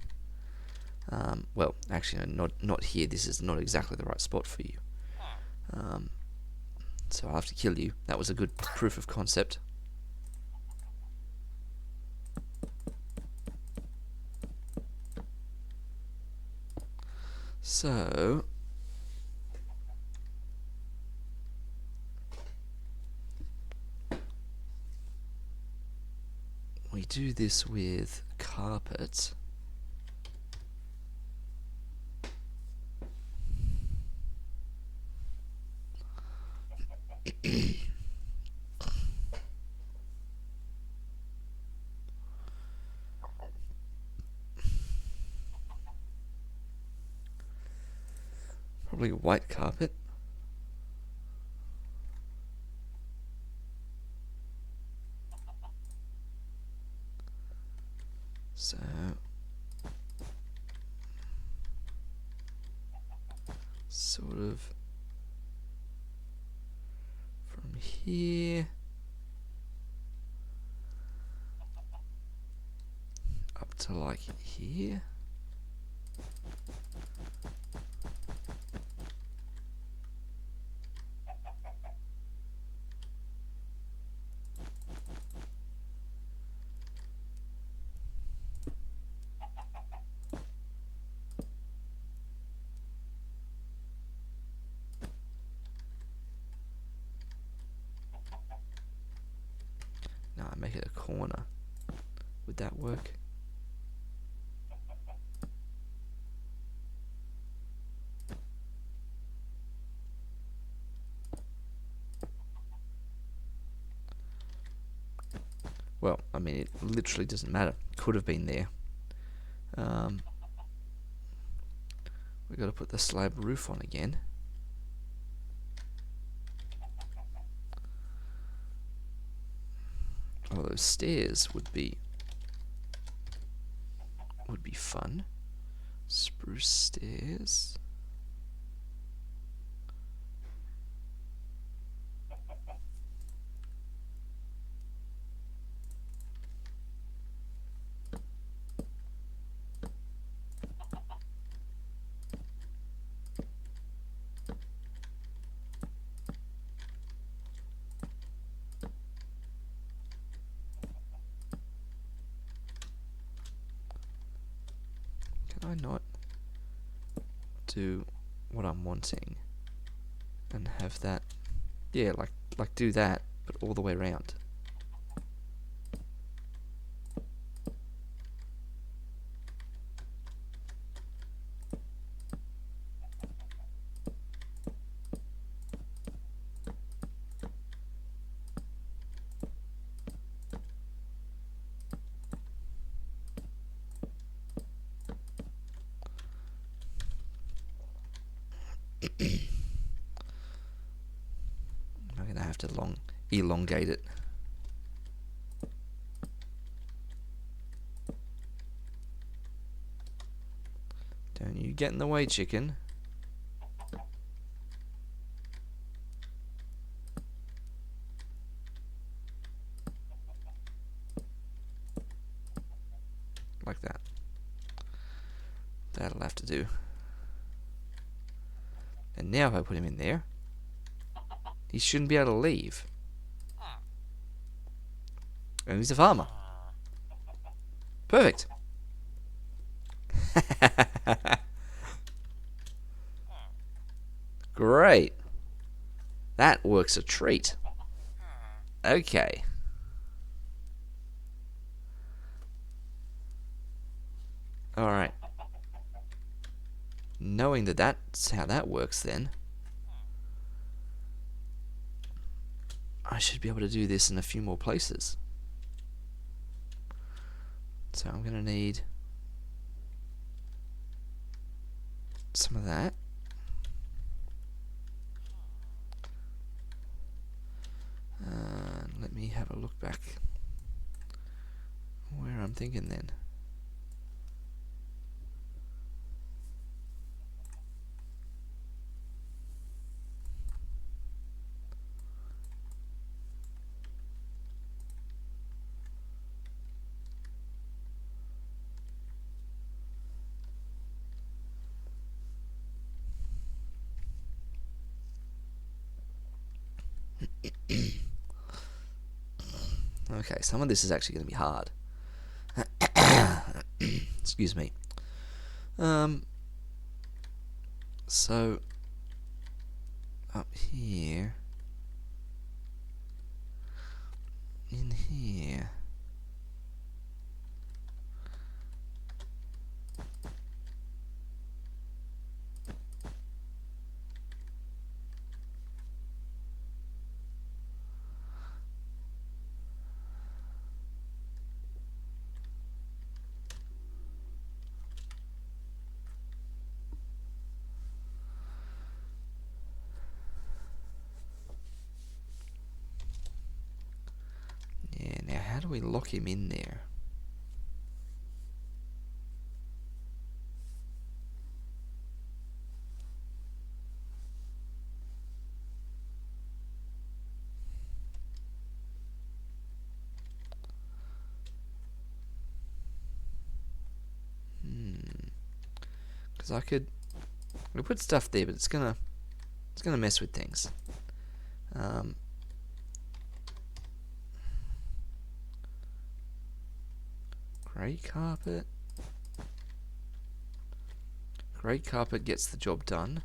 Well, actually, no, not here. This is not exactly the right spot for you. So I'll have to kill you. That was a good proof of concept. So... we do this with carpet. Probably white carpet. So sort of from here up to like here. Now I make it a corner. Would that work? Well, I mean, it literally doesn't matter. Could have been there. We've got to put the slab roof on again. Oh, those stairs would be fun. Spruce stairs. Can I not do what I'm wanting and have that? Yeah, like do that, but all the way around. I'm gonna have to elongate it. Don't you get in the way, chicken. Like that. That'll have to do. And now if I put him in there, he shouldn't be able to leave. And he's a farmer. Perfect. Great. That works a treat. Okay. Alright. Knowing that that's how that works then, I should be able to do this in a few more places. So I'm going to need some of that. Let me have a look back where I'm thinking then. Okay, some of this is actually going to be hard. Excuse me. So up here, in here, yeah, now how do we lock him in there? Because I could put stuff there, but it's gonna mess with things. Grey carpet. Grey carpet gets the job done.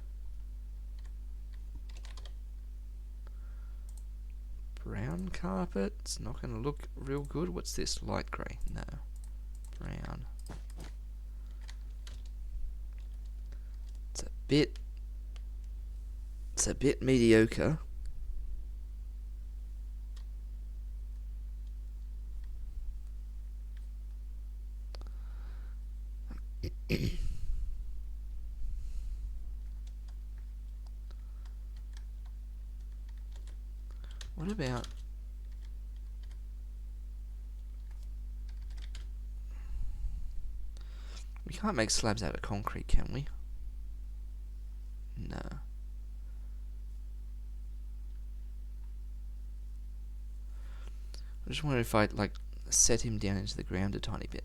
Brown carpet. It's not going to look real good. What's this? Light grey. No. Brown. It's a bit mediocre. What about... We can't make slabs out of concrete, can we? No. I just wonder if I'd like set him down into the ground a tiny bit.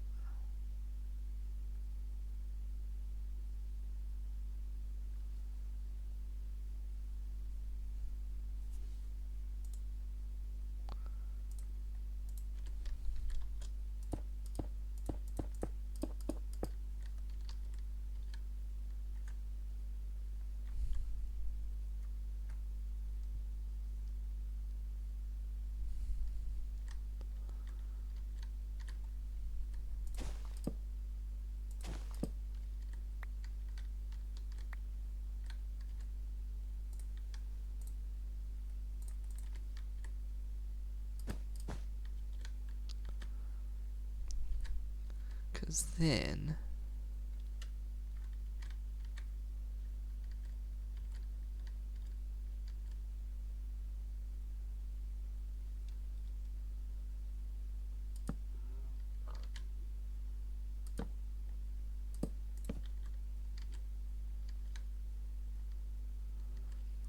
Because then...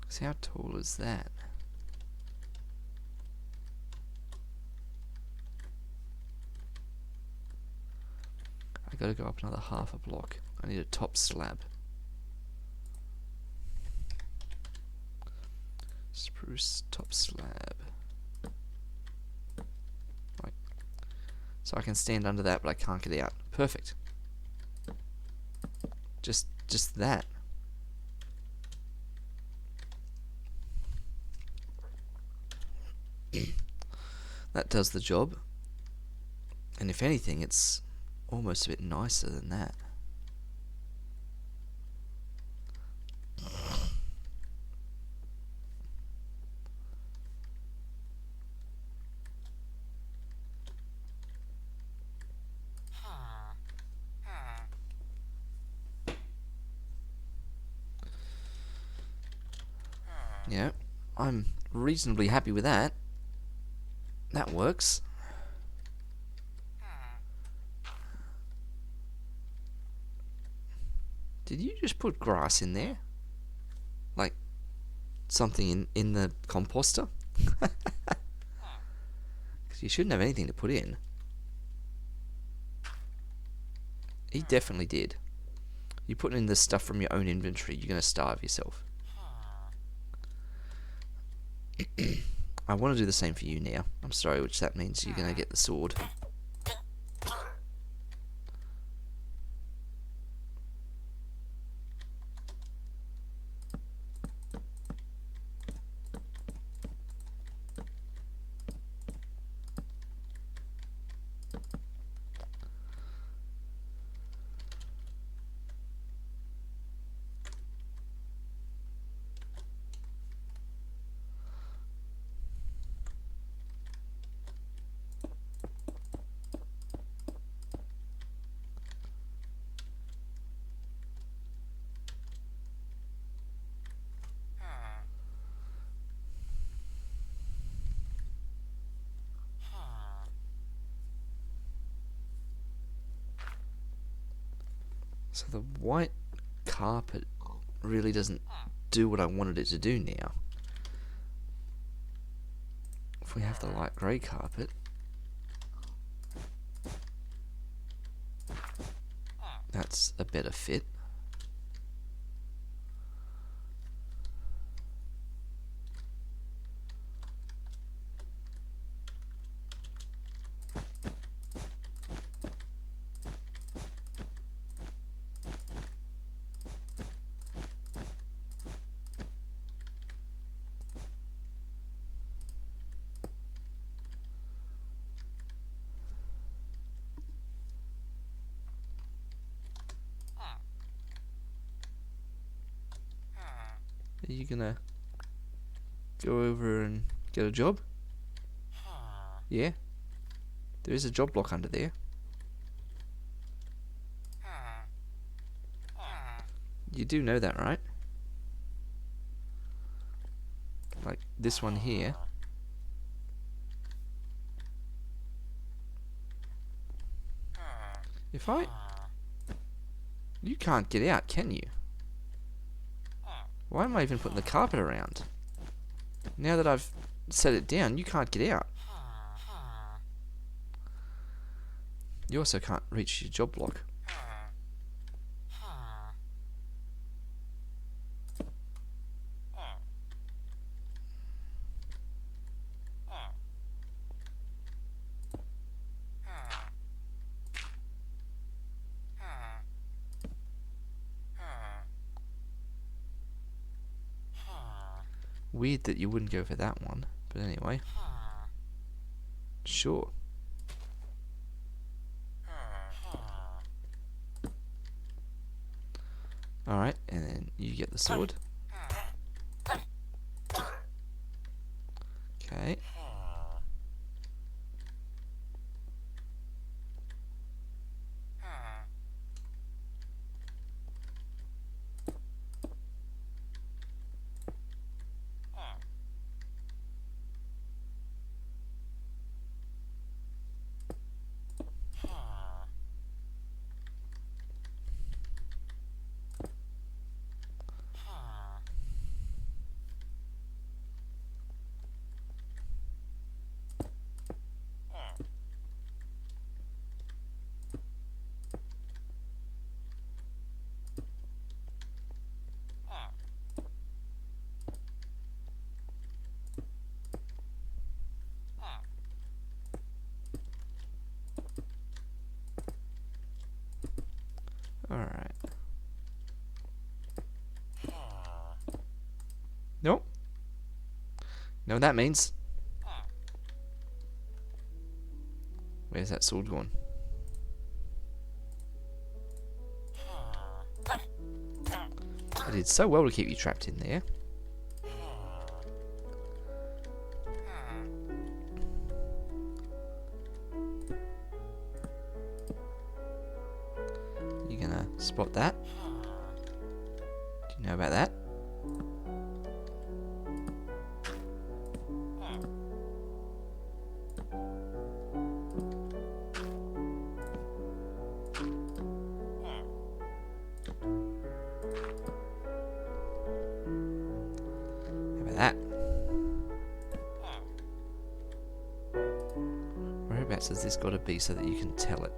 So how tall is that? I gotta go up another half a block. I need a top slab. Spruce top slab. Right. So I can stand under that, but I can't get out. Perfect. Just that. that does the job. And if anything, it's almost a bit nicer than that. Yeah, I'm reasonably happy with that. That works. Did you just put grass in there? Like something in the composter? Because you shouldn't have anything to put in. He definitely did. You put in the stuff from your own inventory, you're going to starve yourself. I want to do the same for you now. I'm sorry, which that means you're going to get the sword. So the white carpet really doesn't do what I wanted it to do now. If we have the light grey carpet, that's a better fit. Are you gonna go over and get a job? Yeah? There is a job block under there. You do know that, right? Like this one here. If I... You can't get out, can you? Why am I even putting the carpet around? Now that I've set it down, you can't get out. You also can't reach your job block. Weird that you wouldn't go for that one, but anyway. Sure. Alright, and then you get the sword. Okay. Alright. Nope. Know what that means? Where's that sword gone? I did so well to keep you trapped in there. You gonna spot that? Do you know about that? That. Whereabouts has this got to be so that you can tell it?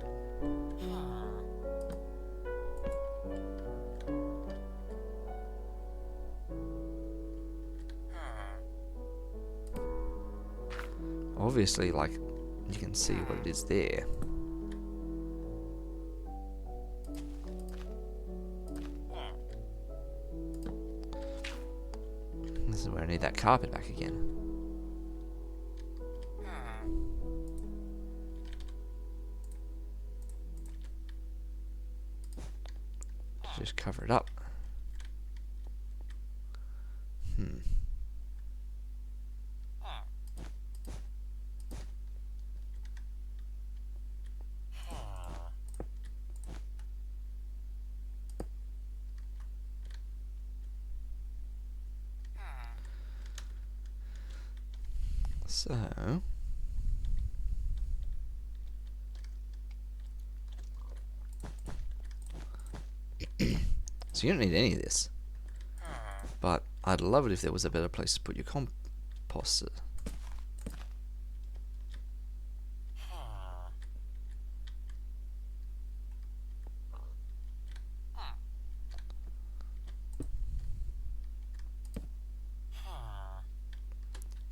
Obviously, like, you can see what it is there. This is where I need that carpet back again. Just cover it up. So you don't need any of this. But I'd love it if there was a better place to put your composter.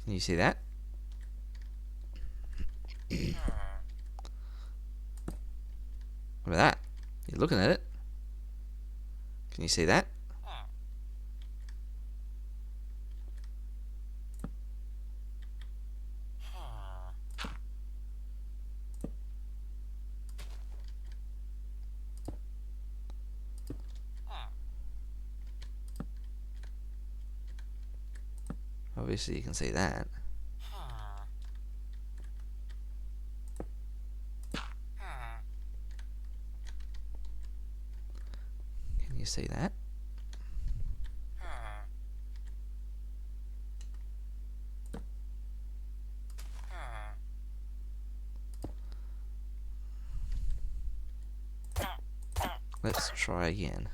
Can you see that? What about that? You're looking at it. Can you see that? Obviously you can see that. Can you see that? Let's try again.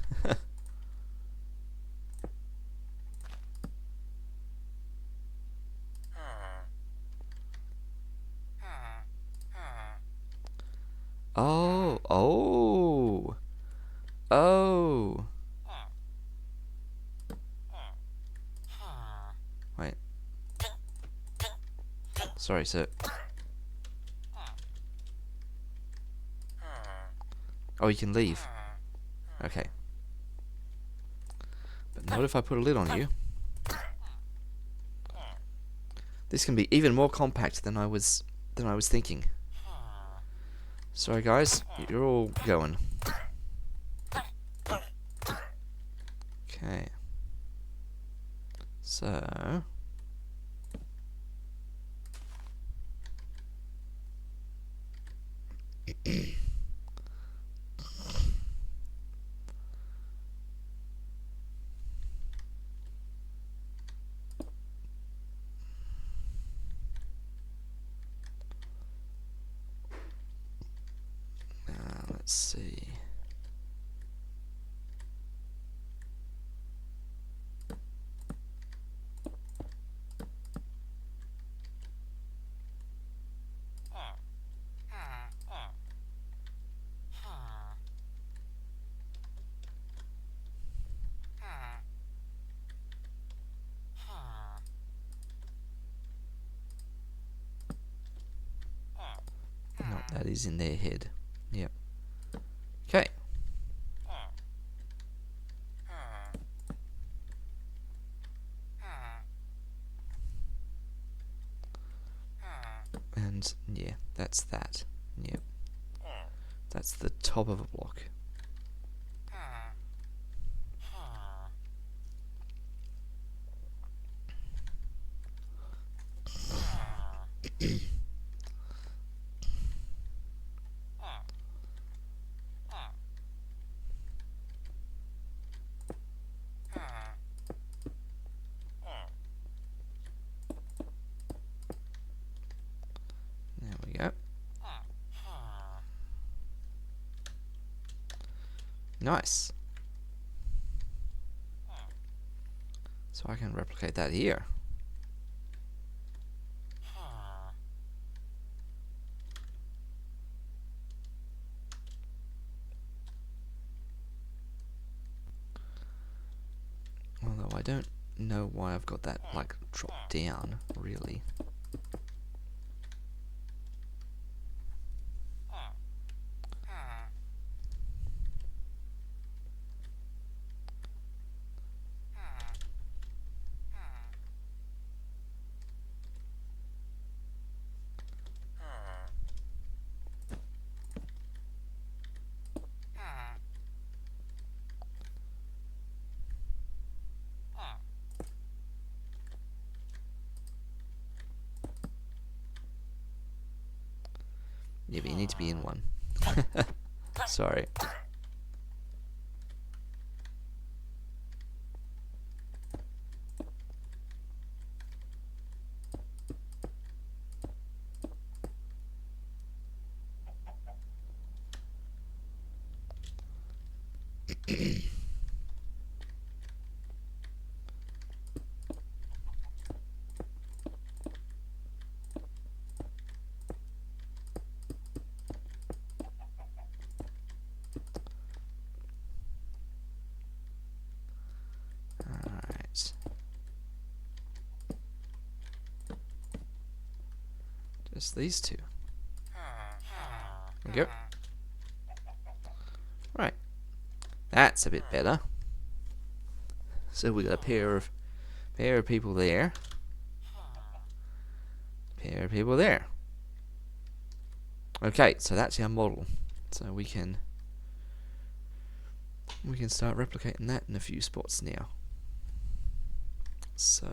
Oh. Wait. Sorry, sir. Oh, you can leave. Okay. But not if I put a lid on you. This can be even more compact than I was thinking. Sorry guys, you're all going. Okay. So let's see. No, that is in their head. Yep. Okay. And yeah, that's that. Yep. That's the top of a block. There we go. Nice. So I can replicate that here. Although I don't know why I've got that, like, dropped down, really. Yeah, but you need to be in one. Sorry. Alright. Just these two. There we go. Right. That's a bit better. So we got a pair of people there. Pair of people there. Okay, so that's our model. So we can start replicating that in a few spots now. So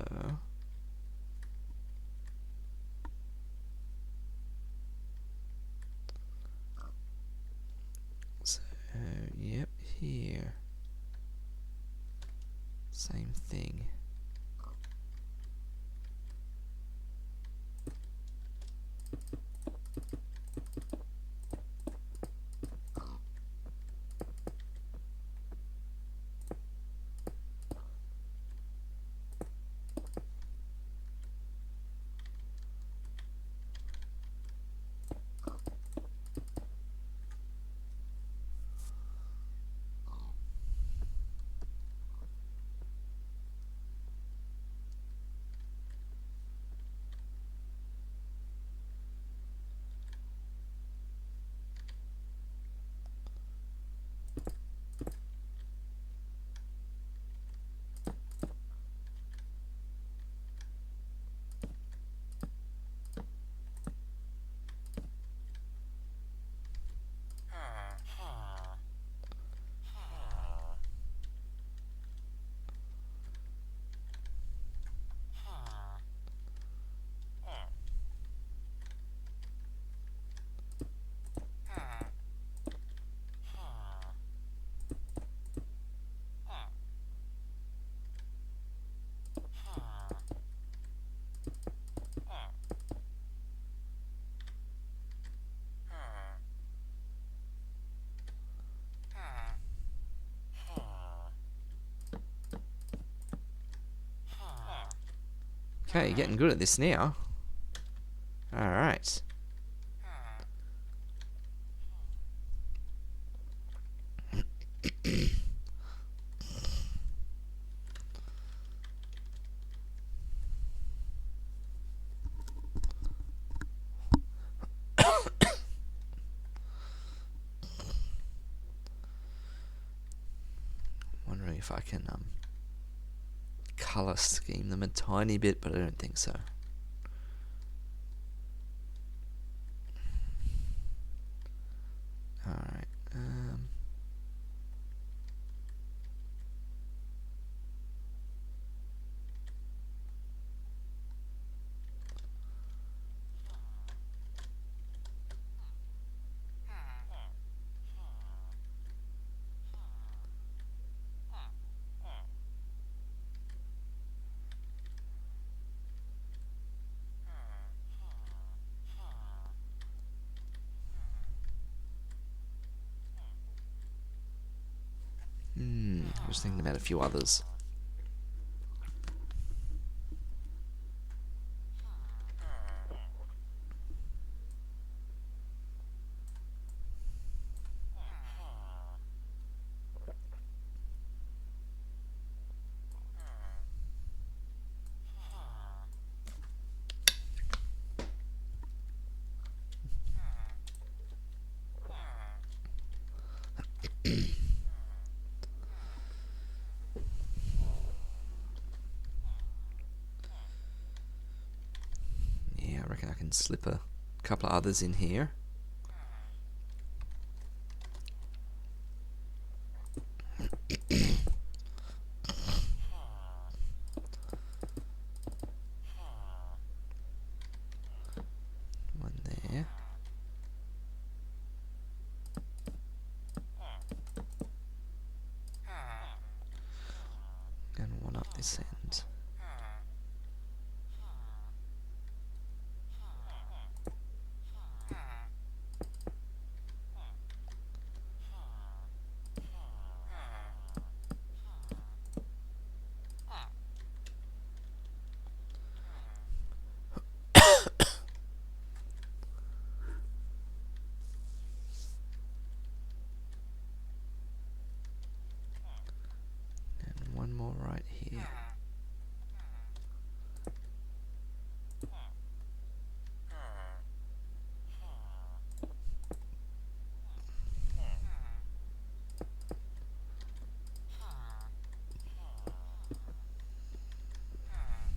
yep, here. Same thing. Okay, you're getting good at this now. Alright. Wondering if I can color scheme them a tiny bit, but I don't think so. was thinking about a few others. Yeah, I reckon I can slip a couple of others in here. One there. And one up this end. And one more right here.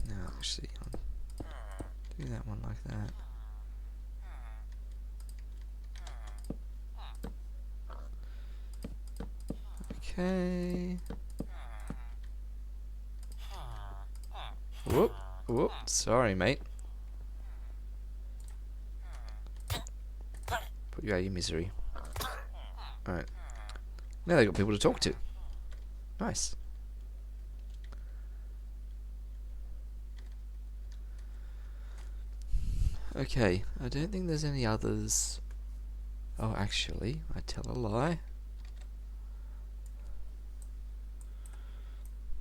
No, actually, I'll do that one like that. Okay. Whoop, whoop. Sorry, mate. Put you out of your misery. Alright. Now they've got people to talk to. Nice. Okay, I don't think there's any others. Oh, actually, I tell a lie.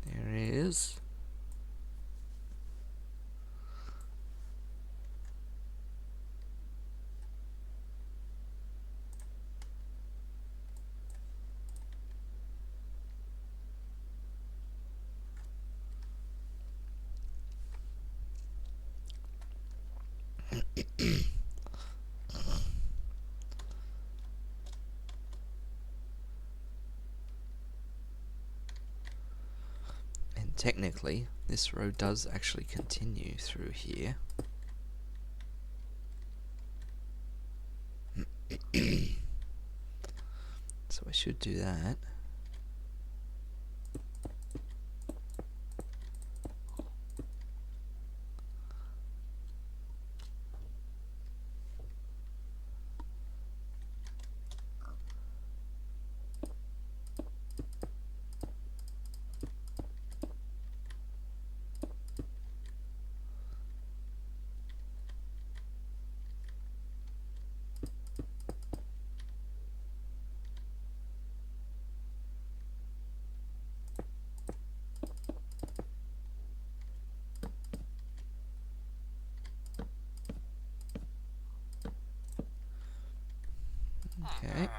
There it is. And technically, this road does actually continue through here. So I should do that. Okay.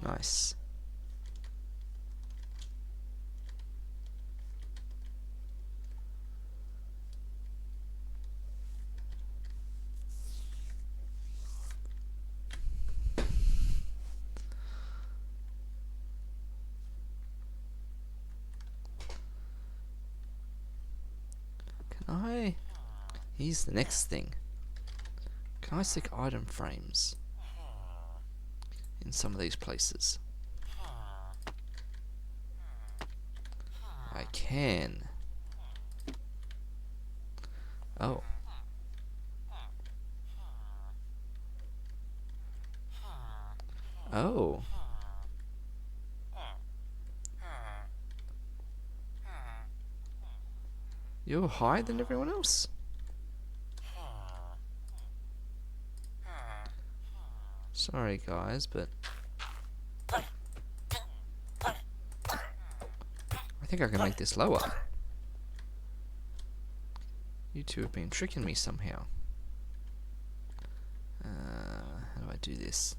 Nice. Can I... Here's the next thing. Can I stick item frames in some of these places? I can. Oh. Oh. You're higher than everyone else? Sorry guys, but think I can make this lower. You two have been tricking me somehow. How do I do this?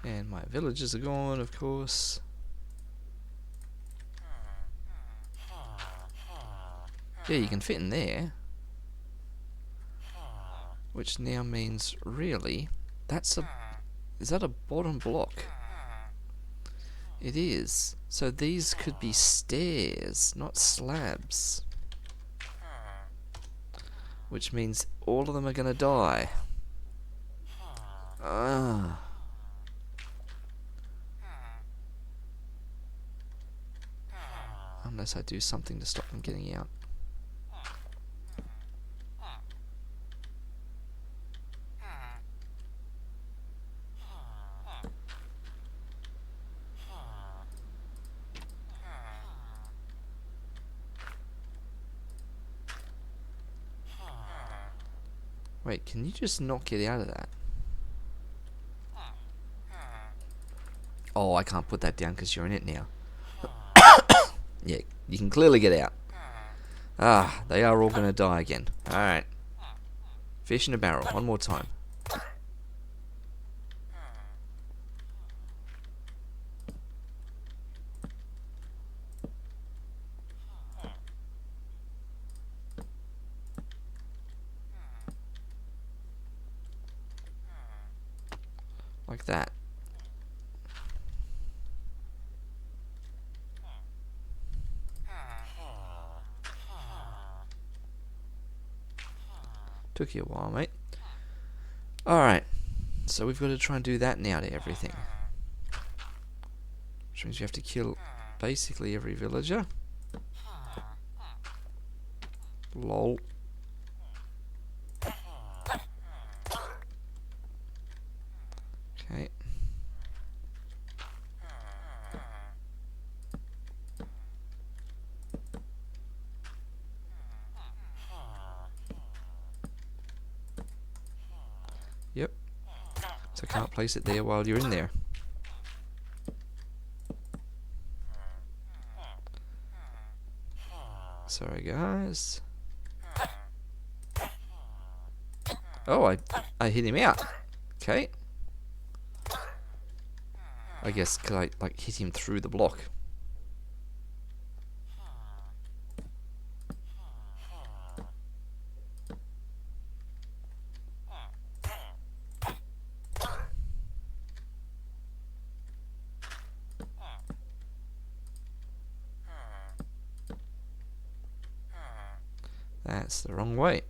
And my villagers are gone, of course. Yeah, you can fit in there. Which now means, really, is that a bottom block? It is. So these could be stairs, not slabs. Which means all of them are gonna die. Ah. Unless I do something to stop them getting out. Wait, can you just not get out of that? Oh, I can't put that down because you're in it now. Yeah, you can clearly get out. Ah, they are all gonna die again. Alright. Fish in a barrel, one more time. Like that. Took you a while, mate. Alright. So we've got to try and do that now to everything. Which means you have to kill basically every villager. Lol. Okay. Yep. So I can't place it there while you're in there. Sorry, guys. Oh, I hit him out. Okay. I guess because I like hit him through the block. That's the wrong way.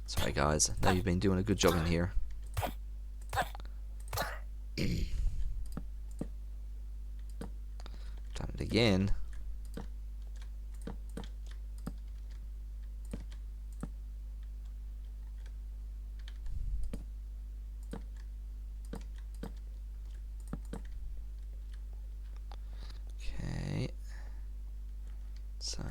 Sorry guys, I know you've been doing a good job in here. Done it again. Okay. So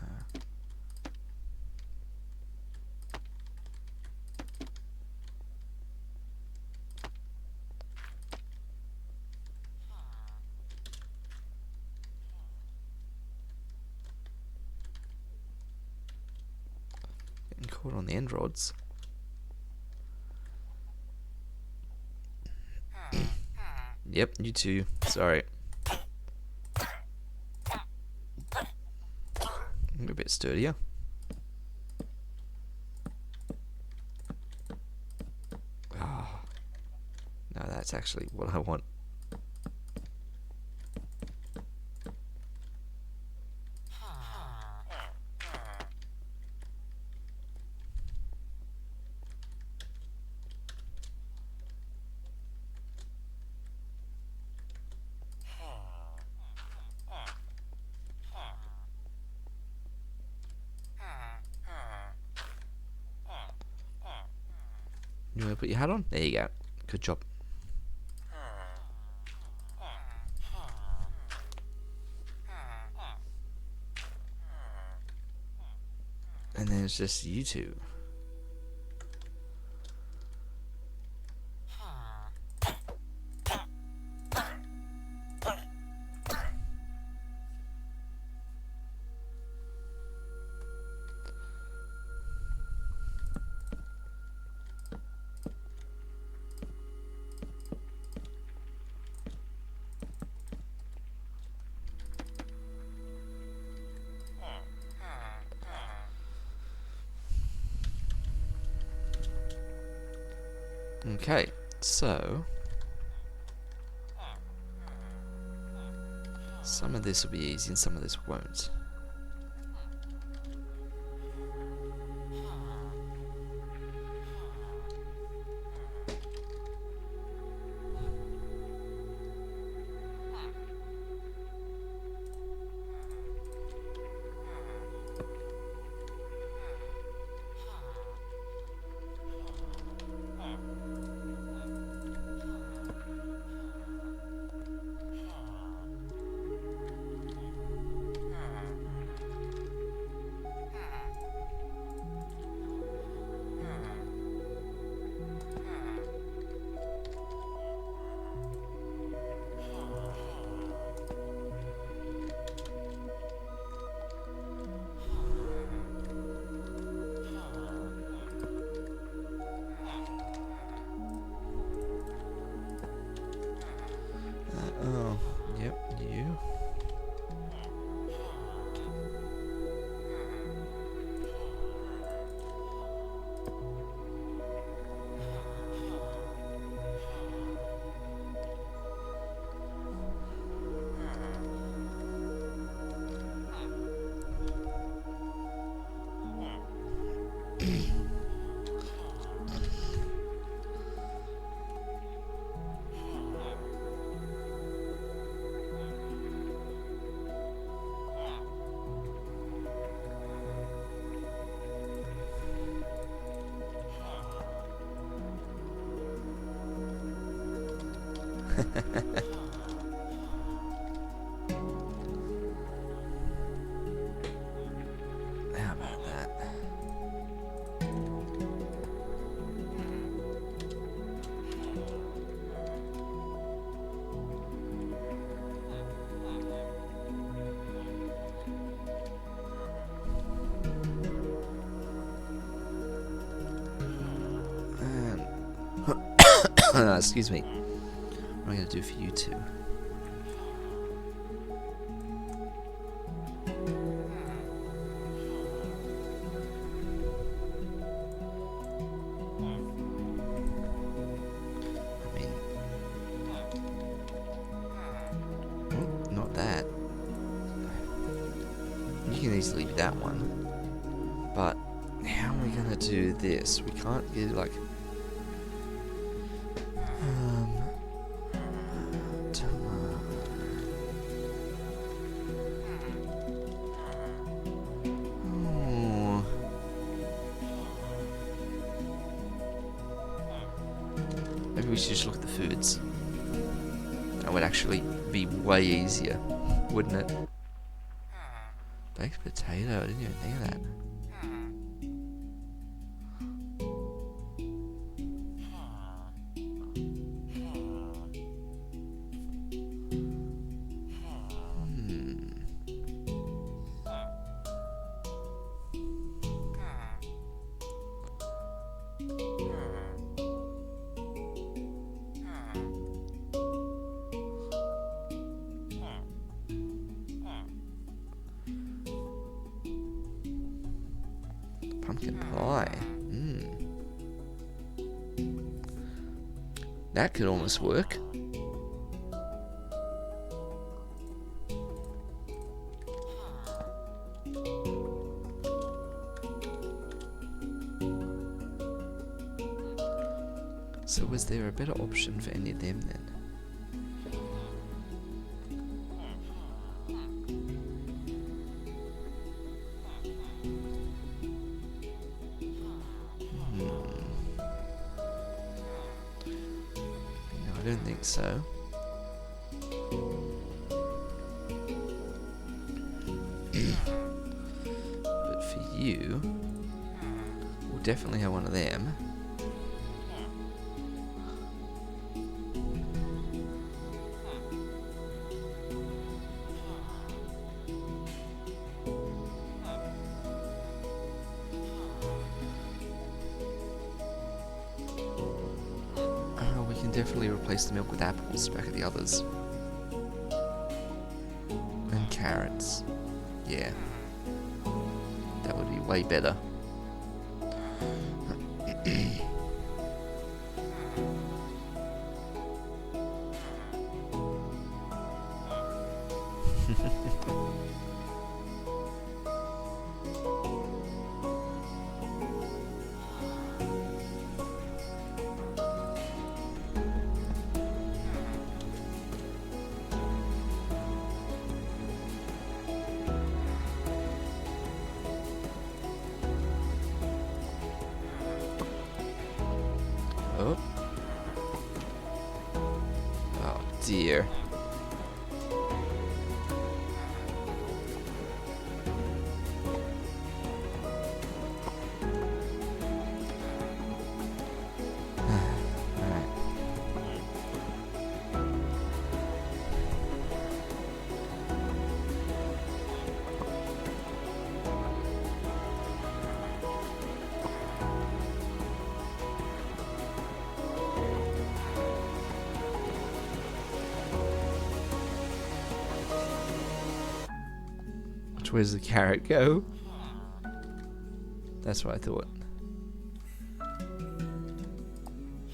getting caught on the end rods. Yep, you too. Sorry. A bit sturdier. Oh, no, that's actually what I want. You want to put your hat on? There you go. Good job. And then it's just you two. Okay, so some of this will be easy and some of this won't. Oh, yep, you. How about that? Excuse me. What am I going to do for you two? I mean... Oh, not that. You can easily do that one. But how are we going to do this? We can't get like... Maybe we should just look at the foods. That would actually be way easier, wouldn't it? Baked potato, I didn't even think of that. Pumpkin pie. That could almost work. So was there a better option for any of them then? don't think so. But for you, we'll definitely have one of them. We can definitely replace the milk with apples back at the others. And carrots. Yeah. That would be way better. Oh. Oh dear. Where's the carrot go? That's what I thought.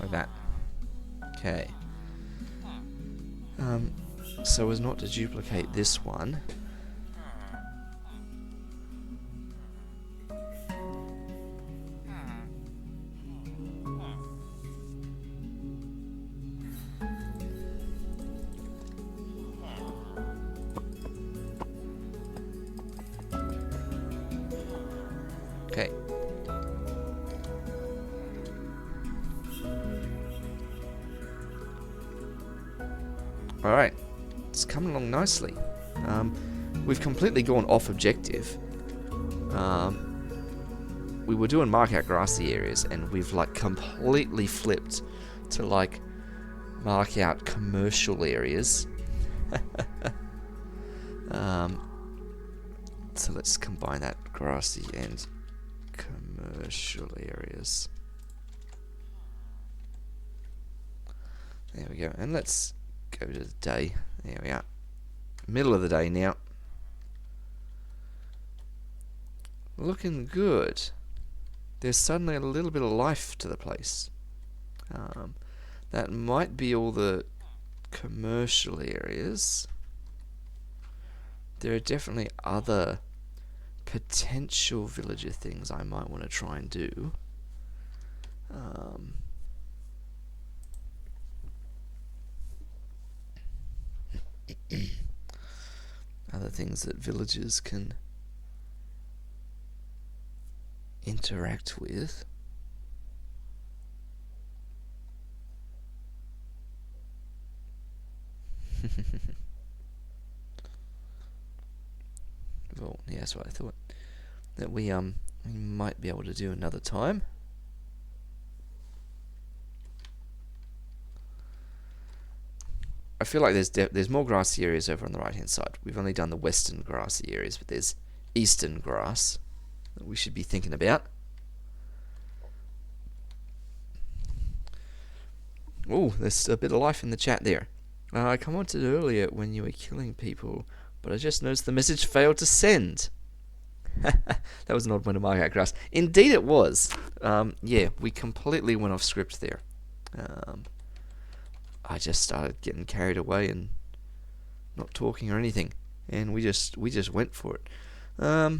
Like that. Okay. So as not to duplicate this one. Okay. Alright. It's coming along nicely. We've completely gone off objective. We were doing mark out grassy areas, and we've like completely flipped to like mark out commercial areas. So let's combine that grassy and commercial areas. There we go. And let's go to the day. There we are. Middle of the day now. Looking good. There's suddenly a little bit of life to the place. That might be all the commercial areas. There are definitely other potential villager things I might want to try and do. Other things that villagers can interact with. Well, yeah, that's what I thought. That we might be able to do another time. I feel like there's more grassy areas over on the right hand side. We've only done the western grassy areas, but there's eastern grass that we should be thinking about. Oh, there's a bit of life in the chat there. I commented earlier when you were killing people, but I just noticed the message failed to send. That was an odd one to mark out grass. Indeed it was. Yeah, we completely went off script there. I just started getting carried away and not talking or anything, and we just went for it. But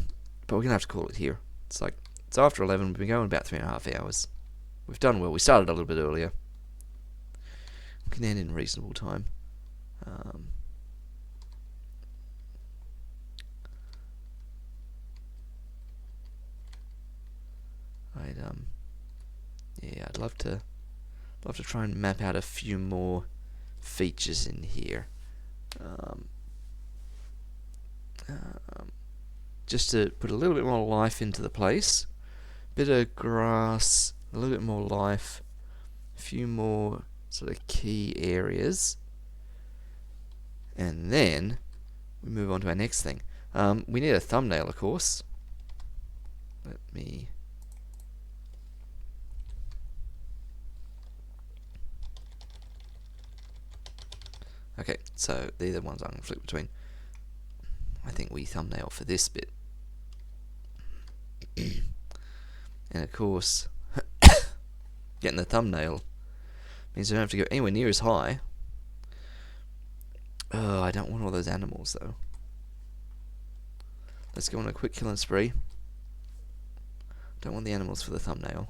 we're gonna have to call it here. It's after 11. We've been going about 3.5 hours. We've done well. We started a little bit earlier. We can end in reasonable time. I'd love to try and map out a few more features in here. Just to put a little bit more life into the place. Bit of grass, a little bit more life, a few more sort of key areas, and then we move on to our next thing. We need a thumbnail, of course. Let me... Okay, so they're the ones I'm going to flip between. I think we thumbnail for this bit. And of course, getting the thumbnail means I don't have to go anywhere near as high. Oh, I don't want all those animals though. Let's go on a quick killing spree. Don't want the animals for the thumbnail.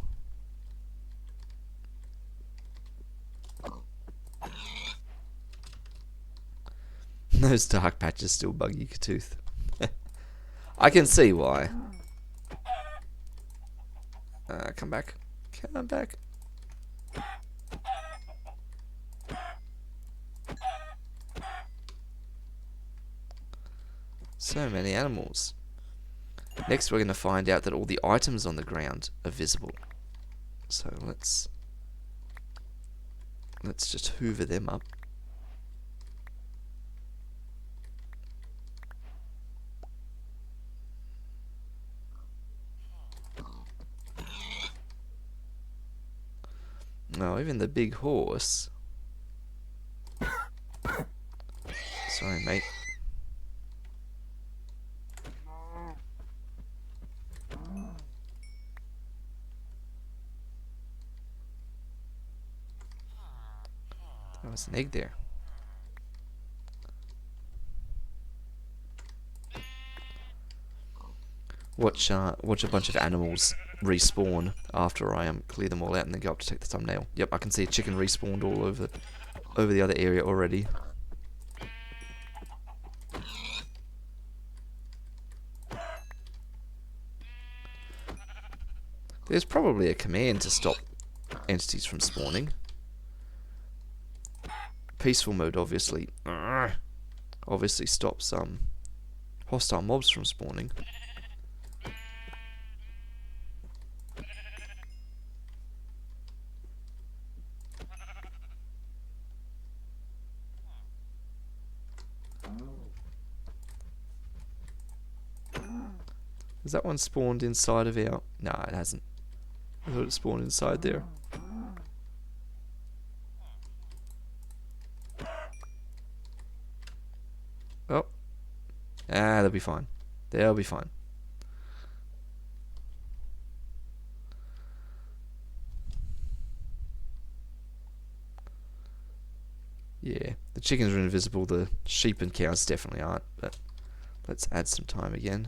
Those dark patches still bug you, Katooth. I can see why. Come back. Come back. So many animals. Next we're going to find out that all the items on the ground are visible. So let's just hoover them up. No, even the big horse. Sorry, mate. There was an egg there. Watch a bunch of animals respawn after I clear them all out and then go up to take the thumbnail. Yep, I can see a chicken respawned all over the other area already. There's probably a command to stop entities from spawning. Peaceful mode obviously stops hostile mobs from spawning. Has that one spawned inside of our... No, it hasn't. I thought it spawned inside there. Oh. They'll be fine. They'll be fine. Yeah, the chickens are invisible, the sheep and cows definitely aren't, but let's add some time again.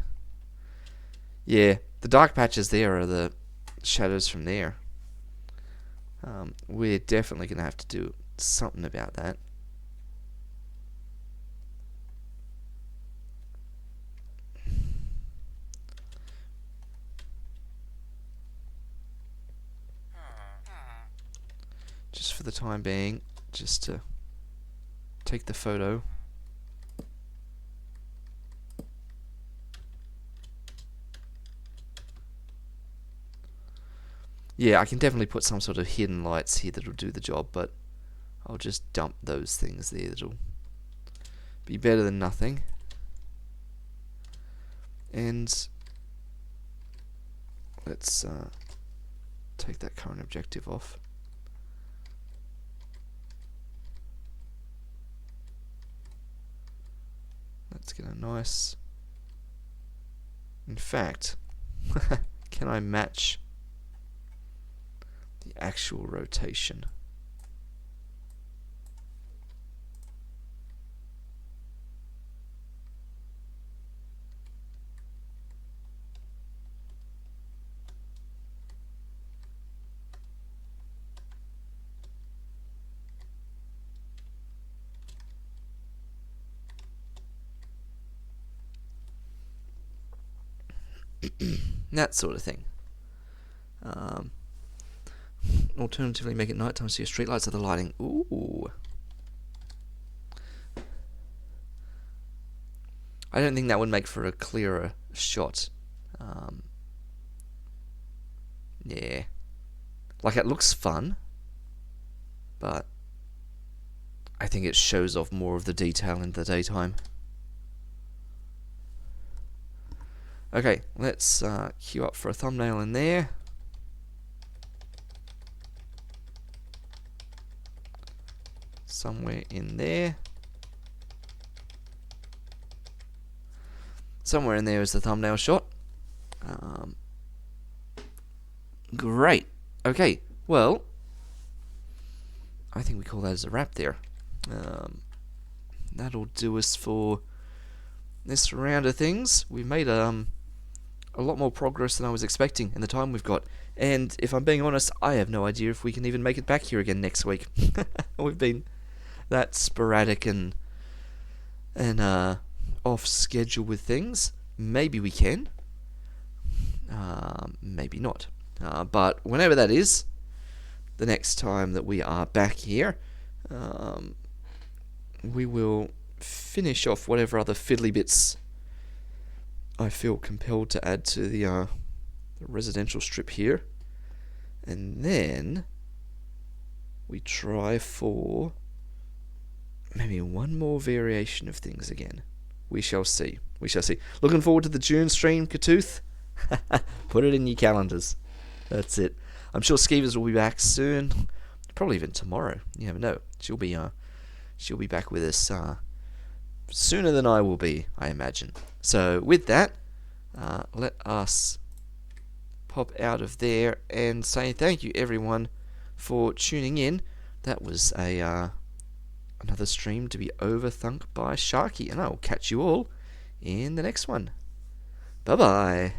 Yeah, the dark patches there are the shadows from there. We're definitely going to have to do something about that. Just for the time being, just to take the photo. Yeah, I can definitely put some sort of hidden lights here that'll do the job, but I'll just dump those things there. That'll be better than nothing. And let's take that current objective off. Let's get a nice... In fact, can I match the actual rotation? That sort of thing. Alternatively, make it nighttime so your streetlights are the lighting. Ooh. I don't think that would make for a clearer shot. Yeah. Like, it looks fun, but I think it shows off more of the detail in the daytime. Okay, let's queue up for a thumbnail in there. Somewhere in there. Somewhere in there is the thumbnail shot. Great. Okay, well, I think we call that as a wrap there. That'll do us for this round of things. We've made a lot more progress than I was expecting in the time we've got. And if I'm being honest, I have no idea if we can even make it back here again next week. We've been that sporadic and off schedule with things. Maybe we can. Maybe not. But whenever that is, the next time that we are back here, we will finish off whatever other fiddly bits I feel compelled to add to the residential strip here. And then we try for maybe one more variation of things again. We shall see. We shall see. Looking forward to the June stream, Katooth. Put it in your calendars. That's it. I'm sure Skeevers will be back soon. Probably even tomorrow. You never know. She'll be back with us sooner than I will be, I imagine. So with that, let us pop out of there and say thank you everyone for tuning in. That was another stream to be Overthunk by Sharky, and I will catch you all in the next one. Bye bye.